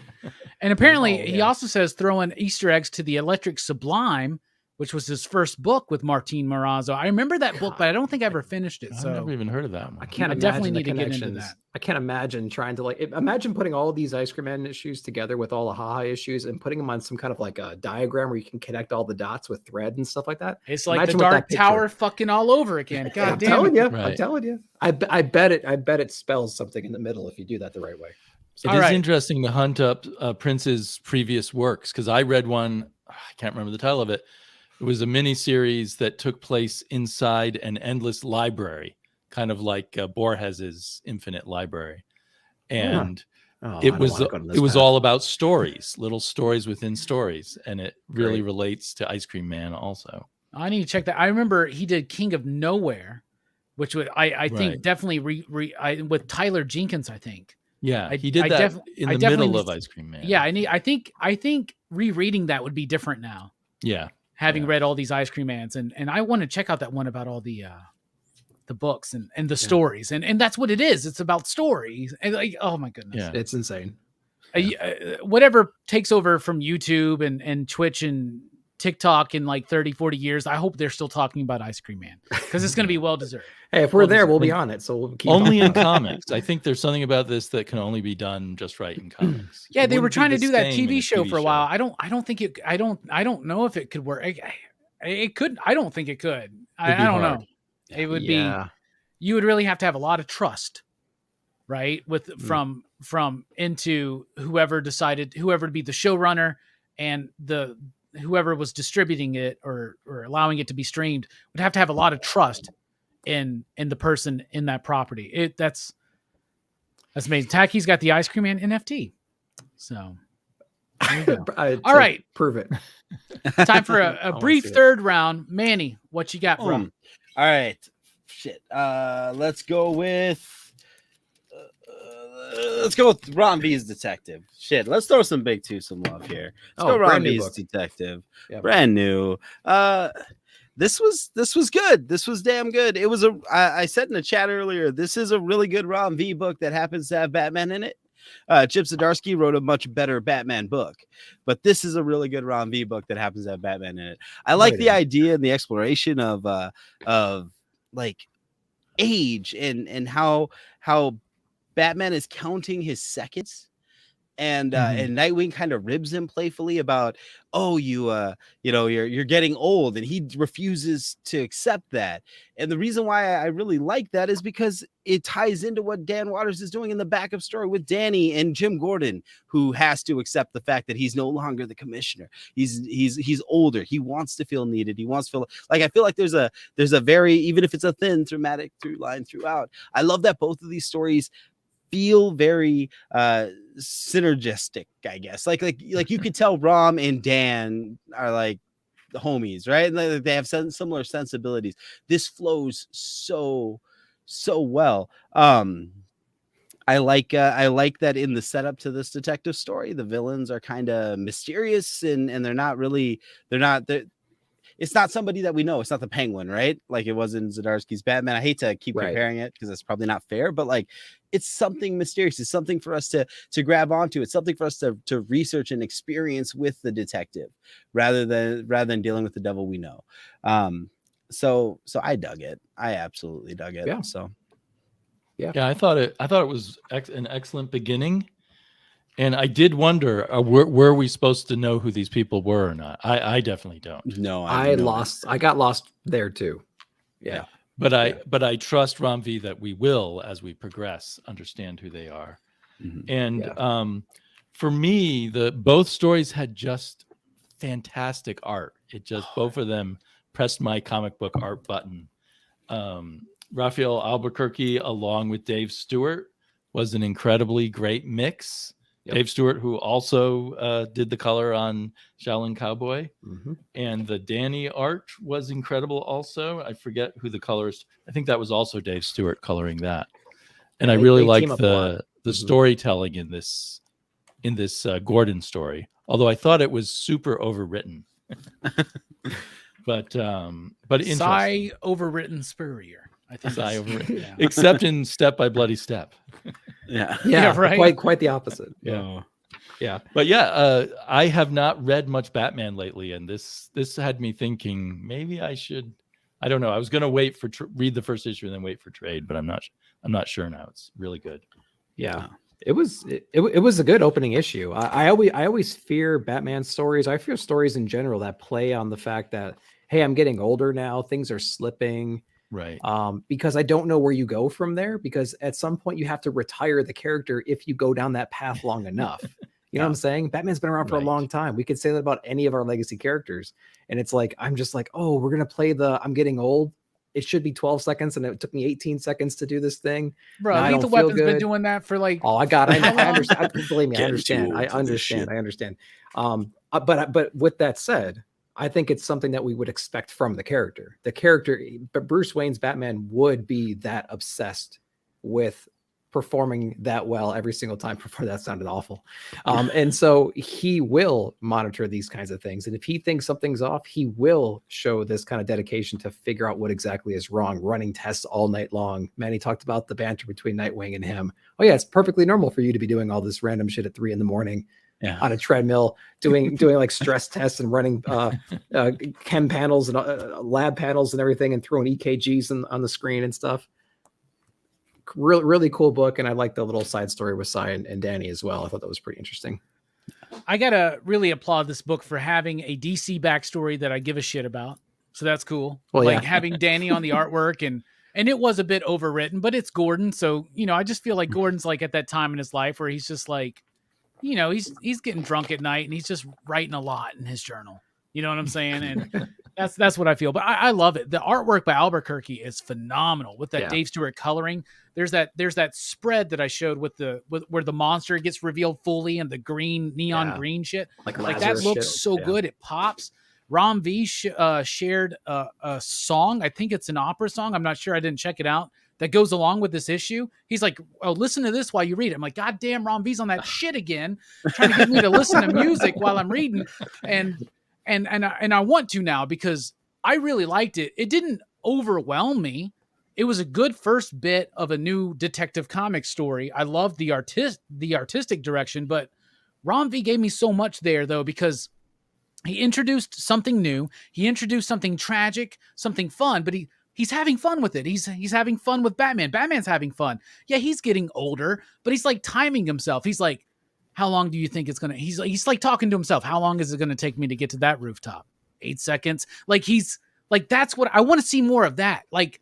And apparently he also says throw in Easter eggs to the Electric Sublime, which was his first book with Martin Morazzo. I remember that book, but I don't think I ever finished it. I've never even heard of that one. I definitely need to get into that. I can't imagine trying to imagine putting all these Ice Cream Man issues together with all the haha issues and putting them on some kind of like a diagram where you can connect all the dots with thread and stuff like that. It's like the Dark Tower fucking all over again. God damn it. I'm telling you. I bet it spells something in the middle if you do that the right way. It is interesting to hunt up Prince's previous works because I read one, I can't remember the title of it. It was a mini series that took place inside an endless library, kind of like Borges's Infinite Library. And it was all about stories, little stories within stories. And it really relates to Ice Cream Man also. I need to check that. I remember he did King of Nowhere, which would I think definitely with Tyler Jenkins, I think. Yeah, he did that in the middle of Ice Cream Man. Yeah, I think rereading that would be different now. Yeah. Having read all these Ice Cream Mans, and I want to check out that one about all the books and the stories, and that's what it is. It's about stories, and like, oh my goodness, it's insane. Whatever takes over from YouTube and Twitch and TikTok in like 30, 40 years, I hope they're still talking about Ice Cream Man because it's going to be well deserved. Hey, if we're there, we'll be on it. So we'll keep Only in talking about it. comics. I think there's something about this that can only be done just right in comics. Yeah, It they were wouldn't be trying to the do that same in TV a show for a show. while. I don't know if it could work. It could. I don't think it could. I be don't hard. know. It would Yeah. be. You would really have to have a lot of trust, right? With from into whoever decided whoever to be the showrunner and the whoever was distributing it or allowing it to be streamed would have to have a lot of trust in the person in that property. That's amazing. Tacky's got the Ice Cream Man NFT. So there you go. All right. Prove it. Time for a brief third round. Manny, what you got, bro? All right. Shit. Let's go with Ron V's Detective. Shit. Let's throw some Big Two some love here. Let's go Ron V's Detective. Yep. Brand new. This was good. This was damn good. It was I said in the chat earlier, this is a really good Ron V book that happens to have Batman in it. Chip Zdarsky wrote a much better Batman book, but this is a really good Ron V book that happens to have Batman in it. I like the idea and the exploration of like age and how Batman is counting his seconds. And Nightwing kind of ribs him playfully about, you're getting old, and he refuses to accept that. And the reason why I really like that is because it ties into what Dan Waters is doing in the backup story with Danny and Jim Gordon, who has to accept the fact that he's no longer the commissioner. He's older. He wants to feel needed. He wants to feel like, I feel like there's a very, even if it's a thin thematic through line throughout. I love that both of these stories feel very synergistic, I guess. Like you could tell Rom and Dan are like the homies, right? Like they have similar sensibilities. This flows so well. I like that in the setup to this detective story, the villains are kind of mysterious and it's not somebody that we know. It's not the Penguin, right? Like it was in Zdarsky's Batman. I hate to keep comparing it because that's probably not fair, but like it's something mysterious. It's something for us to grab onto. It's something for us to research and experience with the detective rather than dealing with the devil we know. So I dug it. I absolutely dug it. Yeah. So yeah, I thought it was an excellent beginning. And I did wonder, were we supposed to know who these people were or not? I definitely don't. No, I got lost there too. Yeah. But I trust Ron V that we will, as we progress, understand who they are. Mm-hmm. And for me, both stories had just fantastic art. It just both of them pressed my comic book art button. Raphael Albuquerque, along with Dave Stewart, was an incredibly great mix. Yep. Dave Stewart, who also did the color on Shaolin Cowboy, and the Danny art was incredible. Also, I forget who the colorist. I think that was also Dave Stewart coloring that. And I really like the storytelling in this Gordon story. Although I thought it was super overwritten, but interesting. Overwritten Spurrier. I think overwritten, except in Step by Bloody Step. Yeah, right. Quite the opposite. Yeah. But I have not read much Batman lately, and this had me thinking maybe I should. I don't know. I was going to wait for read the first issue and then wait for trade, but I'm not sure now. It's really good. Yeah. It was a good opening issue. I always fear Batman stories. I fear stories in general that play on the fact that, hey, I'm getting older now. Things are slipping. Right. Because I don't know where you go from there, because at some point you have to retire the character if you go down that path long enough. You know what I'm saying? Batman's been around for a long time. We could say that about any of our legacy characters. And it's like, I'm just like, oh, we're going to play I'm getting old. It should be 12 seconds. And it took me 18 seconds to do this thing. Bro, Lethal Weapon's been doing that for like. Oh, I understand. Believe me, I understand. But with that said, I think it's something that we would expect from the character. But Bruce Wayne's Batman would be that obsessed with performing that well every single time. Before that sounded awful. And so he will monitor these kinds of things. And if he thinks something's off, he will show this kind of dedication to figure out what exactly is wrong, running tests all night long. Manny talked about the banter between Nightwing and him. Oh yeah, it's perfectly normal for you to be doing all this random shit at 3 a.m. on a treadmill, doing like stress tests and running chem panels and lab panels and everything, and throwing EKGs on the screen and stuff. Really cool book, and I like the little side story with Cy and Danny as well. I thought that was pretty interesting. I gotta really applaud this book for having a DC backstory that I give a shit about. So that's cool. Well, like yeah. having Danny on the artwork, and it was a bit overwritten, but it's Gordon. So, I just feel like Gordon's like at that time in his life where he's just like, he's getting drunk at night and he's just writing a lot in his journal. You know what I'm saying? And that's what I feel. But I love it. The artwork by Albuquerque is phenomenal with that Dave Stewart coloring. There's that spread that I showed with where the monster gets revealed fully and the green neon green shit. Like that looks so good. It pops. Rom V shared a song. I think it's an opera song. I'm not sure. I didn't check it out. That goes along with this issue. He's like, "Oh, listen to this while you read it." I'm like, "God damn, Rom V's on that shit again, trying to get me to listen to music while I'm reading." And I want to now because I really liked it. It didn't overwhelm me. It was a good first bit of a new Detective Comics story. I loved the artistic direction, but Rom V gave me so much there though, because he introduced something new. He introduced something tragic, something fun, but he's having fun with it. He's having fun with Batman. Batman's having fun. Yeah, he's getting older, but he's like timing himself. He's like, how long do you think it's going to, he's like talking to himself. How long is it going to take me to get to that rooftop? 8 seconds. Like he's like, that's what I want to see more of that. Like,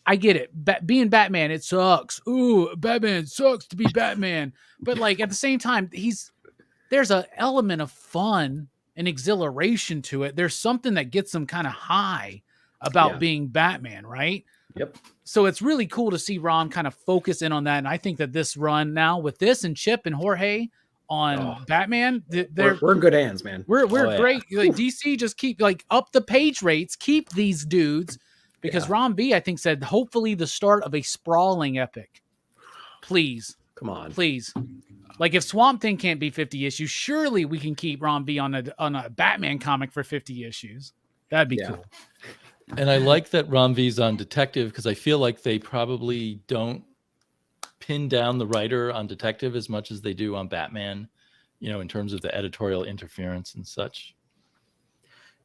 I get it. Being Batman, it sucks. Ooh, Batman sucks to be Batman. But like at the same time, there's an element of fun and exhilaration to it. There's something that gets him kind of high about being Batman, right? Yep. So it's really cool to see Rom kind of focus in on that. And I think that this run now with this and Chip and Jorge on Batman, we're in good hands, man. We're great. Like DC just keep like up the page rates, keep these dudes. Because Rom V, I think, said, hopefully the start of a sprawling epic. Please. Come on. Please. Like, if Swamp Thing can't be 50 issues, surely we can keep Rom V on a Batman comic for 50 issues. That'd be cool. And I like that Rom V's on Detective because I feel like they probably don't pin down the writer on Detective as much as they do on Batman, in terms of the editorial interference and such.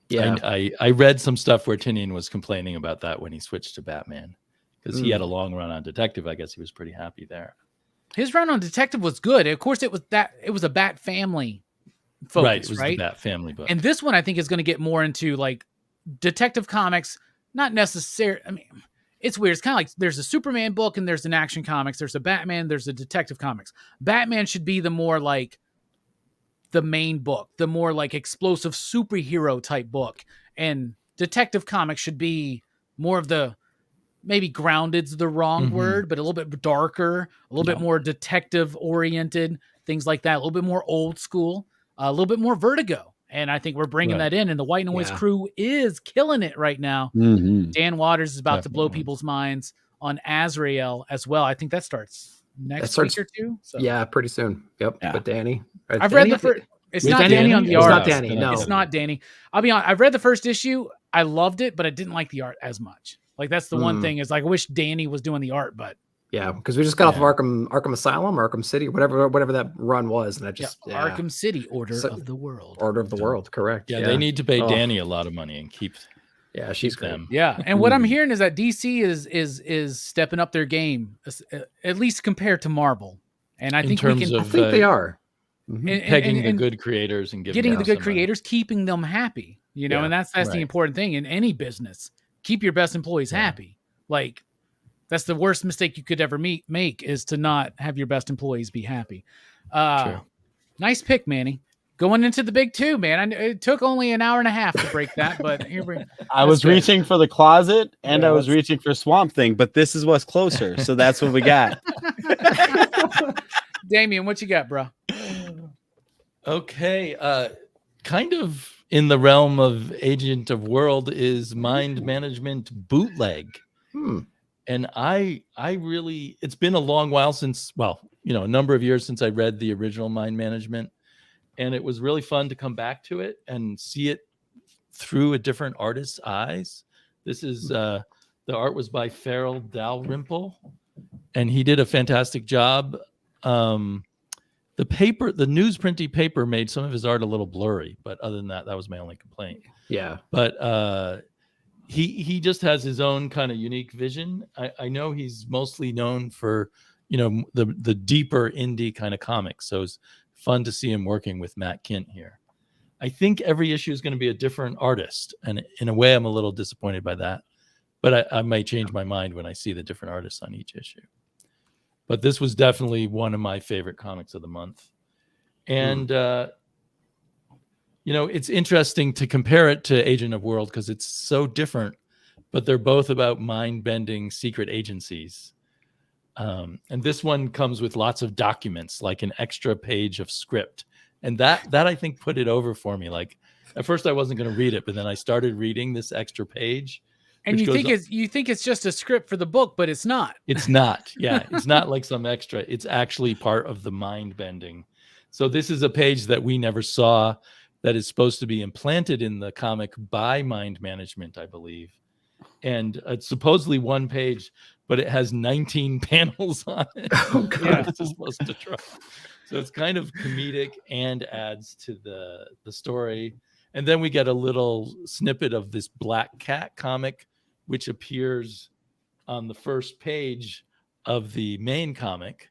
Yeah, I read some stuff where Tinian was complaining about that when he switched to Batman because he had a long run on Detective. I guess he was pretty happy there. His run on Detective was good. Of course, it was a Bat Family focus, right? It was the Bat Family book. And this one, I think, is going to get more into like Detective Comics. Not necessarily. I mean, it's weird. It's kind of like there's a Superman book and there's an Action Comics. There's a Batman. There's a Detective Comics. Batman should be the more like the main book, the more like explosive superhero type book, and Detective Comics should be more of the, maybe grounded's the wrong word, but a little bit darker, a little bit more detective oriented, things like that, a little bit more old school, a little bit more Vertigo. And I think we're bringing that in, and the White Noise crew is killing it right now. Dan Waters is about to blow people's minds on Azrael as well. I think that starts next week or two. So. Yeah, pretty soon. Yep. Yeah. But Danny, I've read the first. It's not Danny on the art. It's not Danny. No, it's not Danny. I'll be honest. I've read the first issue. I loved it, but I didn't like the art as much. Like that's the one thing is like I wish Danny was doing the art, but yeah, because we just got off of Arkham Asylum, Arkham City, whatever that run was, and I just Arkham City, Order of the World, correct? Yeah, they need to pay Danny a lot of money and keep. Yeah, she's great. Yeah, and what I'm hearing is that DC is stepping up their game, at least compared to Marvel. And I think we can. I think they are pegging the good creators and getting the good creators, keeping them happy. And that's the important thing in any business. Keep your best employees happy. Like that's the worst mistake you could ever make is to not have your best employees be happy. Nice pick, Manny. Going into the big two, man. It took only an hour and a half to break that, but here I was reaching for the closet and I was reaching for Swamp Thing, but this is what's closer. So that's what we got. Damien, what you got, bro? Okay. Kind of in the realm of Agent of World is Mind Management Bootleg. And I really, it's been a long while since, a number of years since I read the original Mind Management. And it was really fun to come back to it and see it through a different artist's eyes. This is the art was by Farrell Dalrymple, and he did a fantastic job. The paper, the newsprinty paper, made some of his art a little blurry, but other than that, that was my only complaint. Yeah. But he just has his own kind of unique vision. I know he's mostly known for, you know, the deeper indie kind of comics. So it's fun to see him working with Matt Kint here. I think every issue is going to be a different artist, and in a way, I'm a little disappointed by that. But I might change my mind when I see the different artists on each issue. But this was definitely one of my favorite comics of the month. And, you know, it's interesting to compare it to Agent of World because it's so different, but they're both about mind-bending secret agencies. And this one comes with lots of documents, like an extra page of script. And that I think put it over for me. Like at first I wasn't going to read it, but then I started reading this extra page. And you think it's just a script for the book, but it's not. It's not. Yeah, it's not like some extra. It's actually part of the mind bending. So this is a page that we never saw that is supposed to be implanted in the comic by Mind Management, I believe. And it's supposedly one page, but it has 19 panels on it. Oh, God. Yeah, it's supposed to draw. So it's kind of comedic and adds to the story. And then we get a little snippet of this Black Cat comic, which appears on the first page of the main comic.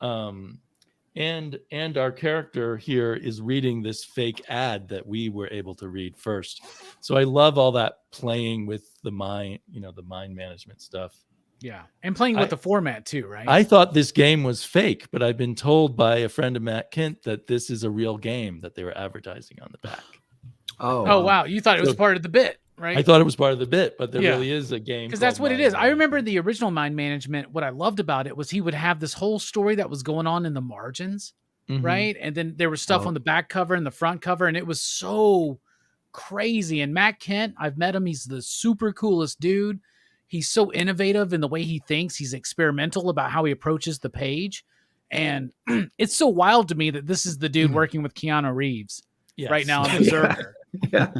And our character here is reading this fake ad that we were able to read first. So I love all that playing with the mind, you know, the mind management stuff. Yeah. And playing with the format too, right? I thought this game was fake, but I've been told by a friend of Matt Kint that this is a real game that they were advertising on the back. Oh, wow. You thought it was part of the bit, right? I thought it was part of the bit, but there really is a game. Because that's what it is. I remember the original Mind Management. What I loved about it was he would have this whole story that was going on in the margins, right? And then there was stuff on the back cover and the front cover, and it was so crazy. And Matt Kint, I've met him. He's the super coolest dude. He's so innovative in the way he thinks. He's experimental about how he approaches the page. And it's so wild to me that this is the dude working with Keanu Reeves right now in Berserker. Yeah.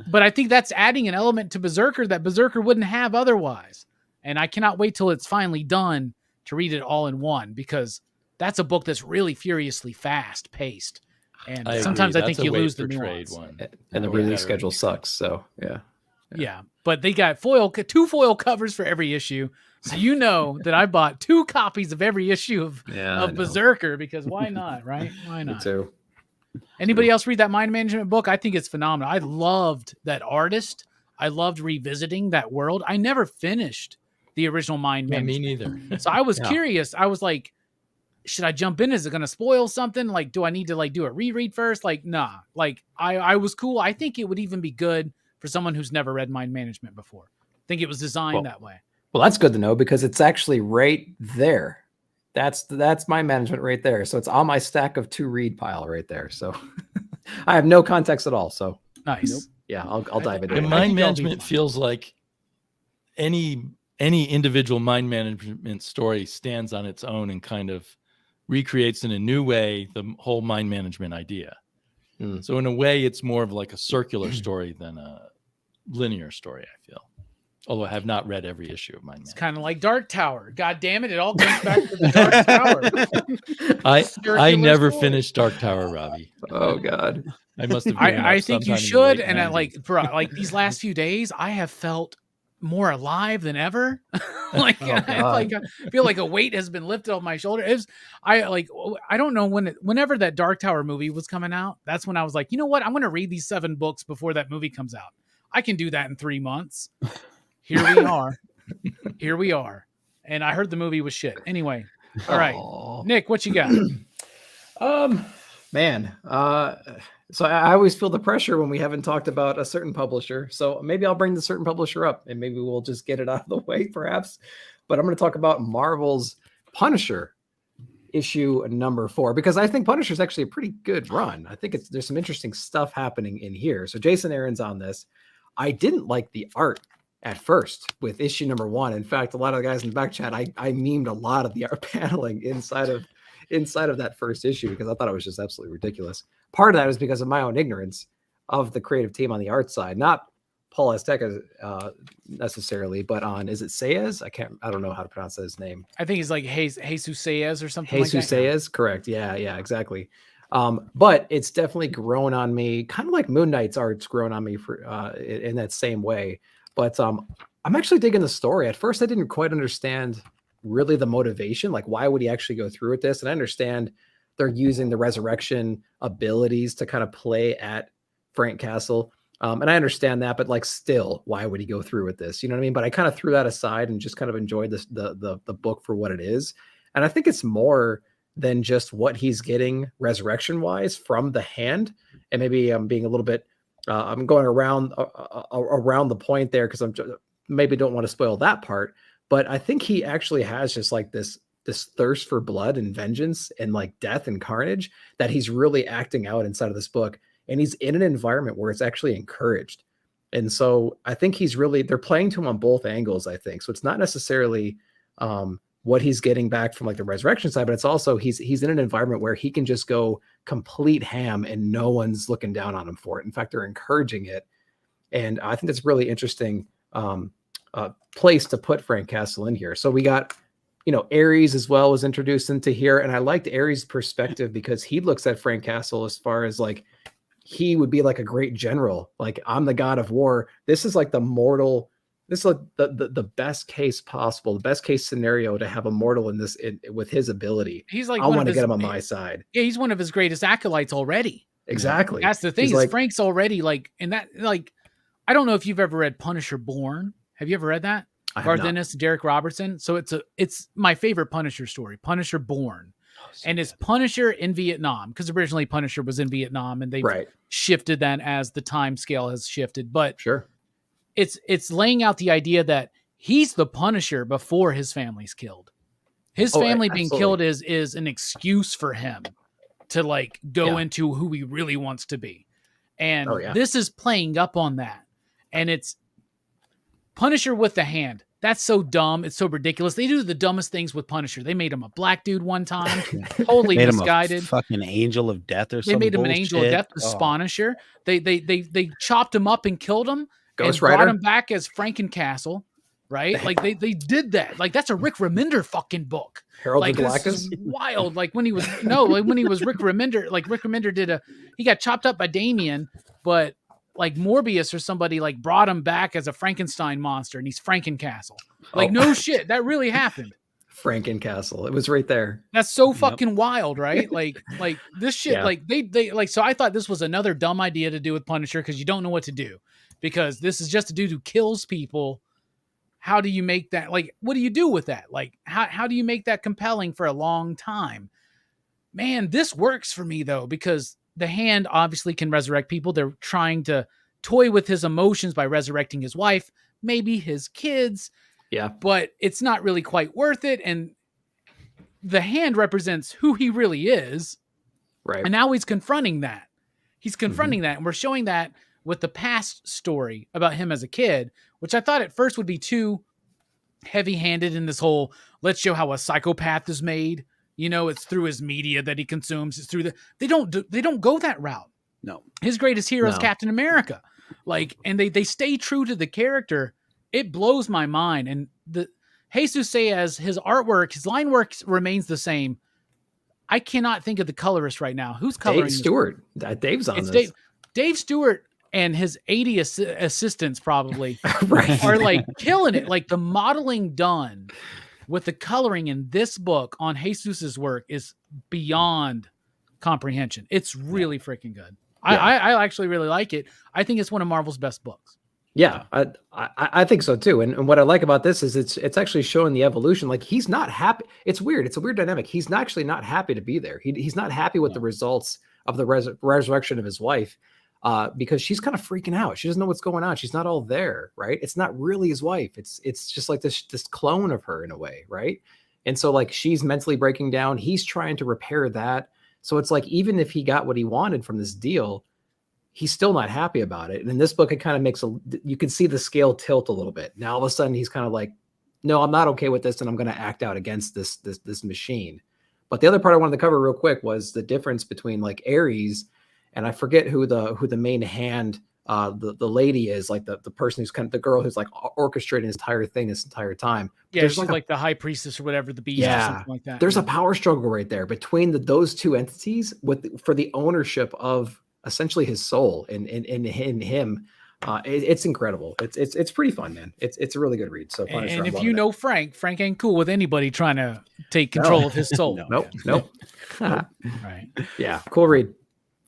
But I think that's adding an element to Berserker that Berserker wouldn't have otherwise. And I cannot wait till it's finally done to read it all in one, because that's a book that's really furiously fast paced. And sometimes I think you lose the nuance. And the release schedule sucks. So yeah. But they got two foil covers for every issue. So you know that I bought 2 copies of every issue of Berserker, because why not, right? Why not? Me too. Anybody else read that Mind Management book? I think it's phenomenal. I loved that artist. I loved revisiting that world. I never finished the original Mind Management. Me neither. So I was curious. I was like, should I jump in? Is it going to spoil something? Like, do I need to do a reread first? Like, nah. Like, I was cool. I think it would even be good for someone who's never read Mind Management before. I think it was designed that way. Well, that's good to know, because it's actually right there. That's Mind Management right there. So it's on my stack of to read pile right there. So I have no context at all. So nice. Yeah, I'll dive into it. And Mind Management feels like any individual mind management story stands on its own and kind of recreates in a new way the whole mind management idea. So in a way, it's more of like a circular story than a linear story, I feel. Although I have not read every issue of Mind Management. It's kind of like Dark Tower. God damn it. It all comes back to the Dark Tower. I never finished Dark Tower, Robbie. Oh, God. I must have. I think you should. And for these last few days, I have felt more alive than ever. I feel like a weight has been lifted off my shoulder. I don't know whenever that Dark Tower movie was coming out, that's when I was like, you know what? I'm going to read these 7 books before that movie comes out. I can do that in 3 months. Here we are. And I heard the movie was shit. Anyway. All right. Nick, what you got? So I always feel the pressure when we haven't talked about a certain publisher. So maybe I'll bring the certain publisher up and maybe we'll just get it out of the way perhaps. But I'm going to talk about Marvel's Punisher issue number 4, because I think Punisher is actually a pretty good run. I think there's some interesting stuff happening in here. So Jason Aaron's on this. I didn't like the art at first with issue number 1. In fact, a lot of the guys in the back chat, I memed a lot of the art paneling inside of that first issue, because I thought it was just absolutely ridiculous. Part of that is because of my own ignorance of the creative team on the art side, not Paul Azteca necessarily, but on, is it Saez? I don't know how to pronounce his name. I think he's like Jesus Saez or something Jesus like that. Saez, correct. Yeah, exactly. But it's definitely grown on me, kind of like Moon Knight's art's grown on me for in that same way. But I'm actually digging the story. At first, I didn't quite understand really the motivation, like why would he actually go through with this? And I understand they're using the resurrection abilities to kind of play at Frank Castle. And I understand that, but like still, why would he go through with this? You know what I mean? But I kind of threw that aside and just kind of enjoyed this the book for what it is. And I think it's more than just what he's getting resurrection wise from the hand. And maybe I'm being a little bit I'm going around the point there because I'm maybe don't want to spoil that part. But I think he actually has just like this thirst for blood and vengeance and like death and carnage that he's really acting out inside of this book. And he's in an environment where it's actually encouraged. And so I think they're playing to him on both angles, I think. So it's not necessarily what he's getting back from like the resurrection side, but it's also he's in an environment where he can just go complete ham and no one's looking down on him for it. In fact, they're encouraging it. And I think that's really interesting place to put Frank Castle in here. So we got, Ares as well was introduced into here. And I liked Ares' perspective because he looks at Frank Castle as far as like, he would be like a great general. Like, I'm the god of war. This is like this is like the best case possible, the best case scenario to have a mortal in this with his ability. He's like, I want to get him on my side. Yeah, he's one of his greatest acolytes already. Exactly. That's the thing. Frank's already like, and that like, I don't know if you've ever read Punisher Born. Have you ever read that? Garth Ennis, Derek Robertson. So it's my favorite Punisher story, Punisher Born. And it's Punisher in Vietnam, because originally Punisher was in Vietnam and they've shifted that as the time scale has shifted. But sure, it's laying out the idea that he's the Punisher before his family's killed. His family being killed is an excuse for him to like go into who he really wants to be. And this is playing up on that. And it's Punisher with the hand. That's so dumb. It's so ridiculous. They do the dumbest things with Punisher. They made him a black dude one time. Totally misguided. Fucking angel of death or something. They made him an angel of death, the Punisher. They chopped him up and killed him. Ghost and Rider? Brought him back as Frankencastle. Right? Like they did that. Like that's a Rick Remender fucking book. Harold like the Galactus? Wild. Like when he was Rick Remender, like Rick Remender he got chopped up by Damien, but like Morbius or somebody like brought him back as a Frankenstein monster and he's Frankencastle. Like no shit, that really happened. Frankencastle. It was right there. That's so fucking wild, right? Like this shit, like they like, so I thought this was another dumb idea to do with Punisher because you don't know what to do because this is just a dude who kills people. How do you make that? Like, what do you do with that? Like, how do you make that compelling for a long time? Man, this works for me though, because the hand obviously can resurrect people. They're trying to toy with his emotions by resurrecting his wife, maybe his kids. Yeah. But it's not really quite worth it. And the hand represents who he really is. Right. And now he's confronting that. He's confronting that. And we're showing that with the past story about him as a kid, which I thought at first would be too heavy-handed in this whole, let's show how a psychopath is made. It's through his media that he consumes. It's through they don't go that route. No. His greatest hero is Captain America. Like, and they stay true to the character. It blows my mind. And the Jesus Saez, his artwork, his line work remains the same. I cannot think of the colorist right now. Who's coloring? Dave Stewart. Dave's on this. Dave Stewart and his 80 assistants probably are like killing it. Like the modeling done with the coloring in this book on Jesus's work is beyond comprehension. It's really freaking good. Yeah. I actually really like it. I think it's one of Marvel's best books. Yeah, I think so too. And what I like about this is it's actually showing the evolution. Like he's not happy. It's weird. It's a weird dynamic. He's not actually not happy to be there. He's not happy with the results of the resurrection of his wife. Because she's kind of freaking out. She doesn't know what's going on. She's not all there, right? It's not really his wife. It's just like this clone of her in a way, right? And so like she's mentally breaking down. He's trying to repair that. So it's like even if he got what he wanted from this deal, he's still not happy about it. And in this book, it kind of makes you can see the scale tilt a little bit. Now all of a sudden he's kind of like, no, I'm not okay with this, and I'm going to act out against this machine. But the other part I wanted to cover real quick was the difference between like Ares. And I forget who the main hand The lady is like the person who's kind of the girl who's like orchestrating this entire thing this entire time. Yeah, There's she's like the high priestess or whatever, the beast or something like that. There's a power struggle right there between those two entities for the ownership of essentially his soul in him. It's incredible. It's pretty fun, man. It's a really good read. So Punisher, and if you know Frank ain't cool with anybody trying to take control of his soul. Nope. Right. Yeah, cool read.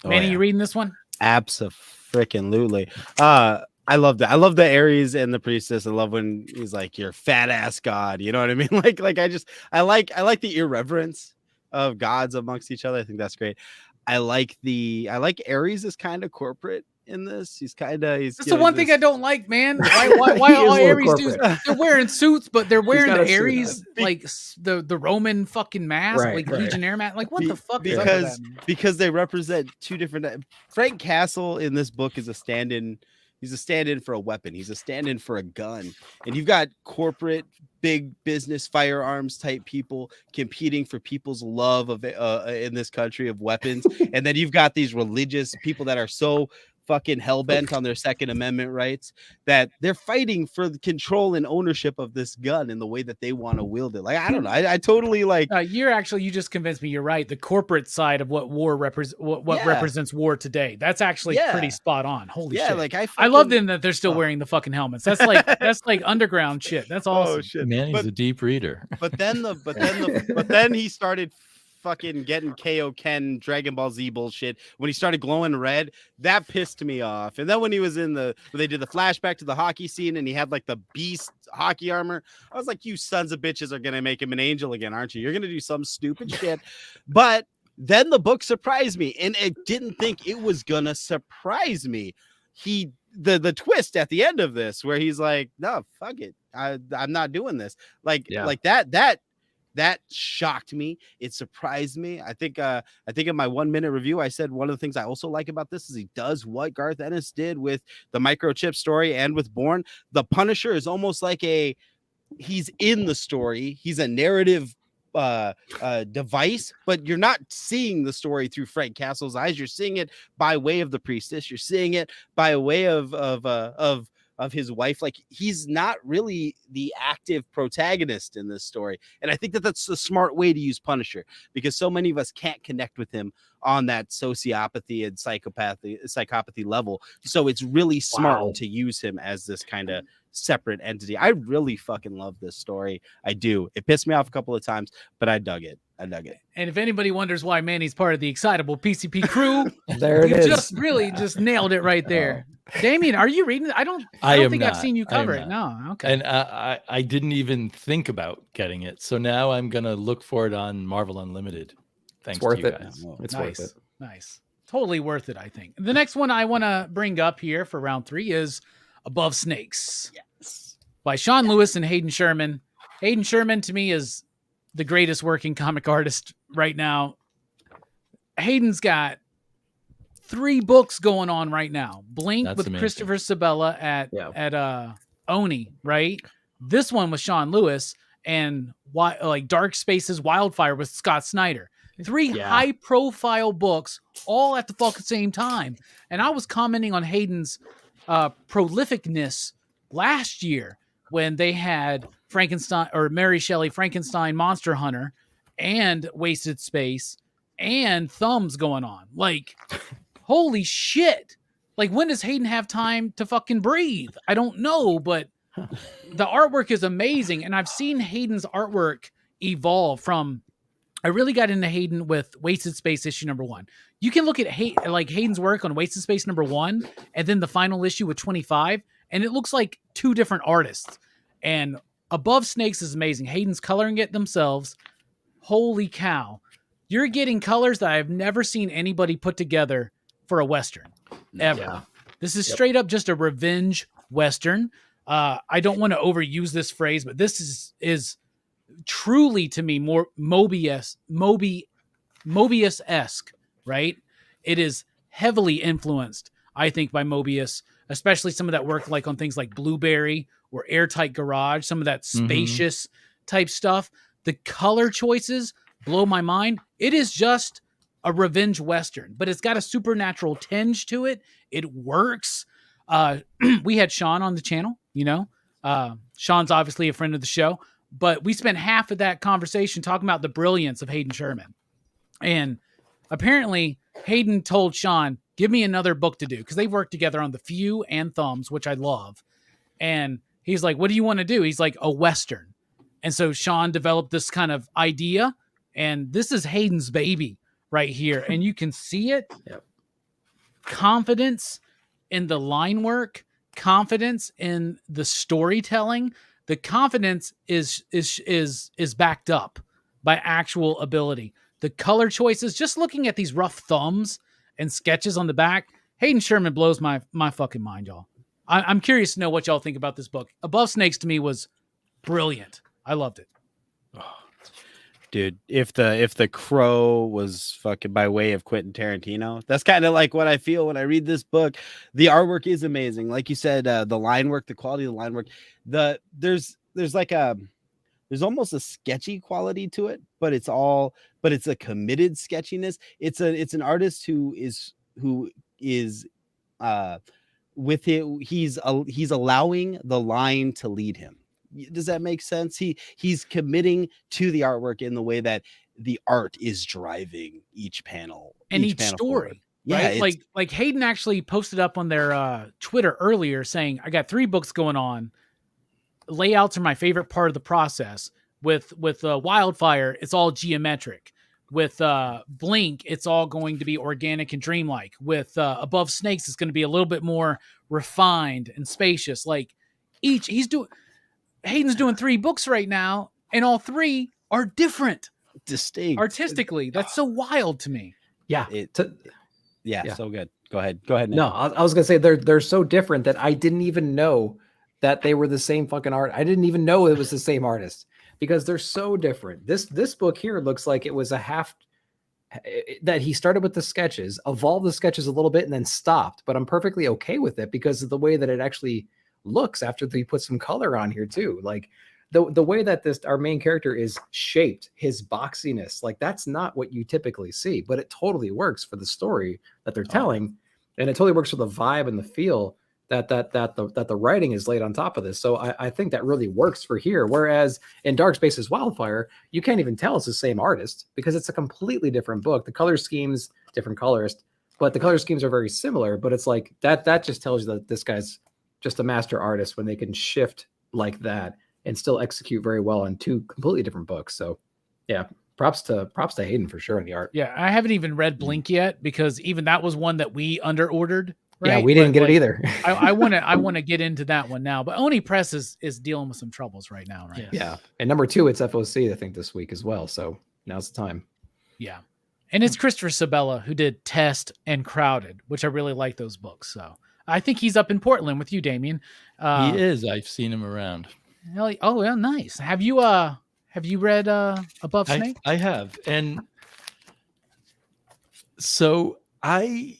Manny, you reading this one? Abso-freaking-lutely. I love that. I love the Ares and the priestess. I love when he's like, "You're fat ass god." You know what I mean? I like the irreverence of gods amongst each other. I think that's great. I like Ares is kind of corporate in this. That's the one thing I don't like, man. Why all Ares dudes? They're wearing suits, but they're wearing the Ares like the Roman fucking mask, Legionnaire mask. Like what the fuck? Because they represent two different. Frank Castle in this book is a stand-in. He's a stand-in for a weapon. He's a stand-in for a gun. And you've got corporate, big business, firearms type people competing for people's love of in this country of weapons. And then you've got these religious people that are so fucking hell-bent on their Second Amendment rights that they're fighting for the control and ownership of this gun in the way that they want to wield it. Like, I don't know. I totally like. You just convinced me. You're right. The corporate side of what war represents war today. That's actually pretty spot on. Holy shit! Like I love them that they're still wearing the fucking helmets. That's like underground shit. That's awesome. Oh shit! Man, he's a deep reader. But then he started fucking getting Kaioken Dragon Ball Z bullshit when he started glowing red. That pissed me off. And then when he was when they did the flashback to the hockey scene and he had like the beast hockey armor, I was like, you sons of bitches are gonna make him an angel again, aren't you? You're gonna do some stupid shit. But then the book surprised me, and I didn't think it was gonna surprise me. The twist at the end of this where he's like, no, fuck it, I'm not doing this. Like that shocked me. It surprised me. I think in my 1 minute review, I said one of the things I also like about this is he does what Garth Ennis did with the microchip story and with Bourne. The Punisher is almost like he's in the story. He's a narrative device, but you're not seeing the story through Frank Castle's eyes. You're seeing it by way of the priestess. You're seeing it by way of his wife. Like, he's not really the active protagonist in this story. And I think that's the smart way to use Punisher, because so many of us can't connect with him on that sociopathy and psychopathy level. So it's really smart to use him as this kind of separate entity. I really fucking love this story. I do. It pissed me off a couple of times, but I dug it. And if anybody wonders why Manny's part of the excitable PCP crew, there it is. Just nailed it right there. Damien, are you reading? I don't think I've seen you cover it. No, okay. And I didn't even think about getting it, so now I'm gonna look for it on Marvel Unlimited. Thanks to you guys. It's worth it. Nice, totally worth it. I think the next one I want to bring up here for round 3 is Above Snakes. Yes, by Sean Lewis and Hayden Sherman. Hayden Sherman to me is the greatest working comic artist right now. Hayden's got 3 books going on right now. Blink That's with amazing. Christopher Sabella at Oni, right? This one with Sean Lewis, and like Dark Spaces Wildfire with Scott Snyder. 3 high profile books all at the fucking same time. And I was commenting on Hayden's prolificness last year when they had Frankenstein or Mary Shelley Frankenstein Monster Hunter and Wasted Space and Thumbs going on. Like, holy shit. Like, when does Hayden have time to fucking breathe? I don't know, but the artwork is amazing. And I've seen Hayden's artwork evolve from, I really got into Hayden with Wasted Space issue number 1. You can look at Hayden's work on Wasted Space number 1 and then the final issue with 25, and it looks like 2 different artists. And Above Snakes is amazing. Hayden's coloring it themselves. Holy cow. You're getting colors that I've never seen anybody put together for a Western ever. Yeah. This is straight up just a revenge Western. I don't want to overuse this phrase, but this is truly to me more Mobius-esque, right? It is heavily influenced, I think, by Mobius, especially some of that work like on things like Blueberry or Airtight Garage, some of that spacious type stuff. The color choices blow my mind. It is just a revenge Western, but it's got a supernatural tinge to it. It works. We had Sean on the channel, Sean's obviously a friend of the show, but we spent half of that conversation talking about the brilliance of Hayden Sherman. And apparently Hayden told Sean, give me another book to do, because they worked together on The Few and Thumbs, which I love. And he's like, what do you want to do? He's like, a Western. And so Sean developed this kind of idea, and this is Hayden's baby right here. And you can see it. Yep. Confidence in the line work, confidence in the storytelling. The confidence is backed up by actual ability. The color choices, just looking at these rough thumbs and sketches on the back, Hayden Sherman blows my fucking mind, y'all. I'm curious to know what y'all think about this book. Above Snakes to me was brilliant. I loved it. Dude, if the Crow was fucking by way of Quentin Tarantino, that's kind of like what I feel when I read this book. The artwork is amazing, like you said. The line work, the quality of the line work. There's almost a sketchy quality to it, but it's a committed sketchiness. It's an artist who is with it. He's allowing the line to lead him. Does that make sense? He's committing to the artwork in the way that the art is driving each panel and each panel story. Forward. Yeah, right? Like Hayden actually posted up on their Twitter earlier saying, I got 3 books going on. Layouts are my favorite part of the process. With Wildfire, it's all geometric. With Blink, it's all going to be organic and dreamlike. With Above Snakes, it's going to be a little bit more refined and spacious. Like Hayden's doing 3 books right now, and all 3 are different, distinct artistically. That's so wild to me. Yeah. Yeah, so good. Go ahead. Nick. No, I was gonna say they're so different that I didn't even know that they were the same fucking art. I didn't even know it was the same artist because they're so different. This book here looks like it was a half that he started with the sketches, evolved the sketches a little bit, and then stopped. But I'm perfectly okay with it because of the way that it actually looks after they put some color on here too. Like the way that our main character is shaped, his boxiness, like that's not what you typically see, but it totally works for the story that they're telling, and it totally works for the vibe and the feel that the writing is laid on top of this. So I think that really works for here. Whereas in Dark Spaces Wildfire, you can't even tell it's the same artist because it's a completely different book. The color schemes, different colorist, but the color schemes are very similar. But it's like that just tells you that this guy's just a master artist when they can shift like that and still execute very well on 2 completely different books. So yeah, props to Hayden for sure in the art. Yeah, I haven't even read Blink yet because even that was one that we under ordered. Right? Yeah, we didn't get it either. I want to get into that one now, but Oni Press is dealing with some troubles right now, right? Yes. Yeah, and number 2, it's FOC I think this week as well. So now's the time. Yeah, and it's Christopher Sabella who did Test and Crowded, which I really like those books. So I think he's up in Portland with you, Damien. He is. I've seen him around. Oh, yeah, nice. Have you read Above Snake? I have, and so I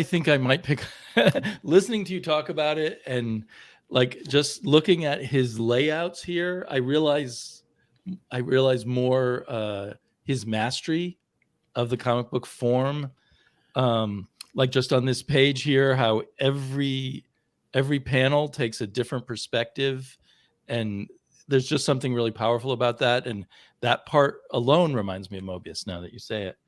think I might pick. Listening to you talk about it and like just looking at his layouts here, I realize more his mastery of the comic book form. Like just on this page here, how every panel takes a different perspective, and there's just something really powerful about that. And that part alone reminds me of Mobius now that you say it.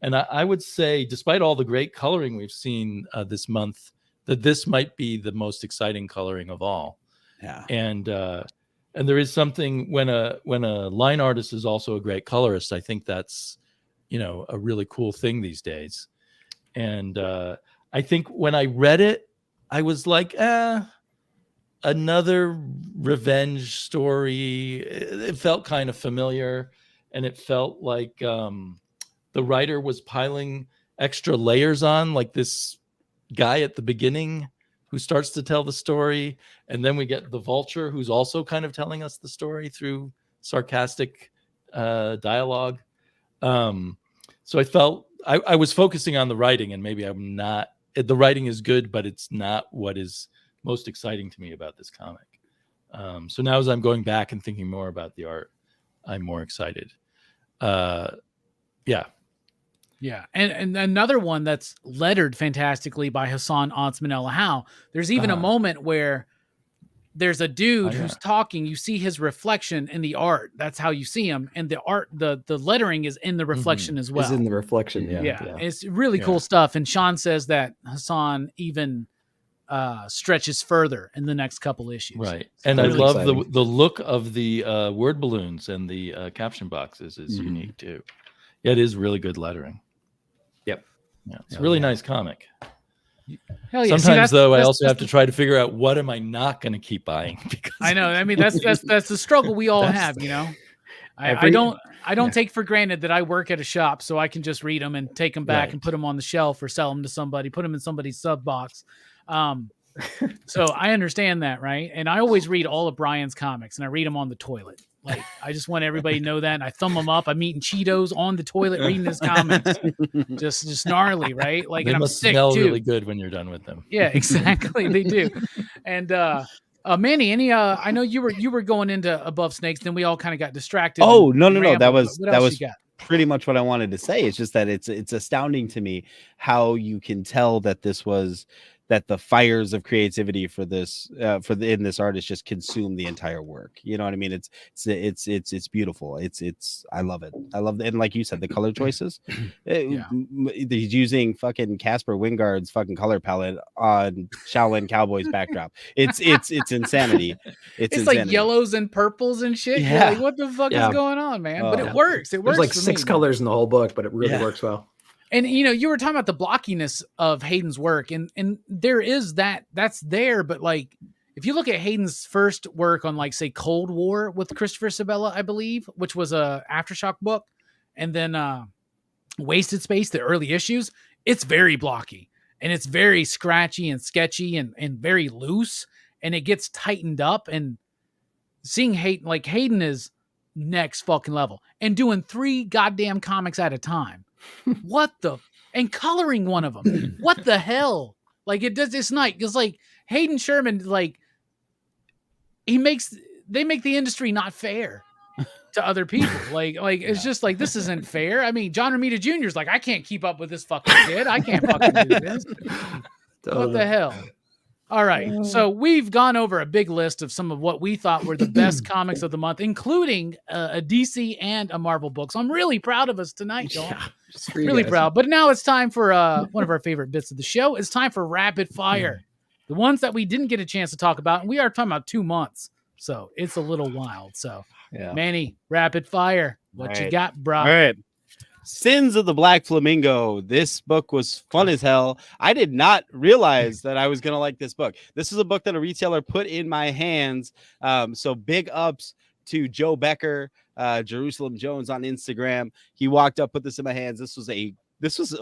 And I would say, despite all the great coloring we've seen this month, that this might be the most exciting coloring of all. Yeah. And there is something when a line artist is also a great colorist. I think that's, a really cool thing these days. And I think when I read it, I was like, another revenge story. It felt kind of familiar, and it felt like the writer was piling extra layers on, like this guy at the beginning who starts to tell the story, and then we get the Vulture who's also kind of telling us the story through sarcastic dialogue. So I felt I was focusing on the writing, and maybe I'm not. The writing is good, but it's not what is most exciting to me about this comic. So now as I'm going back and thinking more about the art, I'm more excited. Yeah. Yeah, and another one that's lettered fantastically by Hassan Otsman El How. There's even a moment where there's a dude who's talking. You see his reflection in the art. That's how you see him, and the art, the lettering is in the reflection as well. Is in the reflection. Yeah. It's really cool stuff. And Sean says that Hassan even stretches further in the next couple issues. Right, and really I love exciting. the look of the word balloons and the caption boxes is unique too. Yeah, it is really good lettering. Yep. Yeah, it's a really nice comic. Hell yeah. Sometimes though, I also have to try to figure out what am I not going to keep buying because I know. I mean, that's the struggle we all have. You know, I don't take for granted that I work at a shop, so I can just read them and take them back and put them on the shelf or sell them to somebody, put them in somebody's sub box. So I understand that, right? And I always read all of Brian's comics, and I read them on the toilet. Like, I just want everybody to know that. And I thumb them up. I'm eating Cheetos on the toilet, reading his comics. just gnarly, right? Like, they and must I'm sick smell too. really good when you're done with them. Yeah, exactly. They do. And Manny, any I know you were going into Above Snakes, then we all kind of got distracted. Oh, no. rambled, That was what else you got? pretty much what I wanted to say. It's just that it's astounding to me how you can tell that that the fires of creativity for this in this artist just consume the entire work. You know what I mean? It's beautiful. It's I love it. I love it. And like you said, the color choices. He's using fucking Casper Wingard's fucking color palette on Shaolin Cowboys backdrop. It's insanity. It's insanity. Like yellows and purples and shit. Yeah. You're like, what the fuck is going on, man? But it works. It works. There's like for 6 me, colors in the whole book, but it really works well. And you were talking about the blockiness of Hayden's work, and there is that's there, but like if you look at Hayden's first work on, like, say, Cold War with Christopher Sabella, I believe, which was a Aftershock book, and then Wasted Space, the early issues, it's very blocky and it's very scratchy and sketchy and very loose, and it gets tightened up. And seeing Hayden is next fucking level and doing 3 goddamn comics at a time. And coloring one of them. What the hell? Like, it's not, it's like Hayden Sherman, like, they make the industry not fair to other people. Like it's just like, this isn't fair. I mean, John Romita Jr. is like, I can't keep up with this fucking kid. I can't fucking do this. What the hell? All right. So we've gone over a big list of some of what we thought were the best comics of the month, including a DC and a Marvel book. So I'm really proud of us tonight, y'all. Yeah, really proud. But now it's time for one of our favorite bits of the show. It's time for Rapid Fire. The ones that we didn't get a chance to talk about. And we are talking about 2 months. So it's a little wild. So, Manny, Rapid Fire. What you got, bro? All right. Sins of the Black Flamingo. This book was fun as hell. I did not realize that I was going to like this book. This is a book that a retailer put in my hands. So big ups to Joe Becker, Jerusalem Jones on Instagram. He walked up, put this in my hands. This was a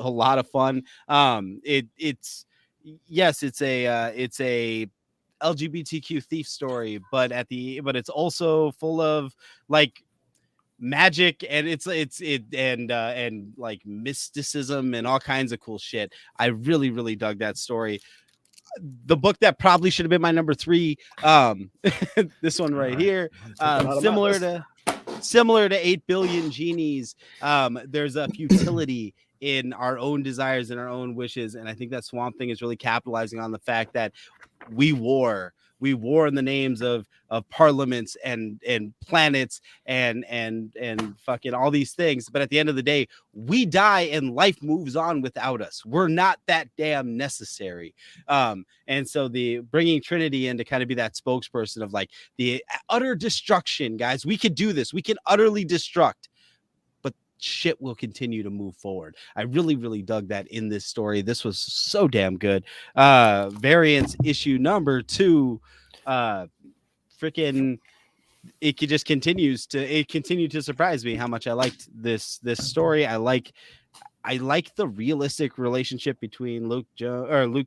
lot of fun. It's a LGBTQ thief story, but it's also full of like magic and and like mysticism and all kinds of cool shit. I really, really dug that story. The book that probably should have been my number 3, this one right here, similar to 8 Billion Genies. There's a futility in our own desires and our own wishes, and I think that Swamp Thing is really capitalizing on the fact that we war in the names of parliaments and planets and fucking all these things, but at the end of the day we die and life moves on without us. We're not that damn necessary. And so the bringing Trinity in to kind of be that spokesperson of like the utter destruction, guys, we could do this, we can utterly destruct, but shit will continue to move forward. I really, really dug that in this story. This was so damn good. Variants issue number 2. Freaking it just continued to surprise me how much I liked this story. I like the realistic relationship between Luke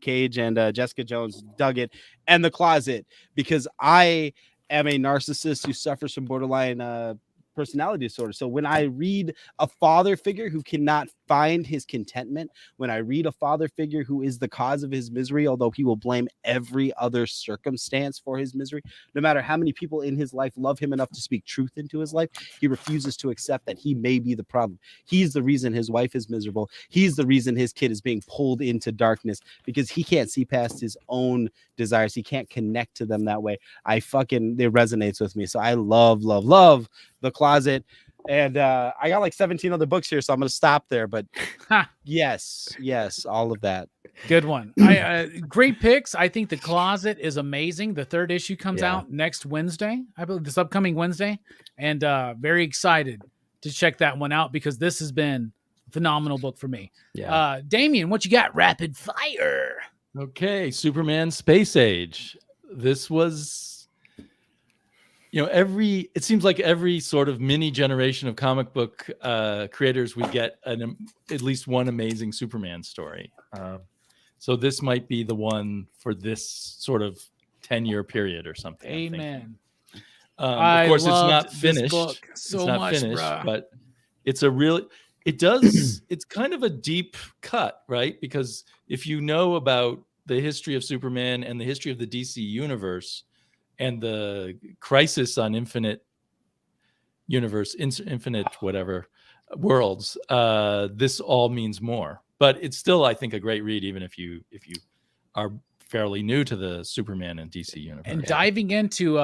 Cage and Jessica Jones. Dug it. And The Closet, because I am a narcissist who suffers from borderline personality disorder. So when I read a father figure who cannot find his contentment when I read a father figure who is the cause of his misery, although he will blame every other circumstance for his misery. No matter how many people in his life love him enough to speak truth into his life, he refuses to accept that he may be the problem. He's the reason his wife is miserable. He's the reason his kid is being pulled into darkness because he can't see past his own desires. He can't connect to them that way. It resonates with me. So I love The Closet. And I got like 17 other books here, so I'm going to stop there. But yes, all of that. Good one. Great picks. I think The Closet is amazing. The 3rd issue comes out next Wednesday, I believe, this upcoming Wednesday. And very excited to check that one out because this has been a phenomenal book for me. Yeah. Damien, what you got? Rapid fire. Okay, Superman Space Age. This was, it seems like every sort of mini generation of comic book creators, we get at least one amazing Superman story. So this might be the one for this sort of 10-year period or something. Amen. Of course, it's not finished. It's not finished, but it's it's kind of a deep cut, right? Because if you know about the history of Superman and the history of the DC universe and the crisis on infinite whatever worlds, this all means more. But it's still, I think, a great read, even if you are fairly new to the Superman and DC universe. And diving into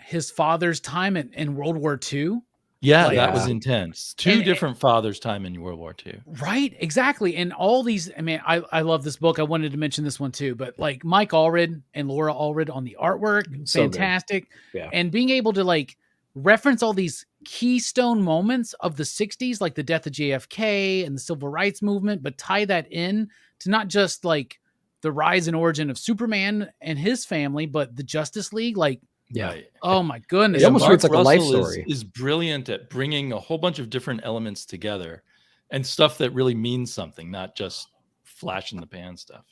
his father's time in World War II. Yeah, that was intense. Two different fathers' time in World War II. Right, exactly. And all these, I mean, I love this book. I wanted to mention this one too, but like Mike Allred and Laura Allred on the artwork, So fantastic. good. Yeah. And being able to like reference all these keystone moments of the 60s, like the death of JFK and the civil rights movement, but tie that in to not just like the rise and origin of Superman and his family, but the Justice League, like, Yeah. Right. oh my goodness. It almost Mark reads like a life Russell story. is brilliant at bringing a whole bunch of different elements together and stuff that really means something, not just flash in the pan stuff.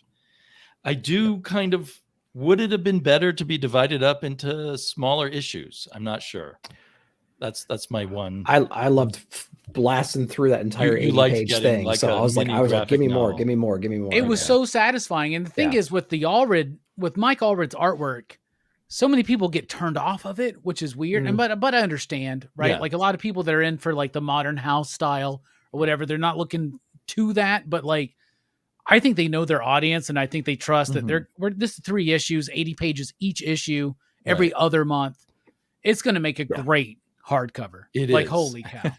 I do kind of, would it have been better to be divided up into smaller issues? I'm not sure. That's my one. I loved blasting through that entire You liked 80-page getting thing. like So a I was like, mini give me graphic more, novel. give me more, give me more. It was so satisfying. And the thing Yeah. is with with Mike Allred's artwork, so many people get turned off of it, which is weird. And but I understand, right? Yeah. Like a lot of people that are in for like the modern house style or whatever, they're not looking to that. But like, I think they know their audience, and I think they trust that this is 3 issues, 80 pages each issue, every other month. It's going to make a great hardcover. It like, is. holy cow.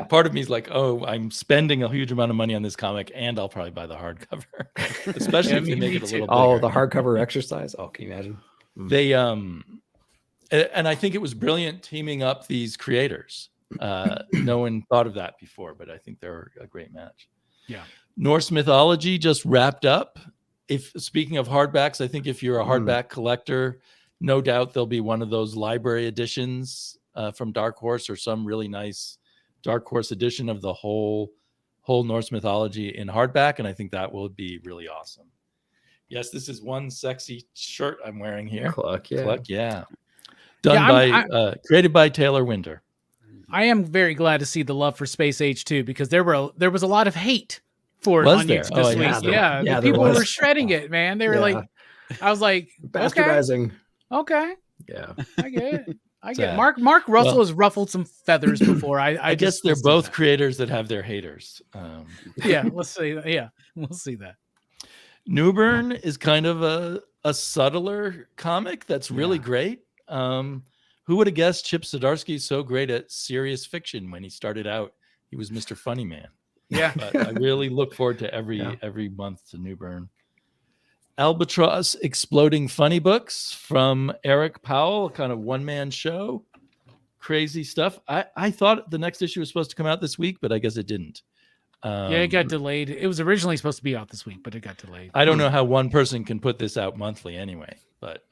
Part of me is like, oh, I'm spending a huge amount of money on this comic, and I'll probably buy the hardcover, especially if they make it a little bigger. Oh, the hardcover exercise. Oh, can you imagine? They and I think it was brilliant teaming up these creators. No one thought of that before, but I think they're a great match. Yeah. Norse mythology just wrapped up. If speaking of hardbacks, I think if you're a hardback collector, no doubt there'll be one of those library editions from Dark Horse or some really nice Dark Horse edition of the whole Norse mythology in hardback, and I think that will be really awesome. Yes, this is one sexy shirt I'm wearing here. Cluck, yeah. Cluck, yeah. Done created by Taylor Winter. I am very glad to see the love for Space Age 2 because there was a lot of hate for it Was on there? YouTube Oh, this yeah. week. Yeah, The there people was. were shredding it, man. They were Yeah. like, I was like, Bastardizing. okay, Yeah. I get it. I get it. Sad. Mark Russell has ruffled some feathers before. I guess they're both creators that have their haters. Yeah, let's see. Yeah, we'll see that. Newburn is kind of a subtler comic that's really great. Who would have guessed Chip Zdarsky is so great at serious fiction when he started out? He was Mr. Funny Man. Yeah. But I really look forward to every month to Newburn. Albatross Exploding Funny Books from Eric Powell, a kind of one-man show. Crazy stuff. I thought the next issue was supposed to come out this week, but I guess it didn't. It got delayed. It was originally supposed to be out this week, but it got delayed. I don't know how one person can put this out monthly anyway, but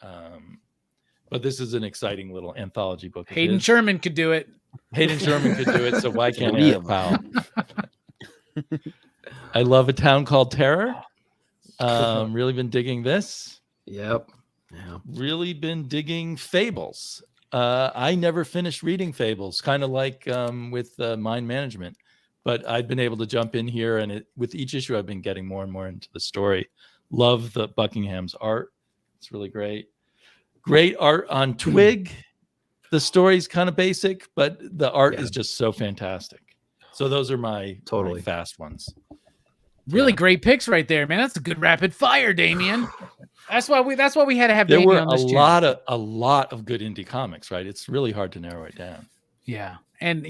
this is an exciting little anthology book. Hayden Sherman could do it. Hayden Sherman could do it, so why can't Eric Powell? I love A Town Called Terror. Really been digging this. Yep. Yeah. Really been digging Fables. I never finished reading Fables, kind of like with Mind Management, but I've been able to jump in here, and with each issue, I've been getting more and more into the story. Love the Buckingham's art; it's really great. Great art on Twig. The story's kind of basic, but the art is just so fantastic. So those are my fast ones. Really great picks right there, man. That's a good rapid fire, Damien. That's why we had to have There Damien were on this a lot of good indie comics, right? It's really hard to narrow it down. Yeah. And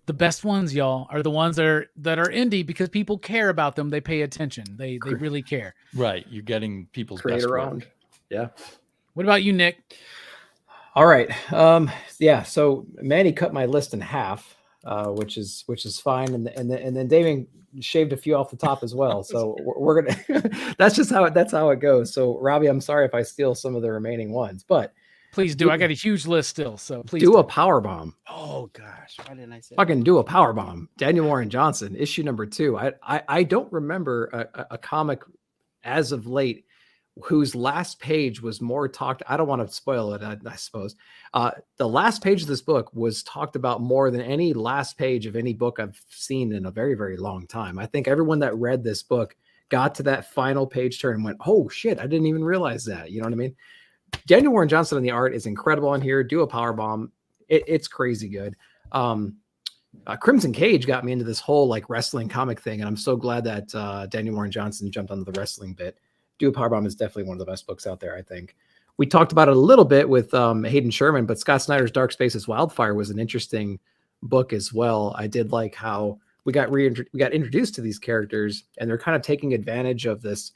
the best ones, y'all, are the ones that are indie because people care about them. They pay attention. They really care. Right. You're getting people's Create best around. work. Yeah. What about you, Nick? All right. Yeah. So Manny cut my list in half, which is fine, and then Damien shaved a few off the top as well. So we're gonna. that's how it goes. So Robbie, I'm sorry if I steal some of the remaining ones, but please do. I got a huge list still, so please do a power bomb. Oh gosh, why didn't I say? Fucking do a power bomb. Daniel Warren Johnson, issue number 2. I don't remember a comic as of late whose last page was more talked. I don't want to spoil it, I suppose. The last page of this book was talked about more than any last page of any book I've seen in a very, very long time. I think everyone that read this book got to that final page turn and went, oh shit, I didn't even realize that. You know what I mean? Daniel Warren Johnson on the art is incredible on here. Do a power bomb. It's crazy good. Crimson Cage got me into this whole like wrestling comic thing, and I'm so glad that Daniel Warren Johnson jumped onto the wrestling bit. Do a Powerbomb is definitely one of the best books out there, I think. We talked about it a little bit with Hayden Sherman, but Scott Snyder's Dark Spaces Wildfire was an interesting book as well. I did like how we got introduced to these characters, and they're kind of taking advantage of this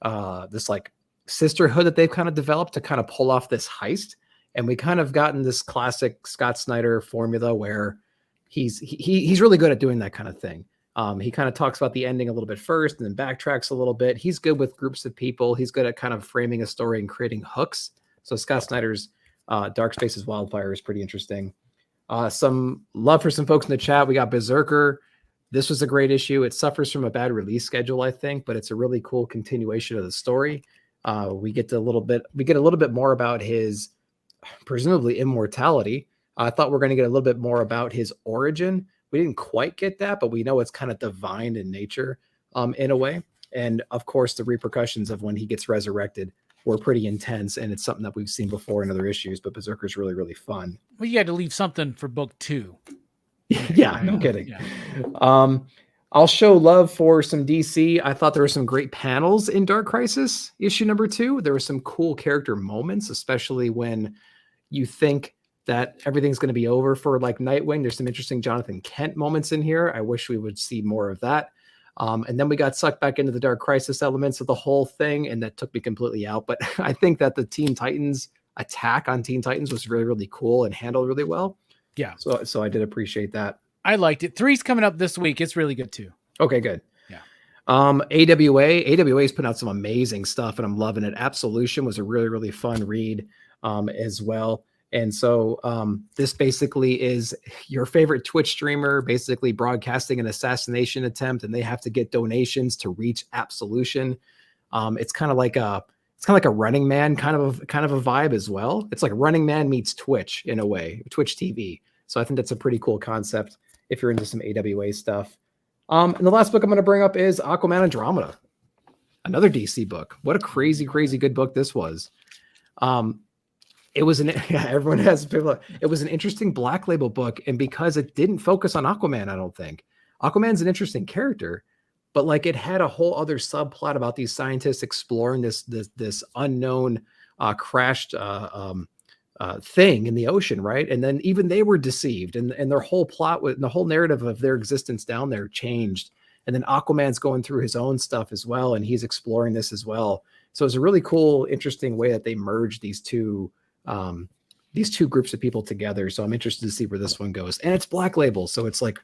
like sisterhood that they've kind of developed to kind of pull off this heist. And we kind of gotten this classic Scott Snyder formula where he's really good at doing that kind of thing. He kind of talks about the ending a little bit first and then backtracks a little bit. He's good with groups of people. He's good at kind of framing a story and creating hooks. So Scott Snyder's Dark Spaces Wildfire is pretty interesting. Some love for some folks in the chat. We got Berserker. This was a great issue. It suffers from a bad release schedule, I think, but it's a really cool continuation of the story. We get a little bit more about his presumably immortality. I thought we were going to get a little bit more about his origin. We didn't quite get that, but we know it's kind of divine in nature in a way. And of course, the repercussions of when he gets resurrected were pretty intense. And it's something that we've seen before in other issues, but Berserker's really, really fun. Well, you had to leave something for book 2. Yeah, no kidding. Yeah. I'll show love for some DC. I thought there were some great panels in Dark Crisis issue number 2. There were some cool character moments, especially when you think that everything's going to be over for like Nightwing. There's some interesting Jonathan Kent moments in here. I wish we would see more of that. And then we got sucked back into the Dark Crisis elements of the whole thing, and that took me completely out. But I think that the Teen Titans attack on Teen Titans was really, really cool and handled really well. Yeah. So I did appreciate that. I liked it. 3's coming up this week. It's really good too. Okay, good. Yeah. AWA's putting out some amazing stuff, and I'm loving it. Absolution was a really, really fun read as well. And so this basically is your favorite Twitch streamer basically broadcasting an assassination attempt, and they have to get donations to reach absolution. It's kind of like a Running Man kind of a vibe as well. It's like Running Man meets Twitch in a way, Twitch TV. So I think that's a pretty cool concept if you're into some AWA stuff. And the last book I'm going to bring up is Aquaman Andromeda, another DC book. What a crazy, crazy good book this was. It was everyone has people. It was an interesting Black Label book, and because it didn't focus on Aquaman, I don't think Aquaman's an interesting character, but like it had a whole other subplot about these scientists exploring this unknown crashed thing in the ocean, right? And then even they were deceived, and their whole plot with the whole narrative of their existence down there changed. And then Aquaman's going through his own stuff as well, and he's exploring this as well. So it's a really cool, interesting way that they merged these two groups of people together. So I'm interested to see where this one goes. And it's Black Label, so it's like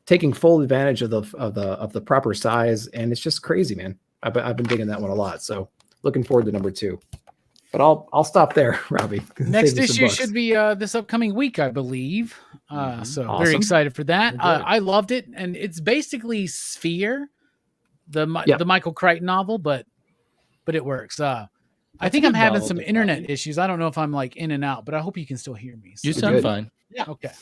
taking full advantage of the proper size, and it's just crazy, man. I've been digging that one a lot. So looking forward to number 2. But I'll stop there, Robbie. Next issue should be this upcoming week, I believe. So awesome. Very excited for that. I loved it, and it's basically Sphere, the Michael Crichton novel, but it works. I think I'm having some internet issues. I don't know if I'm like in and out, but I hope you can still hear me. So. You sound fine. Yeah. Okay.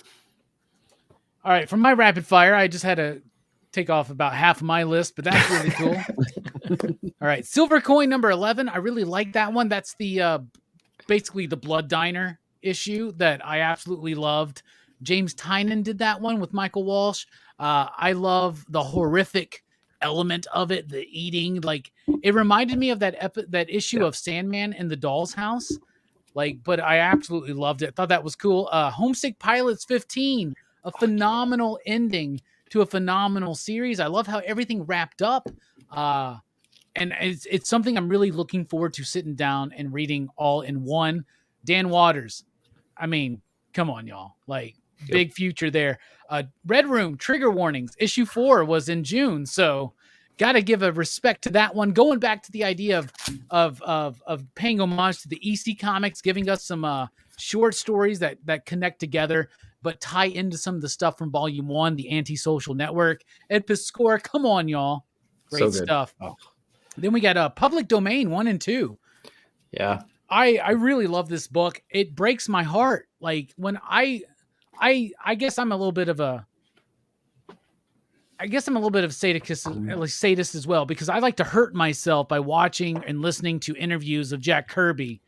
All right, from my rapid fire, I just had to take off about half of my list, but that's really cool. All right, Silver Coin number 11. I really like that one. That's the basically the Blood Diner issue that I absolutely loved. James Tynan did that one with Michael Walsh. I love the horrific element of it, the eating. Like, it reminded me of that issue of Sandman in the Doll's House. Like, but I absolutely loved it. Thought that was cool. Homesick Pilots 15, a phenomenal ending to a phenomenal series. I love how everything wrapped up. And it's something I'm really looking forward to sitting down and reading all in one. Dan Waters. I mean, come on, y'all. Like, big future there. Red Room, Trigger Warnings. Issue 4 was in June. So got to give a respect to that one. Going back to the idea of paying homage to the EC Comics, giving us some short stories that connect together, but tie into some of the stuff from Volume 1, the Antisocial Network. Ed Piscor, come on, y'all. Great stuff. Oh. Then we got Public Domain 1 and 2. Yeah. I really love this book. It breaks my heart. Like, when I guess I'm a little bit of sadist as well, because I like to hurt myself by watching and listening to interviews of Jack Kirby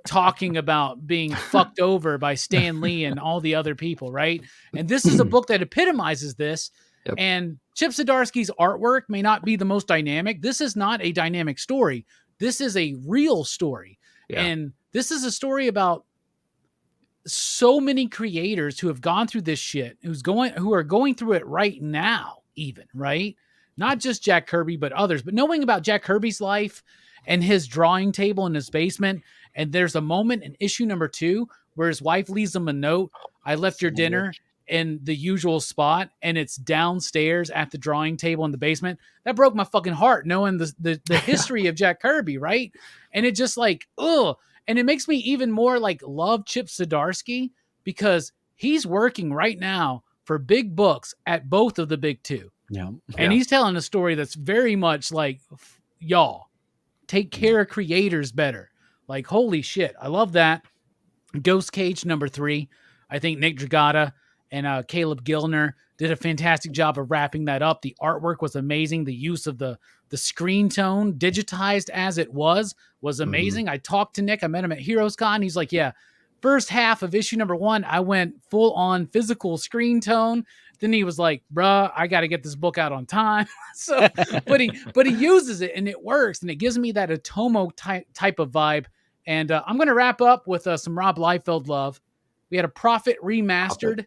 talking about being fucked over by Stan Lee and all the other people, right? And this is a book that epitomizes this. Yep. And Chip Zdarsky's artwork may not be the most dynamic. This is not a dynamic story. This is a real story. Yeah. And this is a story about so many creators who have gone through this shit, who are going through it right now, even, right? Not just Jack Kirby, but others. But knowing about Jack Kirby's life and his drawing table in his basement, and there's a moment in issue number 2 where his wife leaves him a note. I left your dinner in the usual spot, and it's downstairs at the drawing table in the basement. That broke my fucking heart, knowing the history of Jack Kirby, right? And it just like, ugh. And it makes me even more like love Chip Zdarsky, because he's working right now for big books at both of the big two. Yeah. And he's telling a story that's very much like, y'all, take care of creators better. Like, holy shit. I love that. Ghost Cage number 3. I think Nick Dragata and Caleb Gilner did a fantastic job of wrapping that up. The artwork was amazing. The use of the screen tone, digitized as it was amazing. Mm-hmm. I talked to Nick. I met him at HeroesCon. He's like, yeah, first half of issue number 1, I went full on physical screen tone. Then he was like, bruh, I got to get this book out on time. So, but he uses it and it works. And it gives me that Atomo type of vibe. And I'm going to wrap up with some Rob Liefeld love. We had a Prophet remastered.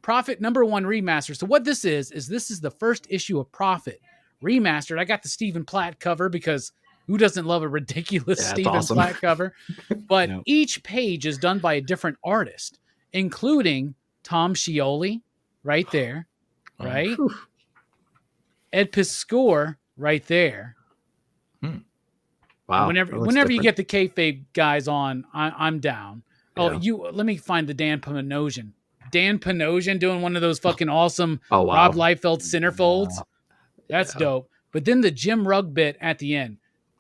Prophet number 1 remaster. So what this is this is the first issue of Prophet remastered. I got the Stephen Platt cover because who doesn't love a ridiculous Stephen Platt cover? But each page is done by a different artist, including Tom Scioli right there, right? Ed Piscor right there. Wow. Whenever you get the kayfabe guys on, I'm down. Oh, let me find the Dan Panosian. Dan Panosian doing one of those fucking awesome Rob Liefeld centerfolds. That's dope. But then the Jim Rugg bit at the end.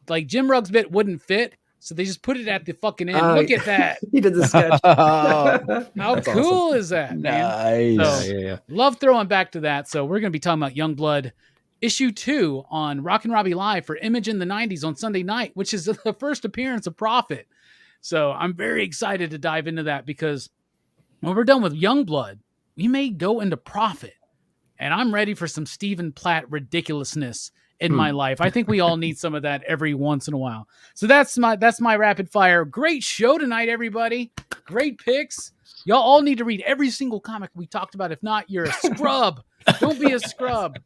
Like, Jim Rugg's bit wouldn't fit, so they just put it at the fucking end. Look at that. He did the sketch. How cool is that, man? Nice. So, love throwing back to that. So we're going to be talking about Youngblood issue 2 on Rockin Robbie Live for Image in the 90s on Sunday night, which is the first appearance of Prophet. So I'm very excited to dive into that, because when we're done with Youngblood, we may go into Prophet. And I'm ready for some Stephen Platt ridiculousness in my life. I think we all need some of that every once in a while. So that's my rapid fire. Great show tonight, everybody. Great picks. Y'all all need to read every single comic we talked about. If not, you're a scrub. Don't be a scrub.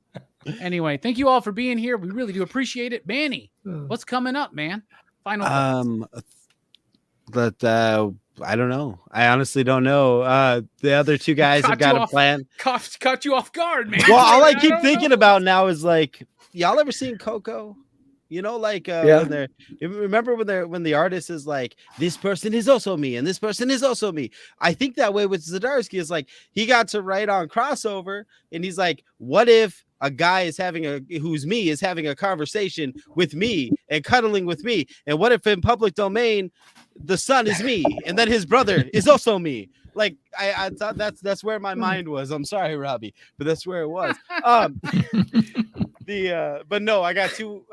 Anyway, thank you all for being here. We really do appreciate it. Manny, what's coming up, man? Final thoughts. But I don't know. I honestly don't know. The other two guys have got a plan. Caught you off guard, man. Well, all I keep thinking about now is like, y'all ever seen Coco? You know, like when they're, remember when the artist is like, this person is also me and this person is also me. I think that way with Zdarsky is like, he got to write on crossover and he's like, what if a guy is having a conversation with me and cuddling with me? And what if in Public Domain, the son is me and then his brother is also me? like I thought that's where my mind was. I'm sorry, Robbie, but that's where it was. But no, I got two.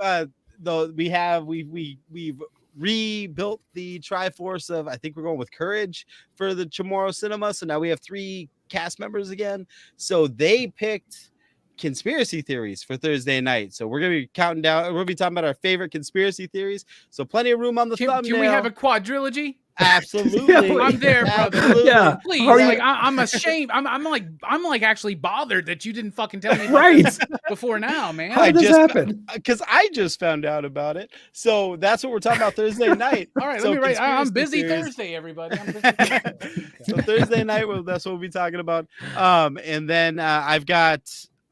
Though we've rebuilt the Triforce of, I think we're going with Courage for the Chamorro Cinema. So now we have 3 cast members again. So they picked conspiracy theories for Thursday night. So we're gonna be counting down. We're gonna be talking about our favorite conspiracy theories. So plenty of room on the thumbnail. Can we have a quadrilogy? Absolutely. I'm there, brother. Absolutely. Yeah. Please, How are you- like I'm ashamed. I'm like actually bothered that you didn't fucking tell me about Right. this before now, man. How did this happen? Because I just found out about it. So that's what we're talking about Thursday night. All right, So let me write. I'm busy conspiracy Thursday, everybody. I'm busy Thursday. So Thursday night, that's what we'll be talking about. And then I've got,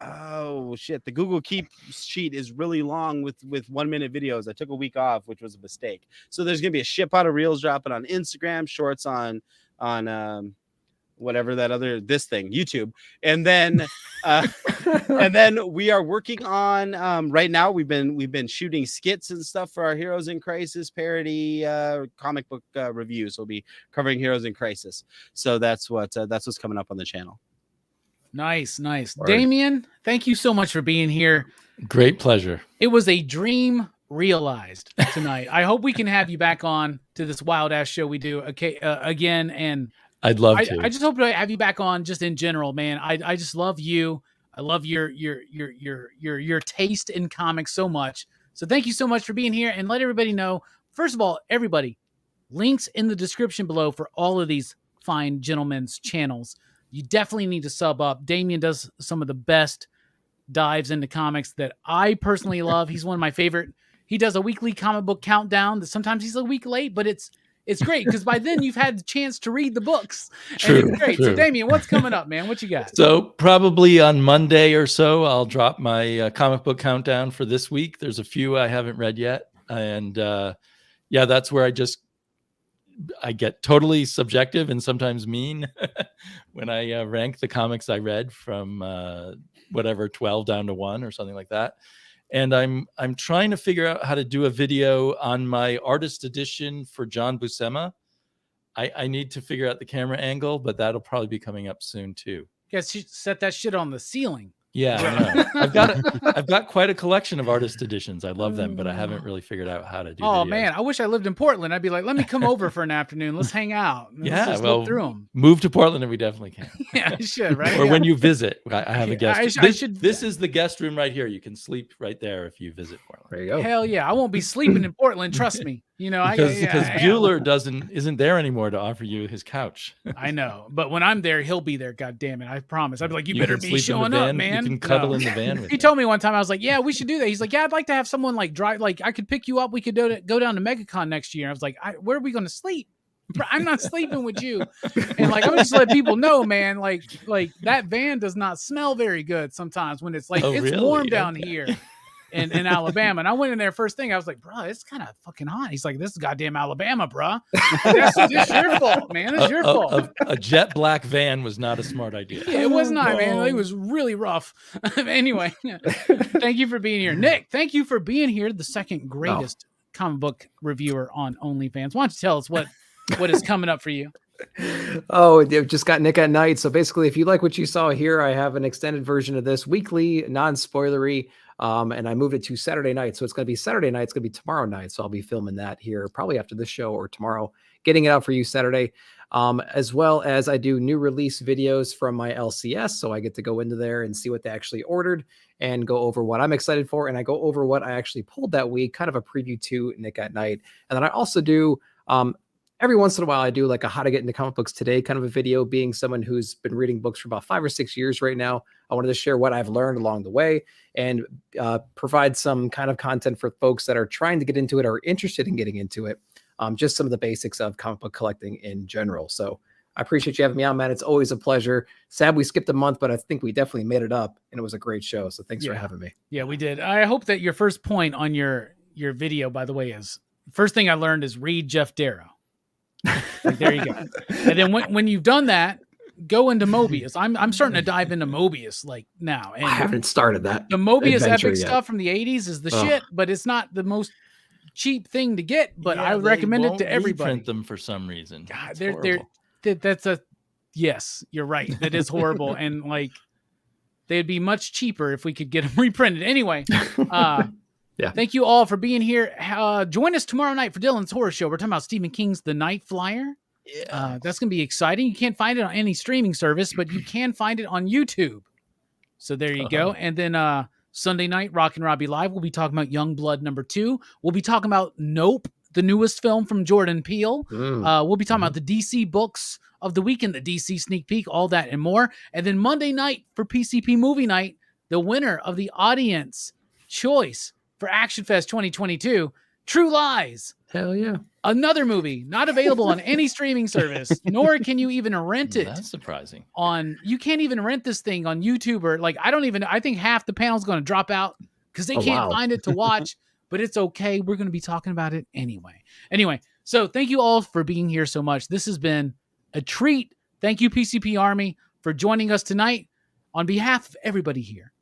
oh shit, the Google Keep sheet is really long with 1 minute videos. I took a week off, which was a mistake. So there's gonna be a shit pot of reels dropping on Instagram, shorts on whatever that other YouTube, and then and then we are working on right now we've been shooting skits and stuff for our Heroes in Crisis parody comic book reviews. We'll be covering Heroes in Crisis, so that's what's coming up on the channel. Nice. Word. Damien, thank you so much for being here. Great pleasure. It was a dream realized tonight. I hope we can have you back on to this wild ass show we do again. And I'd love to. I just hope to have you back on just in general, man. I just love you. I love your taste in comics so much. So thank you so much for being here, and let everybody know. First of all, everybody, links in the description below for all of these fine gentlemen's channels. You definitely need to sub up. Damien does some of the best dives into comics that I personally love. He's one of my favorite. He does a weekly comic book countdown that sometimes he's a week late, but it's great because by then you've had the chance to read the books. True, and it's great. true. So Damien, what's coming up, man? What you got? So probably on Monday or so, I'll drop my comic book countdown for this week. There's a few I haven't read yet. And yeah, that's where I get totally subjective and sometimes mean when I rank the comics I read from whatever 12 down to 1 or something like that. And I'm trying to figure out how to do a video on my artist edition for John Buscema. I need to figure out the camera angle, but that'll probably be coming up soon too. Guess you set that shit on the ceiling. Yeah, I know. I've got quite a collection of artist editions. I love them, but I haven't really figured out how to do. Oh videos. man, I wish I lived in Portland. I'd be like, let me come over for an afternoon. Let's hang out. Let's just look through them. Move to Portland and we definitely can. Yeah, I should, right? Or when you visit, I have a guest. I should. This is the guest room right here. You can sleep right there if you visit Portland. There you go. Hell yeah, I won't be sleeping in Portland. Trust me. You know, because yeah. Bueller isn't there anymore to offer you his couch. I know, but when I'm there, he'll be there. God damn it, I promise. I'd be like, you better can be sleep in showing the van. up, man. You can cuddle in the van. With He him. told me one time, I was like, yeah, we should do that. He's like, yeah, I'd like to have someone like drive, like I could pick you up. We could go down to MegaCon next year. I was like, where are we going to sleep? I'm not sleeping with you. And like, I'm just let people know, man, like that van does not smell very good sometimes when it's like, it's really? warm down here in Alabama. And I went in there first thing. I was like, bro, it's kind of fucking hot. He's like, this is goddamn Alabama, bro. It's your fault, man. It's your fault. A jet black van was not a smart idea. Yeah, it was not, man. It was really rough. Anyway, thank you for being here. Nick, thank you for being here. The second greatest comic book reviewer on OnlyFans. Why don't you tell us what is coming up for you? Oh, it just got Nick at Night. So basically, if you like what you saw here, I have an extended version of this weekly, non-spoilery. And I moved it to Saturday night. So it's going to be Saturday night. It's going to be tomorrow night. So I'll be filming that here probably after this show or tomorrow, getting it out for you Saturday. As well as I do new release videos from my LCS. So I get to go into there and see what they actually ordered and go over what I'm excited for. And I go over what I actually pulled that week, kind of a preview to Nick at Night. And then I also do, every once in a while, I do like a how to get into comic books today kind of a video. Being someone who's been reading books for about 5 or 6 years right now, I wanted to share what I've learned along the way and provide some kind of content for folks that are trying to get into it or interested in getting into it. Just some of the basics of comic book collecting in general. So I appreciate you having me on, man. It's always a pleasure. Sad we skipped a month, but I think we definitely made it up, and it was a great show. So thanks for having me. Yeah, we did. I hope that your first point on your video, by the way, is first thing I learned is read Jeff Darrow. Like, there you go. And then when you've done that, go into Mobius. I'm starting to dive into Mobius like now. And I haven't started that. the Mobius adventure epic yet. stuff from the 80s is the shit, but it's not the most cheap thing to get. But Yeah, I would they recommend it won't to everybody. reprint them for some reason. God, It's they're horrible. Yes, you're right. That is horrible. And like, they'd be much cheaper if we could get them reprinted. Anyway, Yeah. thank you all for being here. Join us tomorrow night for Dylan's Horror Show. We're talking about Stephen King's The Night Flyer. Yeah. That's going to be exciting. You can't find it on any streaming service, but you can find it on YouTube. So there you go. And then Sunday night, Rockin Robbie Live, we'll be talking about Youngblood #2. We'll be talking about Nope, the newest film from Jordan Peele. We'll be talking about the DC books of the weekend, the DC sneak peek, all that and more. And then Monday night for PCP Movie Night, the winner of the audience choice for Action Fest 2022, True Lies. Hell yeah. Another movie not available on any streaming service, nor can you even rent it. That's surprising. You can't even rent this thing on YouTube or like, I think half the panel's going to drop out because they can't find it to watch, but it's okay. We're going to be talking about it anyway. So thank you all for being here so much. This has been a treat. Thank you, PCP Army, for joining us tonight. On behalf of everybody here